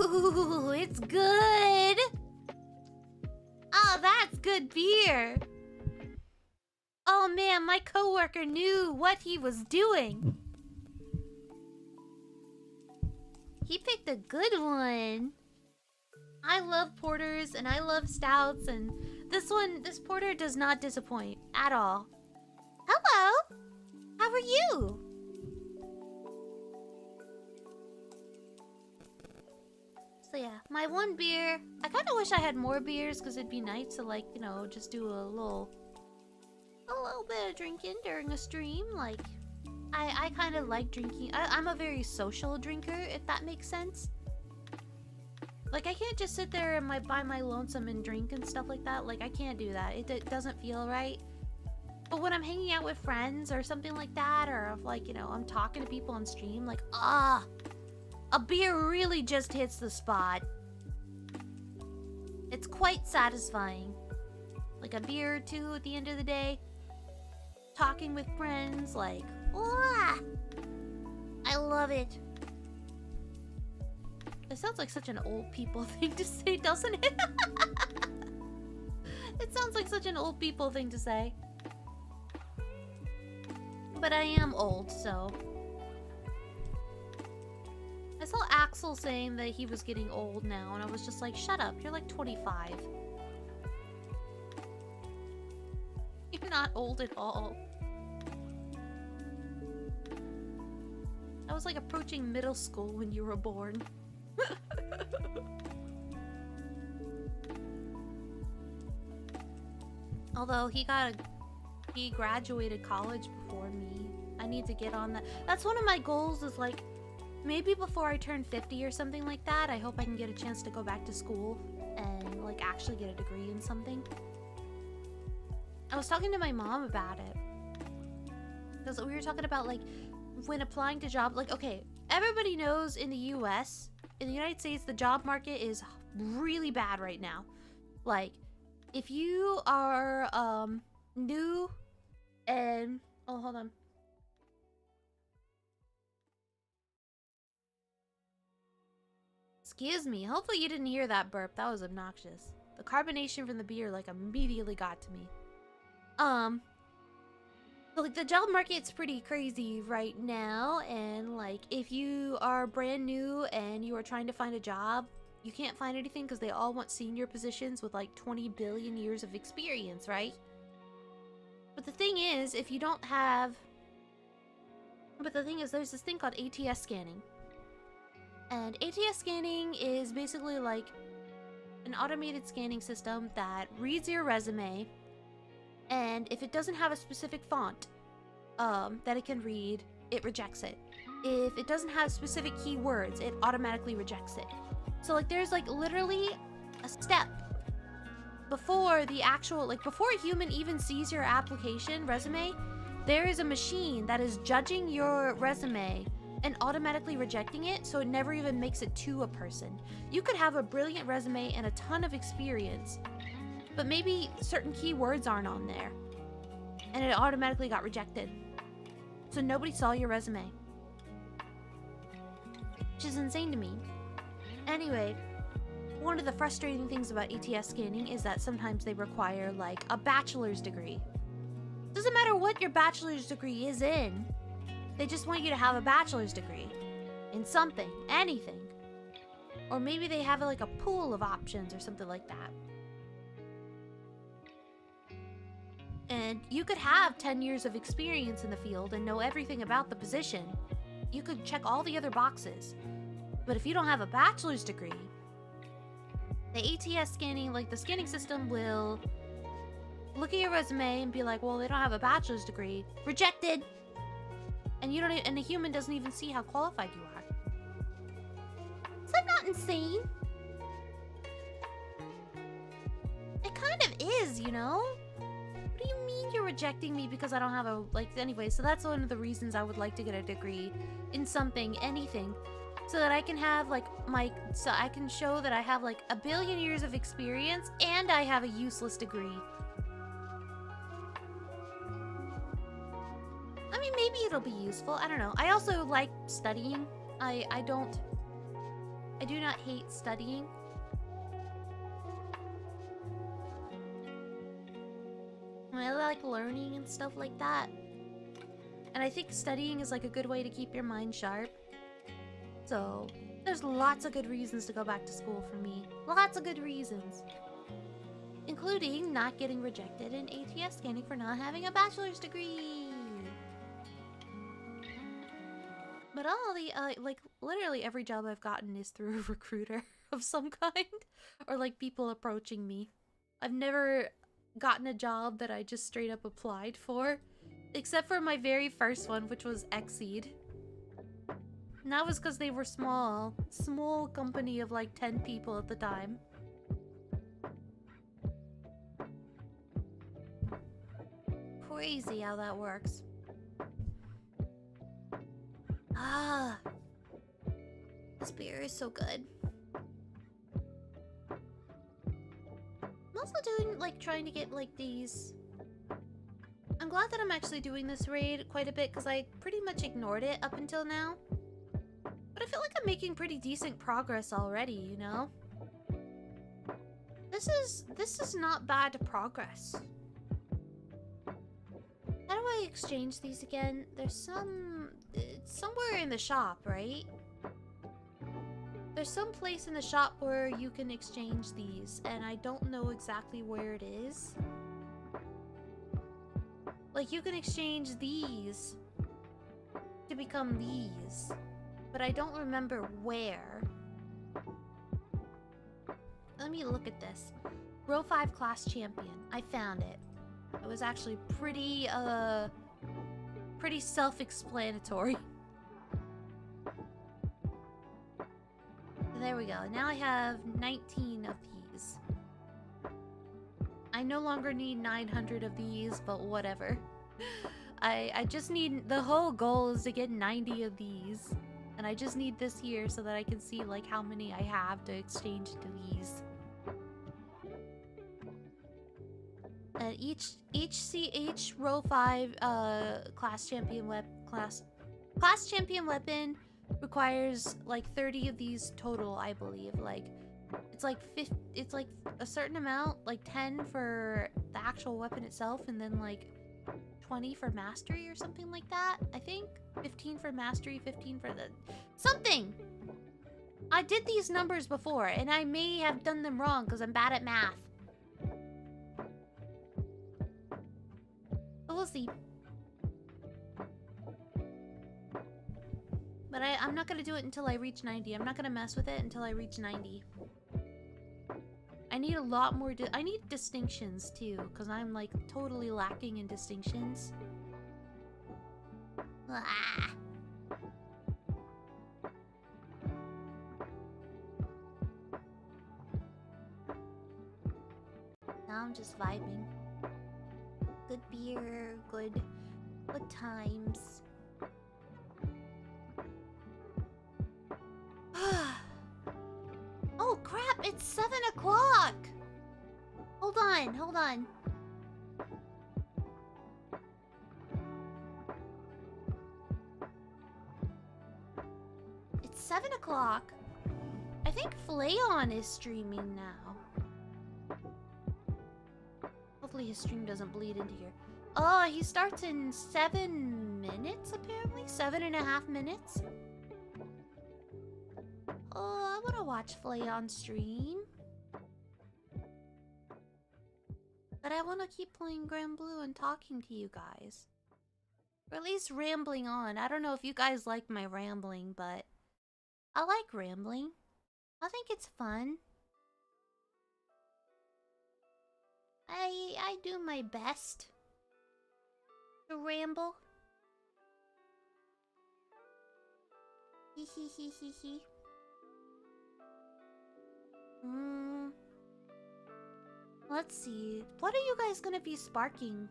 Ooh, it's good! Oh, that's good beer! Oh man, my coworker knew what he was doing. He picked a good one. I love porters and I love stouts, and this porter does not disappoint at all. Hello! How are you? So yeah, my one beer. I kind of wish I had more beers because it'd be nice to, like, you know, just do a little bit of drinking during a stream. Like, I kind of like drinking. I'm a very social drinker, if that makes sense. Like, I can't just sit there and by my lonesome and drink and stuff like that. Like, I can't do that. It doesn't feel right. But when I'm hanging out with friends or something like that, or if, like, you know, I'm talking to people on stream, like, a beer really just hits the spot. It's quite satisfying. Like a beer or two at the end of the day. Talking with friends, like, I love it. It sounds like such an old people thing to say, doesn't it? It sounds like such an old people thing to say. But I am old, so... I saw Axel saying that he was getting old now, and I was just like, shut up, you're like 25. You're not old at all. I was like approaching middle school when you were born. Although he graduated college before me. I need to get on that. That's one of my goals, is like, maybe before I turn 50 or something like that, I hope I can get a chance to go back to school and, like, actually get a degree in something. I was talking to my mom about it. Because we were talking about, like, when applying to jobs, like, okay, everybody knows in the US, in the United States, the job market is really bad right now. Like, if you are, new and... Oh, hold on. Excuse me. Hopefully you didn't hear that burp. That was obnoxious. The carbonation from the beer, like, immediately got to me. But, like, the job market's pretty crazy right now, and, like, if you are brand new and you are trying to find a job, you can't find anything because they all want senior positions with, like, 20 billion years of experience, right? But the thing is, if you don't have... But the thing is, there's this thing called ATS scanning. And ATS scanning is basically like an automated scanning system that reads your resume, and if it doesn't have a specific font that it can read, it rejects it. If it doesn't have specific keywords, it automatically rejects it. So, like, there's, like, literally a step before the actual, like, before a human even sees your application resume, there is a machine that is judging your resume and automatically rejecting it, so it never even makes it to a person. You could have a brilliant resume and a ton of experience, but maybe certain keywords aren't on there, and it automatically got rejected. So nobody saw your resume. Which is insane to me. Anyway, one of the frustrating things about ATS scanning is that sometimes they require, like, a bachelor's degree. Doesn't matter what your bachelor's degree is in, they just want you to have a bachelor's degree in something, anything. Or maybe they have, like, a pool of options or something like that. And you could have 10 years of experience in the field and know everything about the position. You could check all the other boxes. But if you don't have a bachelor's degree, the ATS scanning, like, the scanning system will look at your resume and be like, well, they don't have a bachelor's degree. Rejected! And you don't, and the human doesn't even see how qualified you are. Is that not insane? It kind of is, you know? What do you mean you're rejecting me because I don't have a, like, anyway, so that's one of the reasons I would like to get a degree in something, anything, so that I can have, like, so I can show that I have, like, a billion years of experience and I have a useless degree. I mean, maybe it'll be useful. I don't know. I also like studying. I do not hate studying. I like learning and stuff like that. And I think studying is, like, a good way to keep your mind sharp. So, there's lots of good reasons to go back to school for me. Lots of good reasons. Including not getting rejected in ATS scanning for not having a bachelor's degree. But all the, like, literally every job I've gotten is through a recruiter. of some kind. Or like people approaching me. I've never gotten a job that I just straight up applied for. Except for my very first one, which was Exceed. And that was because they were small. Small company of like 10 people at the time. Crazy how that works. Ah. This beer is so good. I'm also doing, like, trying to get, like, these... I'm glad that I'm actually doing this raid quite a bit, because I pretty much ignored it up until now. But I feel like I'm making pretty decent progress already, you know? This is not bad progress. How do I exchange these again? There's it's somewhere in the shop, right? There's some place in the shop where you can exchange these, and I don't know exactly where it is. Like, you can exchange these to become these, but I don't remember where. Let me look at this. Row 5 class champion. I found it. It was actually pretty self-explanatory. There we go. Now I have 19 of these. I no longer need 900 of these, but whatever. I just need... The whole goal is to get 90 of these. And I just need this here so that I can see, like, how many I have to exchange to these. And each row 5 class champion weapon requires like 30 of these total, I believe. Like it's like a certain amount, like 10 for the actual weapon itself, and then like 20 for mastery or something like that. I think 15 for mastery, 15 for the something. I did these numbers before, and I may have done them wrong because I'm bad at math. But we'll see. But I'm not gonna do it until I reach 90. I'm not gonna mess with it until I reach 90. I need a lot more... I need distinctions, too, because I'm, like, totally lacking in distinctions. Ah. Now I'm just vibing. Good beer, good times. Oh crap, it's 7 o'clock! Hold on. It's 7 o'clock. I think Flayon is streaming now. Hopefully his stream doesn't bleed into here. Oh, he starts in 7 minutes, apparently? 7.5 minutes? Oh, I want to watch Flayon stream. But I want to keep playing Granblue and talking to you guys. Or at least rambling on. I don't know if you guys like my rambling, but I like rambling. I think it's fun. I do my best to ramble. Hee hee hee hee hee. Let's see. What are you guys gonna be sparking?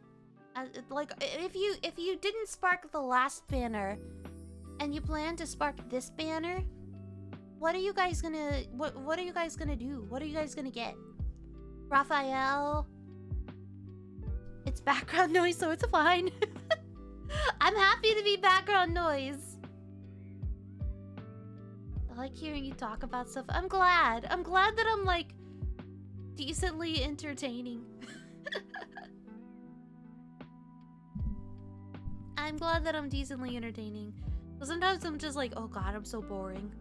Like, if you didn't spark the last banner, and you plan to spark this banner, what are you guys gonna what are you guys gonna do? What are you guys gonna get? Raphael. It's background noise, so it's fine. I'm happy to be background noise. I like hearing you talk about stuff. I'm glad that I'm like decently entertaining. I'm glad that I'm decently entertaining. But sometimes I'm just like, oh god, I'm so boring.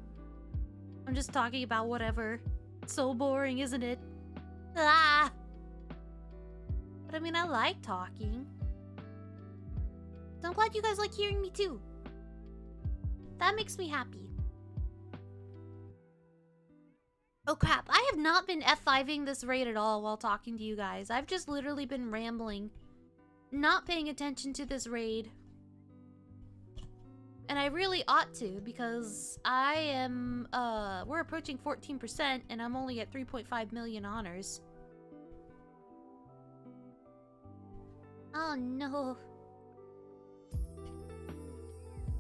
I'm just talking about whatever. It's so boring, isn't it? Ah! But I mean, I like talking. So I'm glad you guys like hearing me too. That makes me happy. Oh crap, I have not been F5ing this raid at all while talking to you guys. I've just literally been rambling, not paying attention to this raid. And I really ought to, because I am, we're approaching 14% and I'm only at 3.5 million honors. Oh no.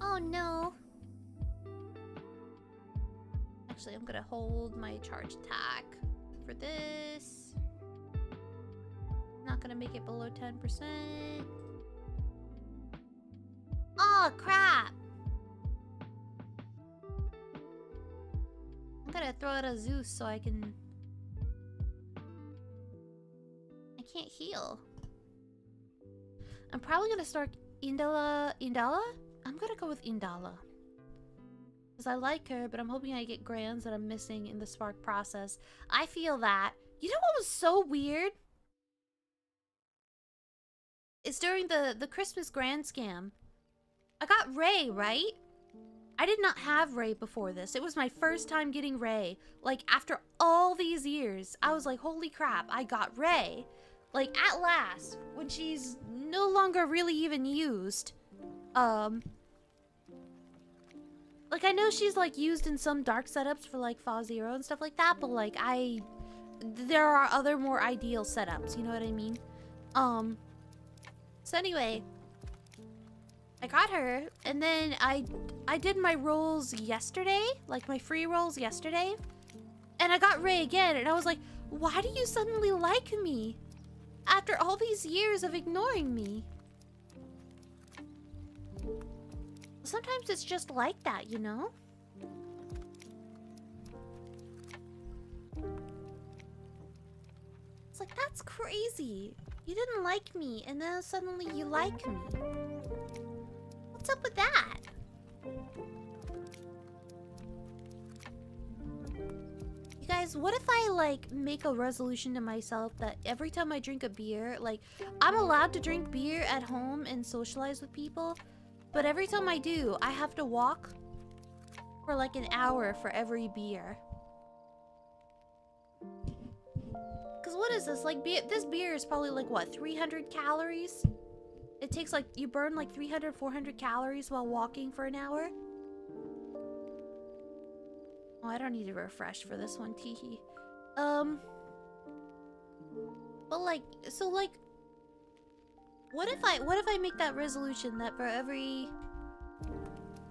Oh no. Actually, I'm gonna hold my charge attack for this. Not gonna make it below 10%. Oh crap! I'm gonna throw out a Zeus so I can... I can't heal. I'm probably gonna start Indala? I'm gonna go with Indala. Because I like her, but I'm hoping I get grands that I'm missing in the Spark process. I feel that. You know what was so weird? It's during the Christmas grand scam. I got Ray, right? I did not have Ray before this. It was my first time getting Ray. Like, after all these years, I was like, holy crap, I got Ray. Like, at last, when she's no longer really even used. Like, I know she's, like, used in some dark setups for, like, Fa Zero and stuff like that, but, like, there are other more ideal setups, you know what I mean? So anyway, I got her, and then I did my rolls yesterday, like, my free rolls yesterday, and I got Ray again, and I was like, why do you suddenly like me? After all these years of ignoring me. Sometimes it's just like that, you know? It's like, that's crazy. You didn't like me, and then suddenly you like me. What's up with that? You guys, what if I, like, make a resolution to myself that every time I drink a beer, like, I'm allowed to drink beer at home and socialize with people, but every time I do, I have to walk for like an hour for every beer. Cause what is this? Like, this beer is probably like, what, 300 calories? It takes like, you burn like 300, 400 calories while walking for an hour? Oh, I don't need to refresh for this one, teehee. But like, so like, what if I make that resolution that for every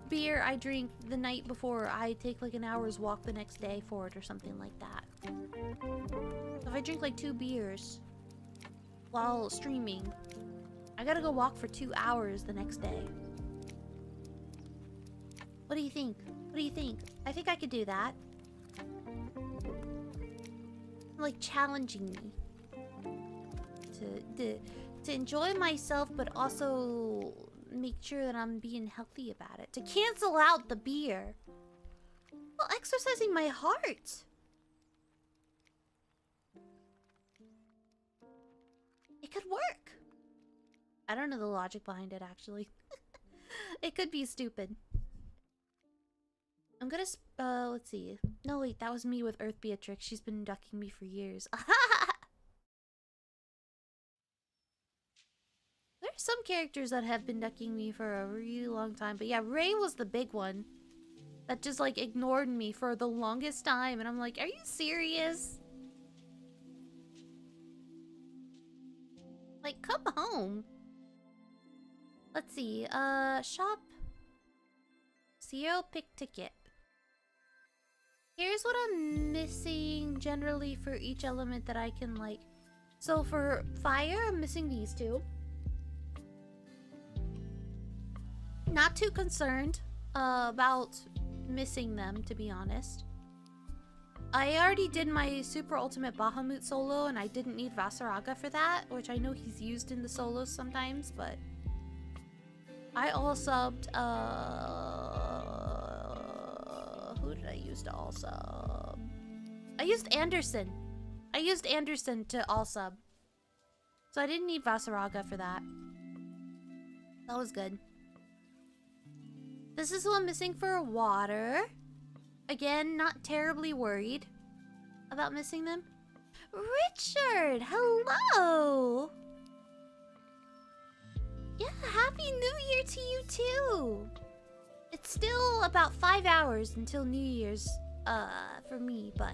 beer I drink the night before, I take like an hour's walk the next day for it or something like that? If I drink like 2 beers while streaming, I gotta go walk for 2 hours the next day. What do you think? What do you think? I think I could do that. Like challenging me to enjoy myself, but also make sure that I'm being healthy about it. To cancel out the beer. Well, exercising my heart. It could work. I don't know the logic behind it, actually. It could be stupid. I'm gonna, let's see. No, wait, that was me with Earth Beatrix. She's been ducking me for years. There are some characters that have been ducking me for a really long time. But yeah, Ray was the big one. That just, like, ignored me for the longest time. And I'm like, are you serious? Like, come home. Let's see. Shop. Zero pick ticket. Here's what I'm missing generally for each element that I can, like... So for fire, I'm missing these 2. Not too concerned about missing them, to be honest. I already did my super ultimate Bahamut solo, and I didn't need Vasaraga for that, which I know he's used in the solos sometimes, but... I all subbed, who did I use to all sub? I used Anderson. I used Anderson to all sub. So I didn't need Vasaraga for that. That was good. This is what I'm missing for water. Again, not terribly worried. about missing them. Richard, hello! Yeah, Happy New Year to you too! It's still about 5 hours until New Year's, for me, but...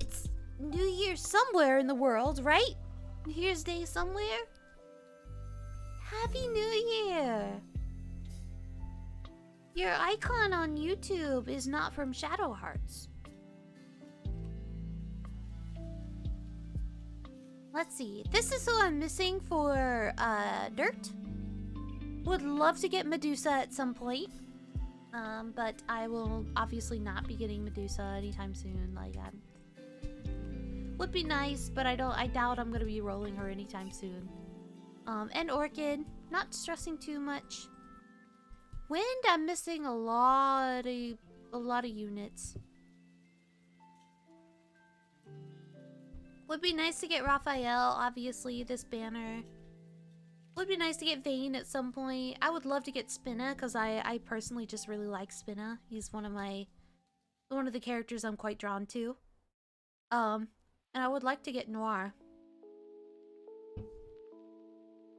it's New Year's somewhere in the world, right? New Year's Day somewhere? Happy New Year! Your icon on YouTube is not from Shadow Hearts. Let's see. This is who I'm missing for Dirt. Would love to get Medusa at some point. But I will obviously not be getting Medusa anytime soon. Like, would be nice, but I doubt I'm gonna be rolling her anytime soon. And Orchid, not stressing too much. Wind, I'm missing a lot of units. Would be nice to get Raphael, obviously, this banner. Would be nice to get Vayne at some point. I would love to get Spinna, because I personally just really like Spinna. He's one of the characters I'm quite drawn to. And I would like to get Noir.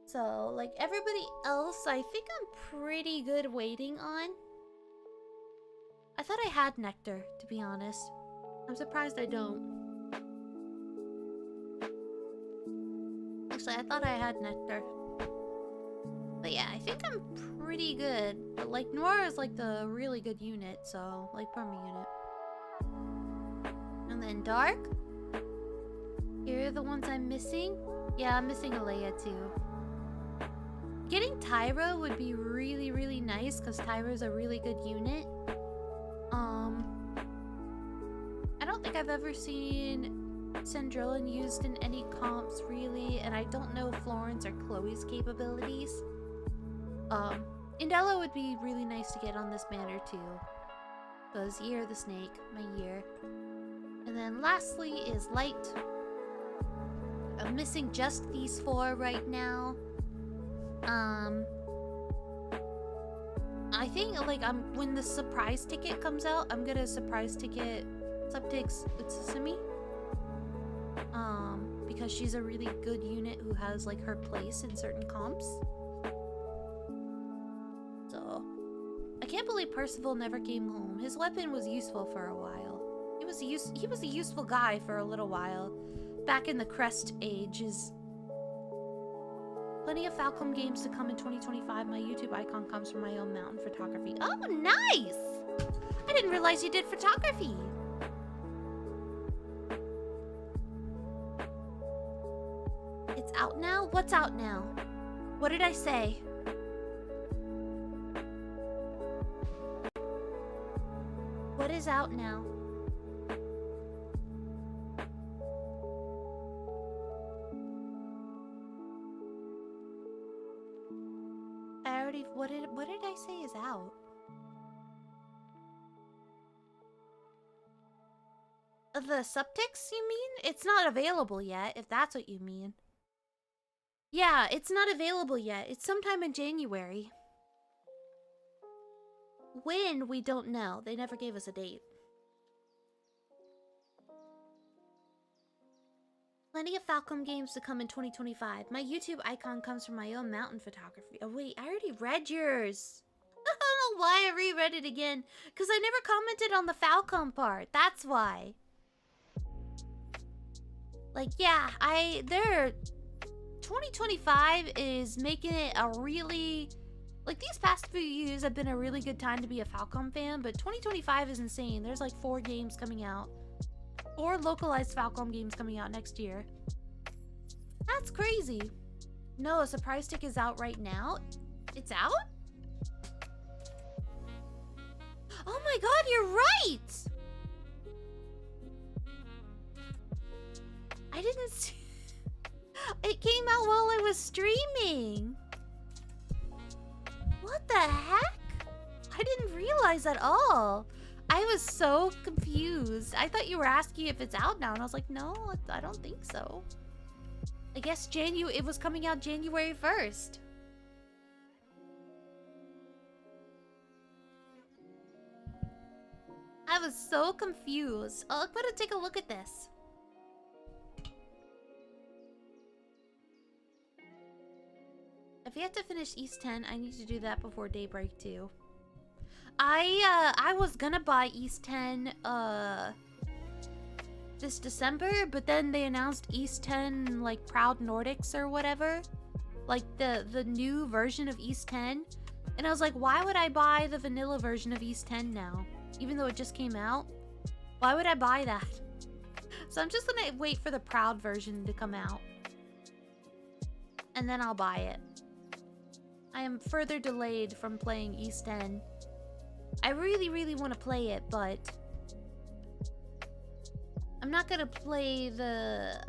So, like, everybody else, I think I'm pretty good waiting on. I thought I had Nectar, to be honest. I'm surprised I don't. Actually, I thought I had Nectar. But yeah, I think I'm pretty good. But, like, Noir is, like, the really good unit, so, like, perma unit. And then Dark. Here are the ones I'm missing. Yeah, I'm missing Alea, too. Getting Tyra would be really, really nice because Tyra's a really good unit. I don't think I've ever seen Cendrillon used in any comps, really, and I don't know Florence or Chloe's capabilities. Indella would be really nice to get on this banner, too. Because Year of the Snake, my year. And then lastly is Light. I'm missing just these 4 right now. I think, like, when the surprise ticket comes out, I'm gonna surprise ticket Subtext Utsumi. Because she's a really good unit who has, like, her place in certain comps. So, I can't believe Percival never came home. His weapon was useful for a while. He was a useful guy for a little while. Back in the Crest ages. Plenty of Falcom games to come in 2025. My YouTube icon comes from my own mountain photography. Oh, nice! I didn't realize you did photography. It's out now? What's out now? What did I say? What is out now? What did I say is out? The subtext, you mean? It's not available yet, if that's what you mean. Yeah, it's not available yet. It's sometime in January. When, we don't know. They never gave us a date. Plenty of Falcom games to come in 2025. My YouTube icon comes from my own mountain photography. Oh wait, I already read yours. I don't know why I reread it again. Because I never commented on the Falcom part. That's why. Like, yeah, 2025 is making it a really... Like, these past few years have been a really good time to be a Falcom fan, but 2025 is insane. There's like 4 games coming out. 4 localized Falcom games coming out next year. That's crazy. No, a surprise tick is out right now. It's out? Oh my god, you're right! I didn't see... It came out while I was streaming. What the heck? I didn't realize at all. I was so confused. I thought you were asking if it's out now, and I was like, no, I don't think so. I guess it was coming out January 1st. I I was so confused. Oh, I'm gonna take a look at this. If you have to finish East 10, I need to do that before daybreak too. I was gonna buy East 10 this December, but then they announced East 10 like Proud Nordics or whatever, like the new version of East 10, and I was like, why would I buy the vanilla version of East 10 now, even though it just came out? Why would I buy that? So I'm just gonna wait for the Proud version to come out, and then I'll buy it. I am further delayed from playing East 10. I really want to play it, but I'm not gonna play the...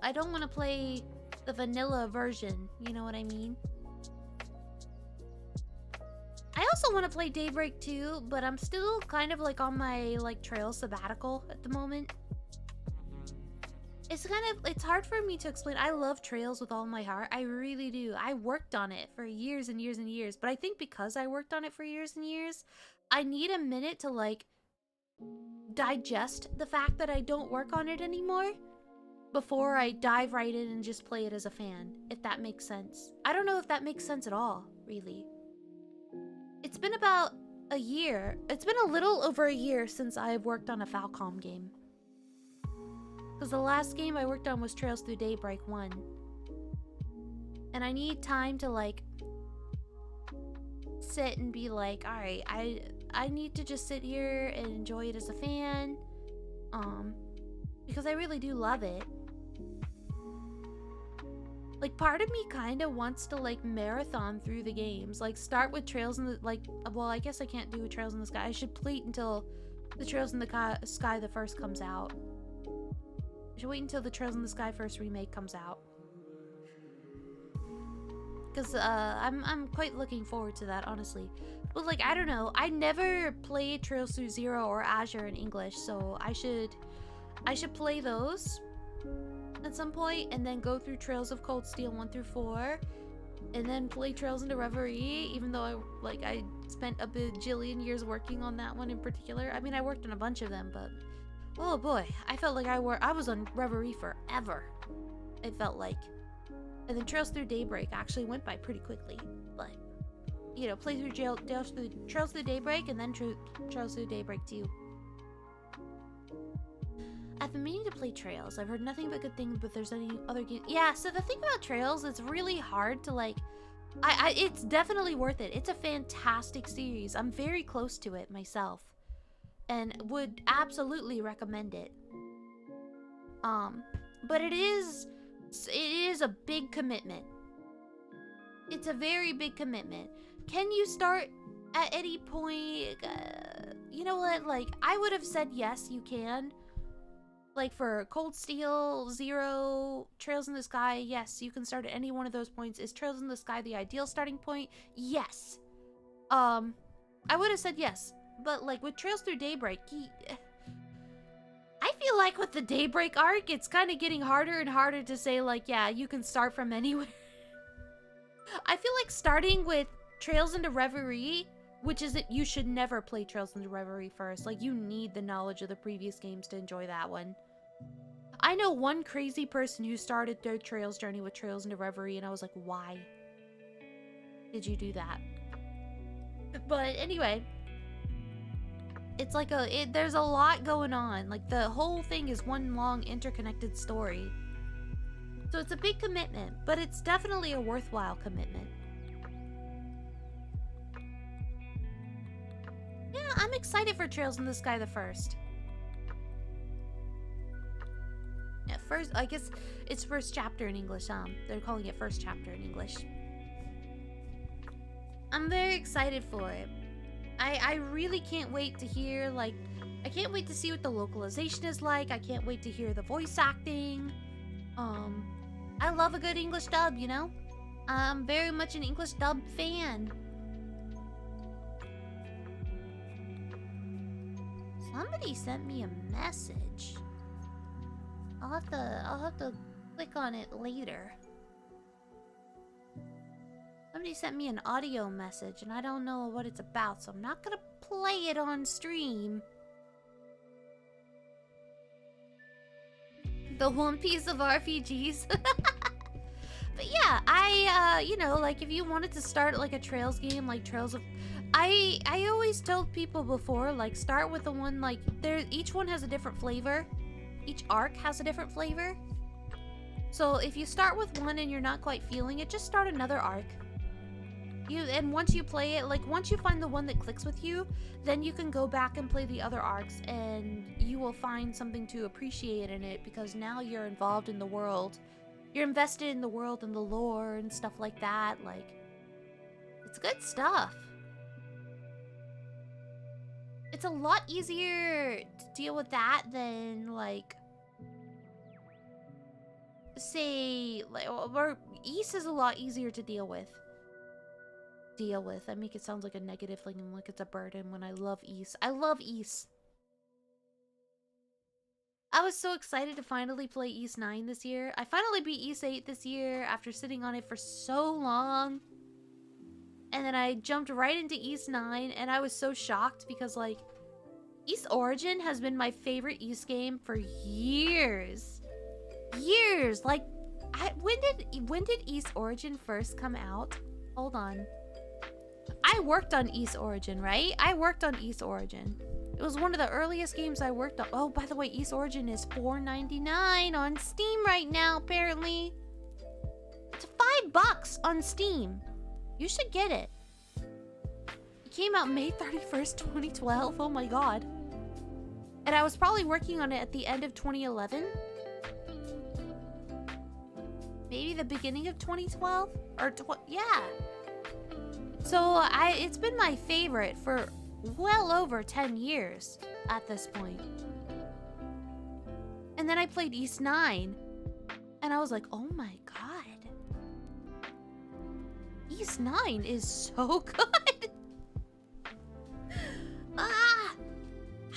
I don't want to play the vanilla version, you know what I mean? I also want to play Daybreak too, but I'm still kind of like on my like trail sabbatical at the moment. It's hard for me to explain. I love Trails with all my heart. I really do. I worked on it for years and years and years. But I think because I worked on it for years and years, I need a minute to like digest the fact that I don't work on it anymore before I dive right in and just play it as a fan, if that makes sense. I don't know if that makes sense at all, really. It's been about a year. It's been a little over a year since I've worked on a Falcom game. Because the last game I worked on was Trails Through Daybreak 1. And I need time to, like, sit and be like, alright, I need to just sit here and enjoy it as a fan. Because I really do love it. Like, part of me kind of wants to, like, marathon through the games. Like, start with Trails in the, like, well, I guess I can't do Trails in the Sky. I should play until the Trails in the Sky the first comes out. I should wait until the Trails in the Sky first remake comes out. Because, I'm quite looking forward to that, honestly. But, like, I don't know. I never played Trails Through Zero or Azure in English, so I should play those at some point, and then go through Trails of Cold Steel 1 through 4, and then play Trails into Reverie, even though I spent a bajillion years working on that one in particular. I mean, I worked on a bunch of them, but oh boy, I felt like I was on Reverie forever. It felt like. And then Trails Through Daybreak actually went by pretty quickly, but you know, play through Trails Through Daybreak and then Trails Through Daybreak 2. I've been meaning to play Trails. I've heard nothing but good things, but if there's any other games. Yeah, so the thing about Trails, it's really hard to like... it's definitely worth it. It's a fantastic series. I'm very close to it myself. And would absolutely recommend it. But it is a big commitment. It's a very big commitment. Can you start at any point? You know what? Like, I would have said yes, you can. Like for Cold Steel, Zero, Trails in the Sky, yes, you can start at any one of those points. Is Trails in the Sky the ideal starting point? Yes. I would have said yes. But like with Trails Through Daybreak, I feel like with the Daybreak arc, it's kind of getting harder and harder to say like, yeah, you can start from anywhere. I feel like starting with Trails into Reverie, which is that you should never play Trails into Reverie first. Like, you need the knowledge of the previous games to enjoy that one. I know one crazy person who started their Trails journey with Trails into Reverie, and I was like, why did you do that? But anyway, it's like there's a lot going on. Like, the whole thing is one long interconnected story. So it's a big commitment, but it's definitely a worthwhile commitment. Yeah, I'm excited for Trails in the Sky the first. Yeah, first, I guess it's first chapter in English, they're calling it first chapter in English. I'm very excited for it. I really can't wait to hear, like, I can't wait to see what the localization is like. I can't wait to hear the voice acting. I love a good English dub, you know? I'm very much an English dub fan. Somebody sent me a message. I'll have to click on it later. Somebody sent me an audio message and I don't know what it's about, so I'm not gonna play it on stream. The One Piece of RPGs. But yeah, you know, like if you wanted to start like a Trails game, like Trails of... I always told people before, like start with the one, like, each one has a different flavor. Each arc has a different flavor. So if you start with one and you're not quite feeling it, just start another arc. And once you play it, like once you find the one that clicks with you, then you can go back and play the other arcs and you will find something to appreciate in it because now you're involved in the world. You're invested in the world and the lore and stuff like that. Like, it's good stuff. It's a lot easier to deal with that than, like, say, like, or East is a lot easier to deal with. I make it sound like a negative thing, like it's a burden when I love East. I love East. I was so excited to finally play East 9 this year. I finally beat East 8 this year after sitting on it for so long. And then I jumped right into East 9 and I was so shocked because, like, East Origin has been my favorite East game for years. Years! Like, when did East Origin first come out? Hold on. I worked on East Origin, right? I worked on East Origin. It was one of the earliest games I worked on. Oh, by the way, East Origin is $4.99 on Steam right now, apparently. It's $5 on Steam. You should get it. It came out May 31st, 2012. Oh my god. And I was probably working on it at the end of 2011. Maybe the beginning of 2012? Or, yeah. So, it's been my favorite for well over 10 years at this point. And then I played East 9. And I was like, oh my god. East 9 is so good. Ah!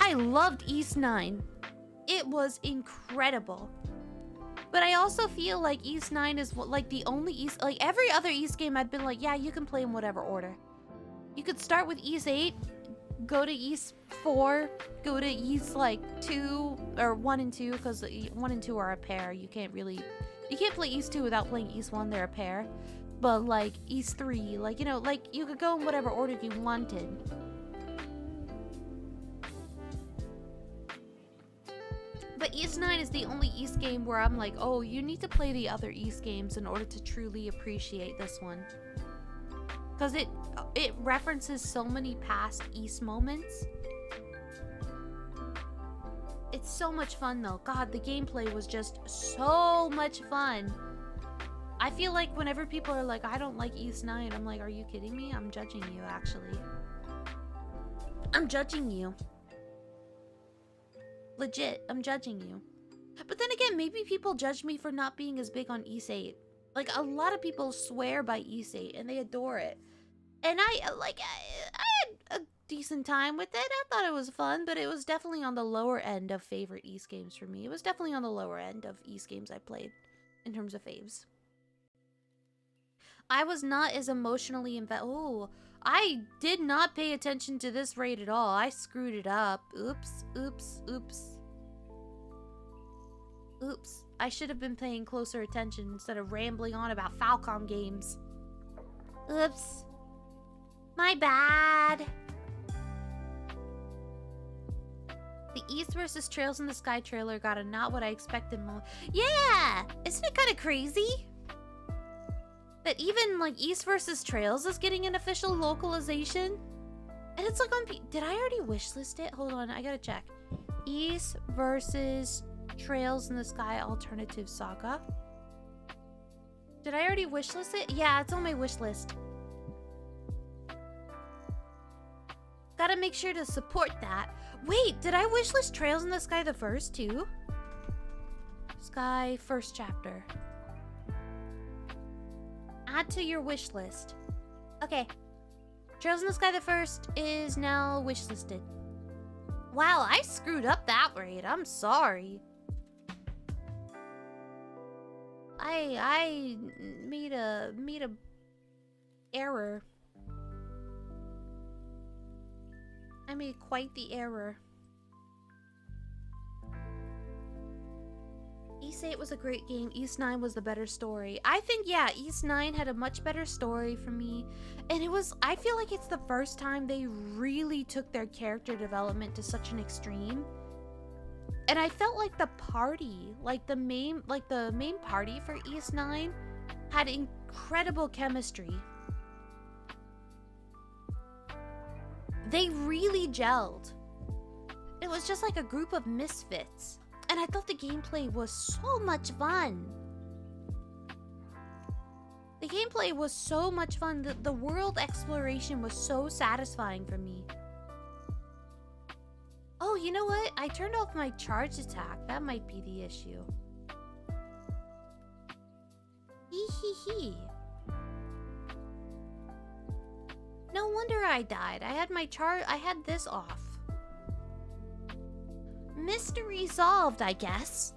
I loved East 9. It was incredible. But I also feel like East 9 is like the only East... Like every other East game I'd been like, yeah, you can play in whatever order. You could start with East 8, go to East 4, go to East like 2, or 1 and 2, because 1 and 2 are a pair. You can't play East 2 without playing East 1, they're a pair. But like East 3, like, you know, like you could go in whatever order you wanted. But East 9 is the only East game where I'm like, oh, you need to play the other East games in order to truly appreciate this one. Because it references so many past East moments. It's so much fun though. God, the gameplay was just so much fun. I feel like whenever people are like, I don't like East 9, I'm like, are you kidding me? I'm judging you, actually. I'm judging you. Legit, I'm judging you. But then again, maybe people judge me for not being as big on East 8. Like, a lot of people swear by East 8 and they adore it. And I had a decent time with it. I thought it was fun, but it was definitely on the lower end of favorite East games for me. It was definitely on the lower end of East games I played in terms of faves. I was not as emotionally invested. Oh, I did not pay attention to this raid at all. I screwed it up. Oops, oops, oops. Oops. I should have been paying closer attention instead of rambling on about Falcom games. Oops. My bad. The East vs. Trails in the Sky trailer got a not what I expected moment. Yeah! Isn't it kind of crazy? That even, like, East vs. Trails is getting an official localization? And it's like on... Did I already wishlist it? Hold on, I gotta check. East vs. Trails in the Sky Alternative Saga. Did I already wishlist it? Yeah, it's on my wishlist. Gotta make sure to support that. Wait, did I wishlist Trails in the Sky the first too? Sky first chapter. Add to your wish list. Okay. Trails in the Sky the first is now wishlisted. Wow, I screwed up that raid. I'm sorry. I made a error. I made quite the error. East 8 was a great game. East 9 was the better story. I think, yeah, East 9 had a much better story for me. And it was, I feel like it's the first time they really took their character development to such an extreme. And I felt like the party, like the main party for East 9 had incredible chemistry. They really gelled. It was just like a group of misfits. And I thought the gameplay was so much fun. The gameplay was so much fun. The world exploration was so satisfying for me. Oh, you know what? I turned off my charge attack. That might be the issue. Hee hee hee. No wonder I died. I had this off. Mystery solved, I guess.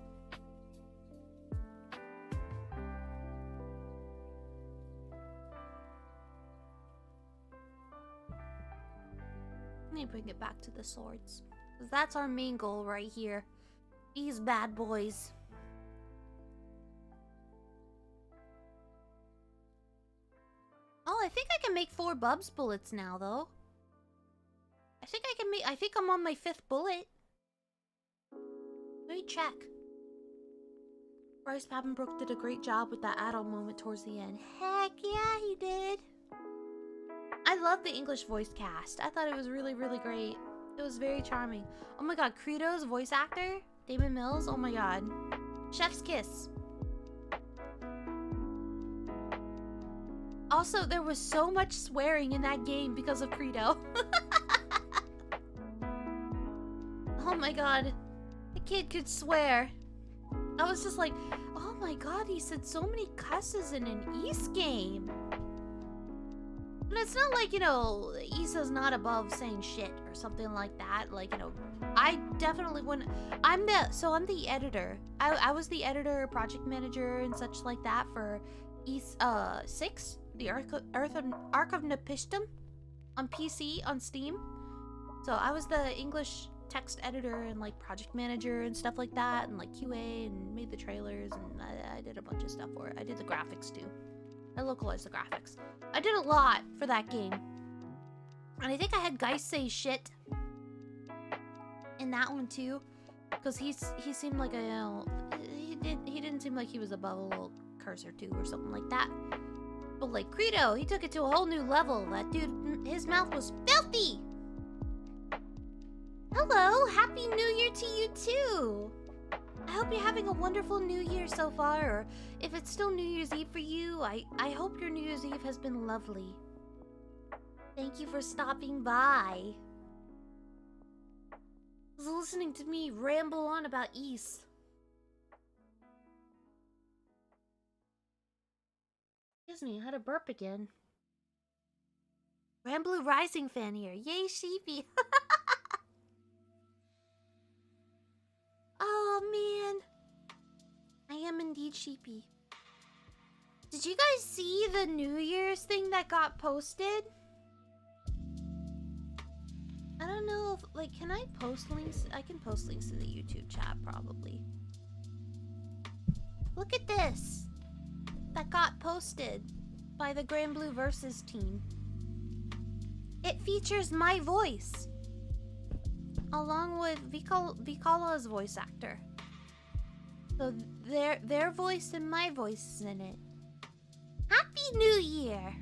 Let me bring it back to the swords. 'Cause that's our main goal right here. These bad boys. Oh, I think I can make 4 Bubs bullets now, though. I think I'm on my 5th bullet. Let me check. Bryce Papenbrook did a great job with that adult moment towards the end. Heck yeah, he did. I love the English voice cast. I thought it was really, really great. It was very charming. Oh my god, Credo's voice actor, Damon Mills, oh my god. Chef's kiss. Also, there was so much swearing in that game because of Credo. Oh my god. The kid could swear. I was just like, oh my god, he said so many cusses in an East game. And it's not like, you know, Issa's not above saying shit or something like that. Like, you know, I definitely wouldn't. I'm the editor. I was the editor, project manager, and such like that for East 6, the Ark of Nepishtim on PC on Steam. So I was the English text editor and like project manager and stuff like that, and like QA, and made the trailers, and I did a bunch of stuff for it. I did the graphics too. I localized the graphics. I did a lot for that game. And I think I had Geist say shit in that one too, because he seemed like a, you know, he didn't seem like he was above a little curse or two or something like that. But like Credo, he took it to a whole new level. That dude, his mouth was filthy. Hello, Happy New Year to you too. I hope you're having a wonderful New Year so far, or if it's still New Year's Eve for you, I hope your New Year's Eve has been lovely. Thank you for stopping by. Was listening to me ramble on about East. Excuse me, I had a burp again. Granblue Rising fan here. Yay, Sheepy. Oh, man. I am indeed sheepy. Did you guys see the New Year's thing that got posted? I don't know if, like, can I post links? I can post links to the YouTube chat, probably. Look at this. That got posted by the Granblue Versus team. It features my voice, along with Vikala's voice actor. So their voice and my voice is in it. Happy New Year!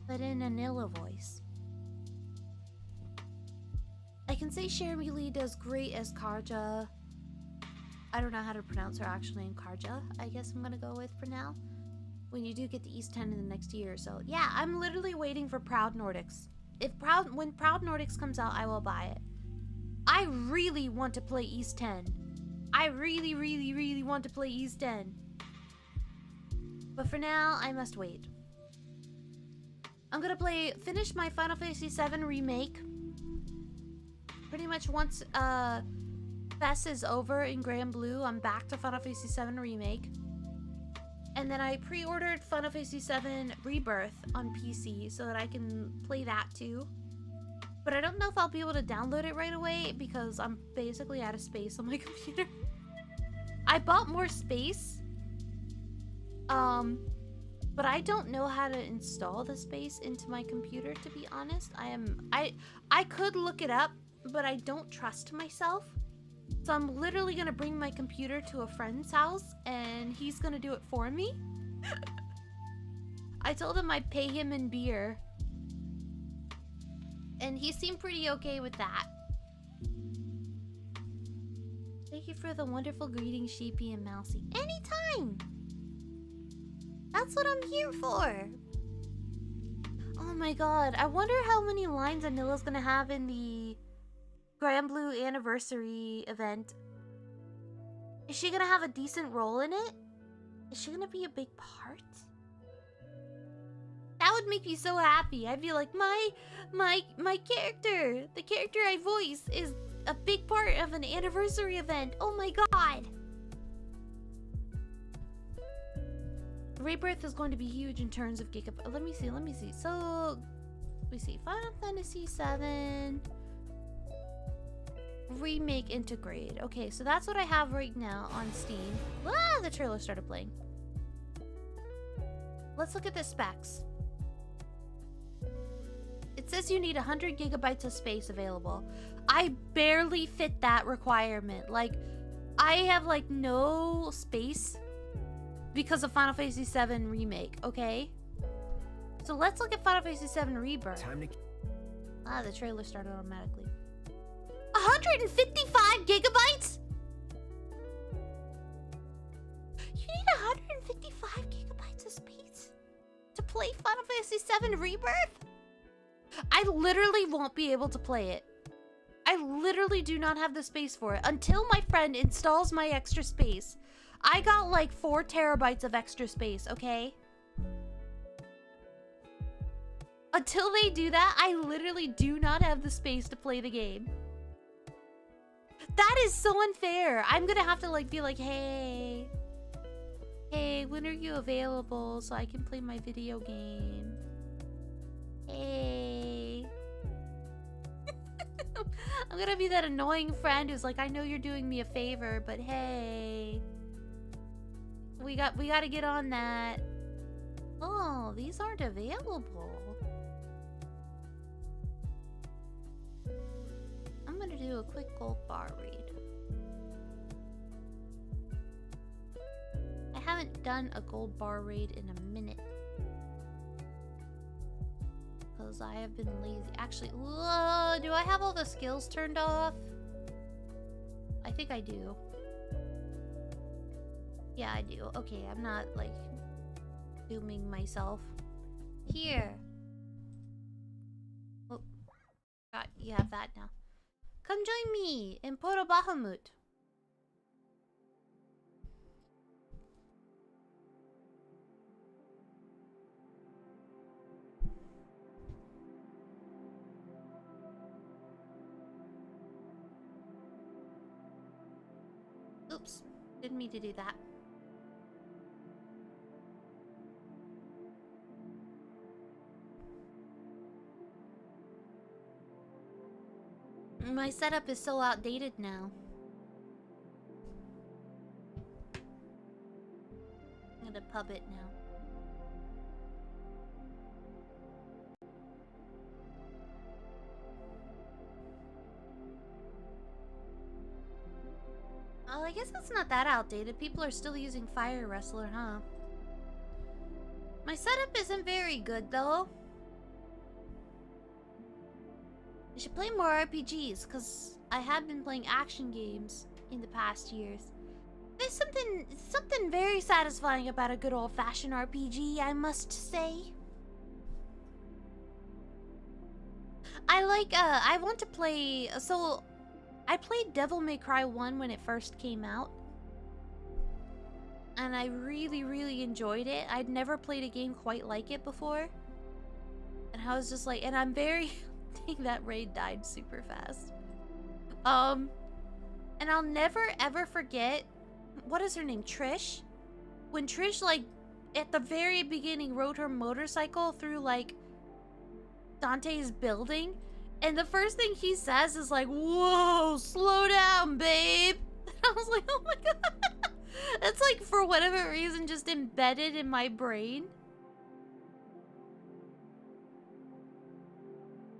But in a Nilla voice. I can say Jeremy Lee does great as Karja. I don't know how to pronounce her actual name, Karja. I guess I'm gonna go with for now. When you do get the East 10 in the next year or so. Yeah, I'm literally waiting for Proud Nordics. When Proud Nordics comes out, I will buy it. I really want to play East 10. I really, really, really want to play East 10. But for now, I must wait. I'm gonna finish my Final Fantasy VII Remake. Pretty much once Fest is over in Granblue, I'm back to Final Fantasy VII Remake. And then I pre-ordered Final Fantasy VII Rebirth on PC so that I can play that too. But I don't know if I'll be able to download it right away because I'm basically out of space on my computer. I bought more space. But I don't know how to install the space into my computer, to be honest. I could look it up, but I don't trust myself. So I'm literally gonna bring my computer to a friend's house and he's gonna do it for me. I told him I'd pay him in beer. And he seemed pretty okay with that. Thank you for the wonderful greetings, Sheepy and Mousy. Anytime! That's what I'm here for. Oh my god, I wonder how many lines Anila's gonna have in the Granblue anniversary event. Is she gonna have a decent role in it? Is she gonna be a big part? That would make me so happy. I'd be like, my character, the character I voice, is a big part of an anniversary event. Oh my god. Rebirth is going to be huge in terms of gigabyte. Let me see. So, we see Final Fantasy VII Remake Integrate. Okay, so that's what I have right now on Steam. Ah, the trailer started playing. Let's look at the specs. It says you need 100 gigabytes of space available. I barely fit that requirement. Like, I have like no space because of Final Fantasy VII Remake, okay? So let's look at Final Fantasy VII Rebirth. Ah, the trailer started automatically. 155 gigabytes? You need 155 gigabytes of space to play Final Fantasy VII Rebirth? I literally won't be able to play it. I literally do not have the space for it until my friend installs my extra space. I got like 4 terabytes of extra space, okay? Until they do that, I literally do not have the space to play the game. That is so unfair. I'm gonna have to like be like, hey, when are you available so I can play my video game? Hey. I'm gonna be that annoying friend who's like, I know you're doing me a favor, but hey. We gotta get on that. Oh, these aren't available. I'm gonna do a quick gold bar raid. I haven't done a gold bar raid in a minute. Because I have been lazy. Actually, do I have all the skills turned off? I think I do. Yeah, I do. Okay, I'm not, like, dooming myself. Here. Oh, God, you have that now. Come join me in Poro Bahamut. Oops, didn't mean to do that. My setup is so outdated now. I'm gonna pub it now. Oh, I guess it's not that outdated. People are still using Fire Wrestler, huh? My setup isn't very good, though. I should play more RPGs, because I have been playing action games in the past years. There's something very satisfying about a good old-fashioned RPG, I must say. I want to play... So, I played Devil May Cry 1 when it first came out. And I really, really enjoyed it. I'd never played a game quite like it before. And I was just like... And I'm very... that raid died super fast. And I'll never ever forget, what is her name, Trish? When Trish, like, at the very beginning rode her motorcycle through, like, Dante's building, And the first thing he says is like, "Whoa, slow down, babe." I was like, oh my god. That's like, for whatever reason, just embedded in my brain.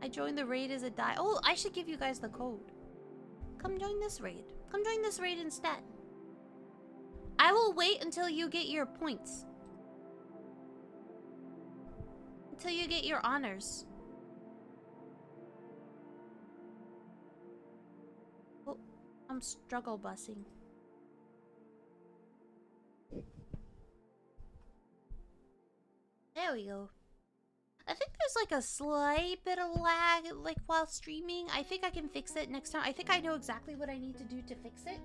I joined the raid as a die. Oh, I should give you guys the code. Come join this raid. Come join this raid instead. I will wait until you get your points. Until you get your honors. Oh, I'm struggle busing. There we go. I think there's like a slight bit of lag like while streaming. I think I can fix it next time. I think I know exactly what I need to do to fix it.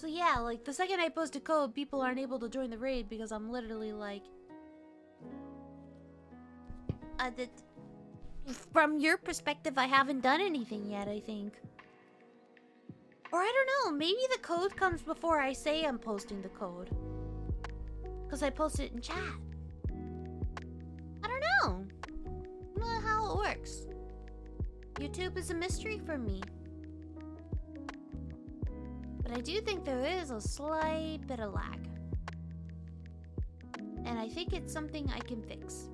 So yeah, like the second I post a code, people aren't able to join the raid because I'm literally like, from your perspective, I haven't done anything yet, I think. Or I don't know, maybe the code comes before I say I'm posting the code. Because I posted it in chat. I don't know. I don't know how it works. YouTube is a mystery for me. But I do think there is a slight bit of lag. And I think it's something I can fix.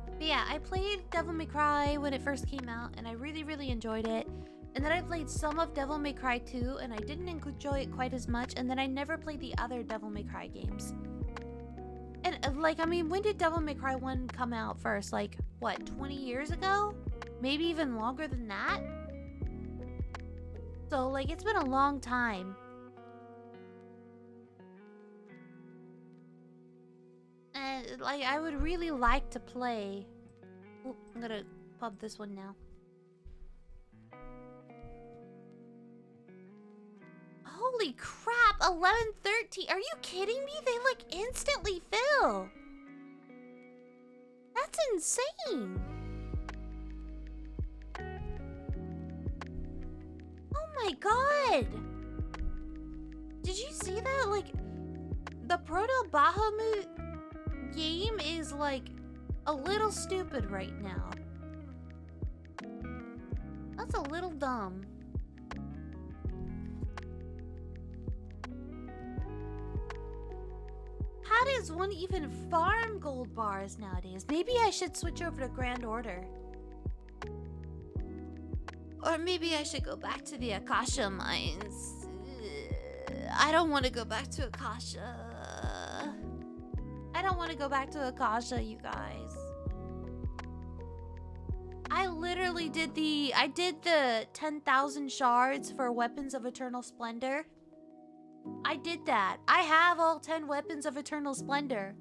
But yeah, I played Devil May Cry when it first came out, and I really, really enjoyed it. And then I played some of Devil May Cry 2, and I didn't enjoy it quite as much. And then I never played the other Devil May Cry games. And like, I mean, when did Devil May Cry 1 come out first? Like, what, 20 years ago? Maybe even longer than that? So, like, it's been a long time. And, like, I would really like to play... Oh, I'm gonna pub this one now. Holy crap, 11:13. Are you kidding me? They, like, instantly fill. That's insane. Oh my god. Did you see that? Like, the Proto Bahamut game is like a little stupid right now. That's a little dumb. How does one even farm gold bars nowadays? Maybe I should switch over to Grand Order. Or maybe I should go back to the Akasha mines. I don't want to go back to Akasha. I don't want to go back to Akasha, you guys. I literally did the 10,000 shards for Weapons of Eternal Splendor. I did that. I have all 10 Weapons of Eternal Splendor.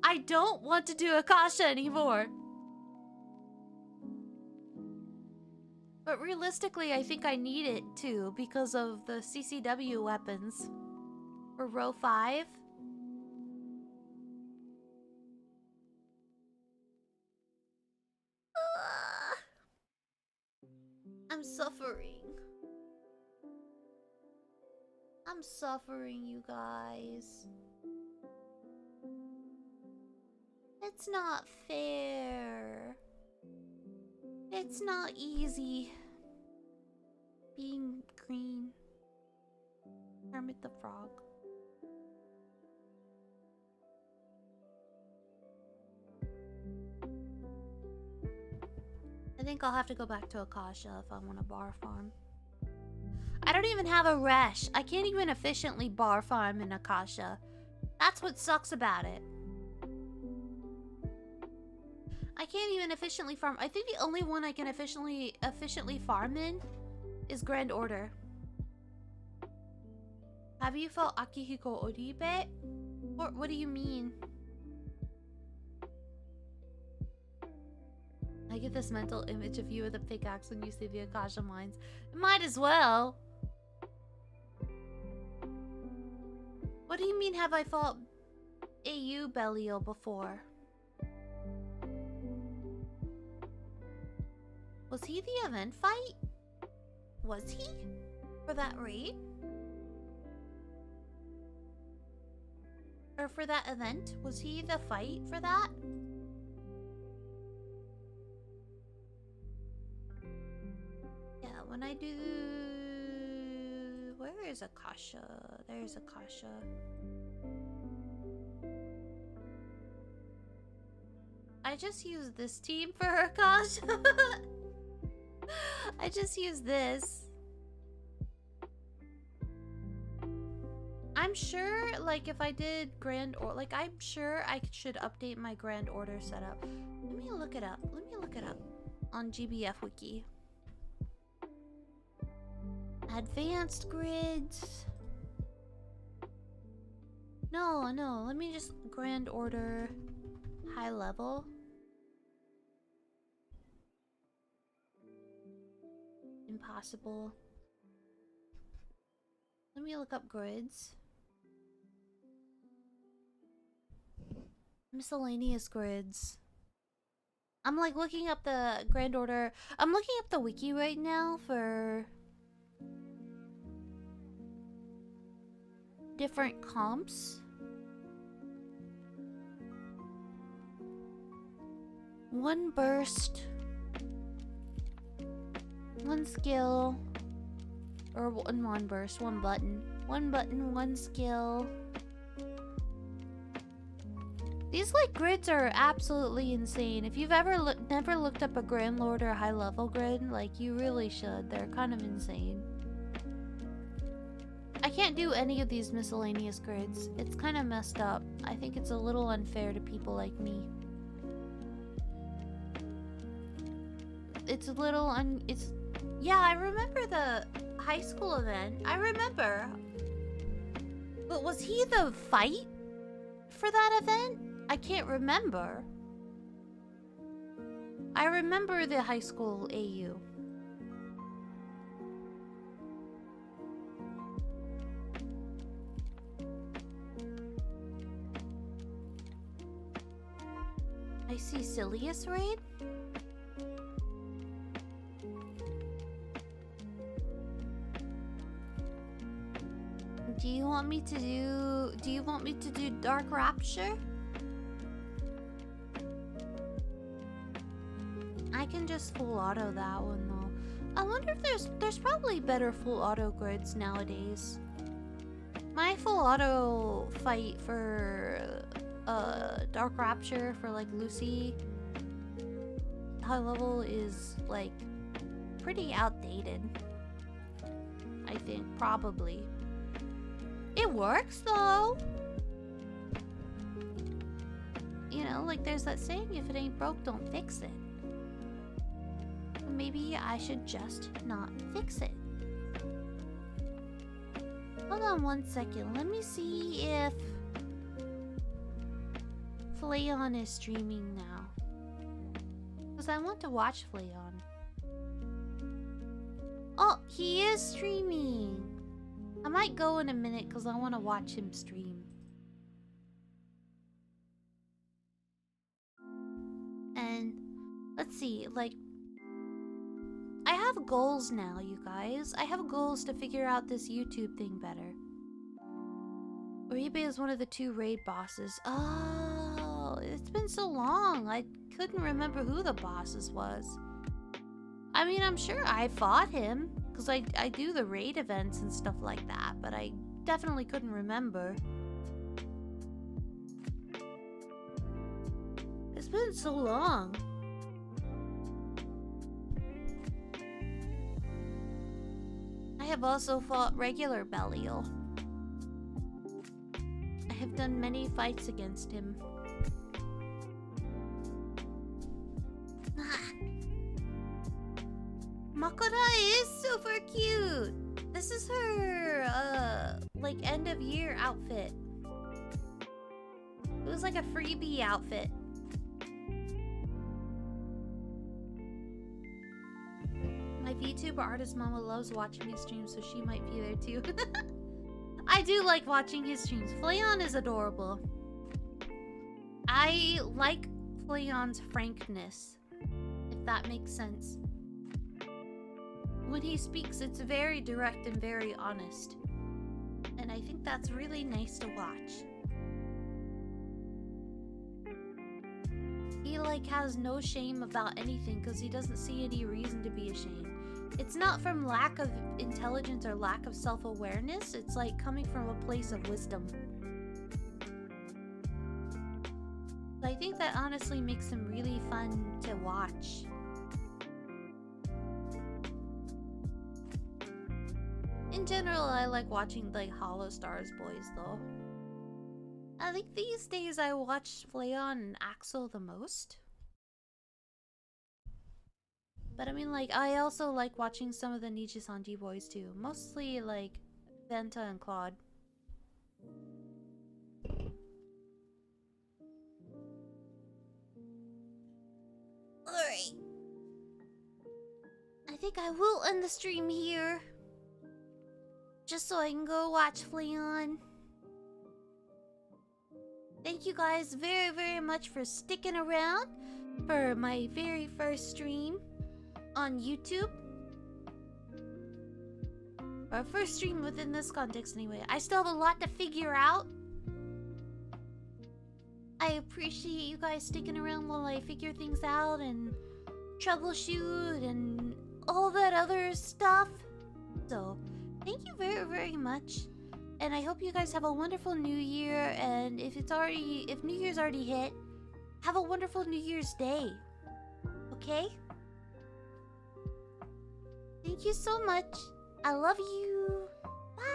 I don't want to do Akasha anymore. But realistically, I think I need it too because of the CCW weapons for row 5. I'm suffering. I'm suffering, you guys. It's not fair. It's not easy being green. Kermit the Frog. I think I'll have to go back to Akasha if I want a bar farm. I don't even have a resh. I can't even efficiently bar farm in Akasha. That's what sucks about it. I can't even efficiently farm. I think the only one I can efficiently farm in is Grand Order. Have you felt Akihiko Oribe? What do you mean? I get this mental image of you with a pickaxe when you see the Akasha mines. Might as well. What do you mean, have I fought AU Belial before? Was he the event fight? Was he? For that raid? Or for that event? Was he the fight for that? Yeah, when I do... Where is Akasha? There's Akasha. I just used this team for Akasha. I just used this. I'm sure, like, if I did grand or like, I'm sure I should update my grand order setup. Let me look it up. Let me look it up on GBF Wiki. Advanced grids. No, no. Let me just grand order high level. Impossible. Let me look up grids. Miscellaneous grids. I'm like looking up the grand order. I'm looking up the wiki right now for different comps. One burst. One skill. Or one burst, one button. One button, one skill. These like grids are absolutely insane. If you've ever never looked up a Grand Lord or high level grid, like you really should. They're kind of insane. I can't do any of these miscellaneous grids. It's kind of messed up. I think it's a little unfair to people like me. It's a little yeah, I remember the high school event. I remember. But was he the fight for that event? I can't remember. I remember the high school AU. I see Silius raid. Do you want me to do Dark Rapture? I can just full auto that one though. I wonder if there's probably better full auto grids nowadays. My full auto fight for Dark Rapture for like Lucy high level is like pretty outdated. I think probably. It works though. You know, like there's that saying, if it ain't broke, don't fix it. Maybe I should just not fix it. Hold on one second. Let me see if Flayon is streaming now. Because I want to watch Flayon. Oh, he is streaming. I might go in a minute because I want to watch him stream. And let's see, like, I have goals now, you guys. I have goals to figure out this YouTube thing better. Uribe is one of the 2 raid bosses. Oh, it's been so long. I couldn't remember who the bosses was. I mean, I'm sure I fought him. Because I do the raid events and stuff like that, but I definitely couldn't remember. It's been so long. I have also fought regular Belial. I have done many fights against him. Makoda is super cute. This is her, like end of year outfit. It was like a freebie outfit. My VTuber artist mama loves watching his streams, so she might be there too. I do like watching his streams. Flayon is adorable. I like Flayon's frankness, if that makes sense. When he speaks, it's very direct and very honest. And I think that's really nice to watch. like has no shame about anything because he doesn't see any reason to be ashamed. It's not from lack of intelligence or lack of self-awareness. It's like coming from a place of wisdom. I think that honestly makes him really fun to watch. In general, I like watching like Hollow Stars boys though. I think these days I watch Fleon and Axel the most. But I mean, like, I also like watching some of the Nijisanji boys too. Mostly like Venta and Claude. Alright. I think I will end the stream here. Just so I can go watch Fleon. Thank you guys very, very much for sticking around for my very first stream on YouTube. Or first stream within this context anyway. I still have a lot to figure out. I appreciate you guys sticking around while I figure things out and troubleshoot and all that other stuff. So, thank you very, very much. And I hope you guys have a wonderful New Year. And if New Year's already hit, have a wonderful New Year's Day. Okay? Thank you so much. I love you. Bye.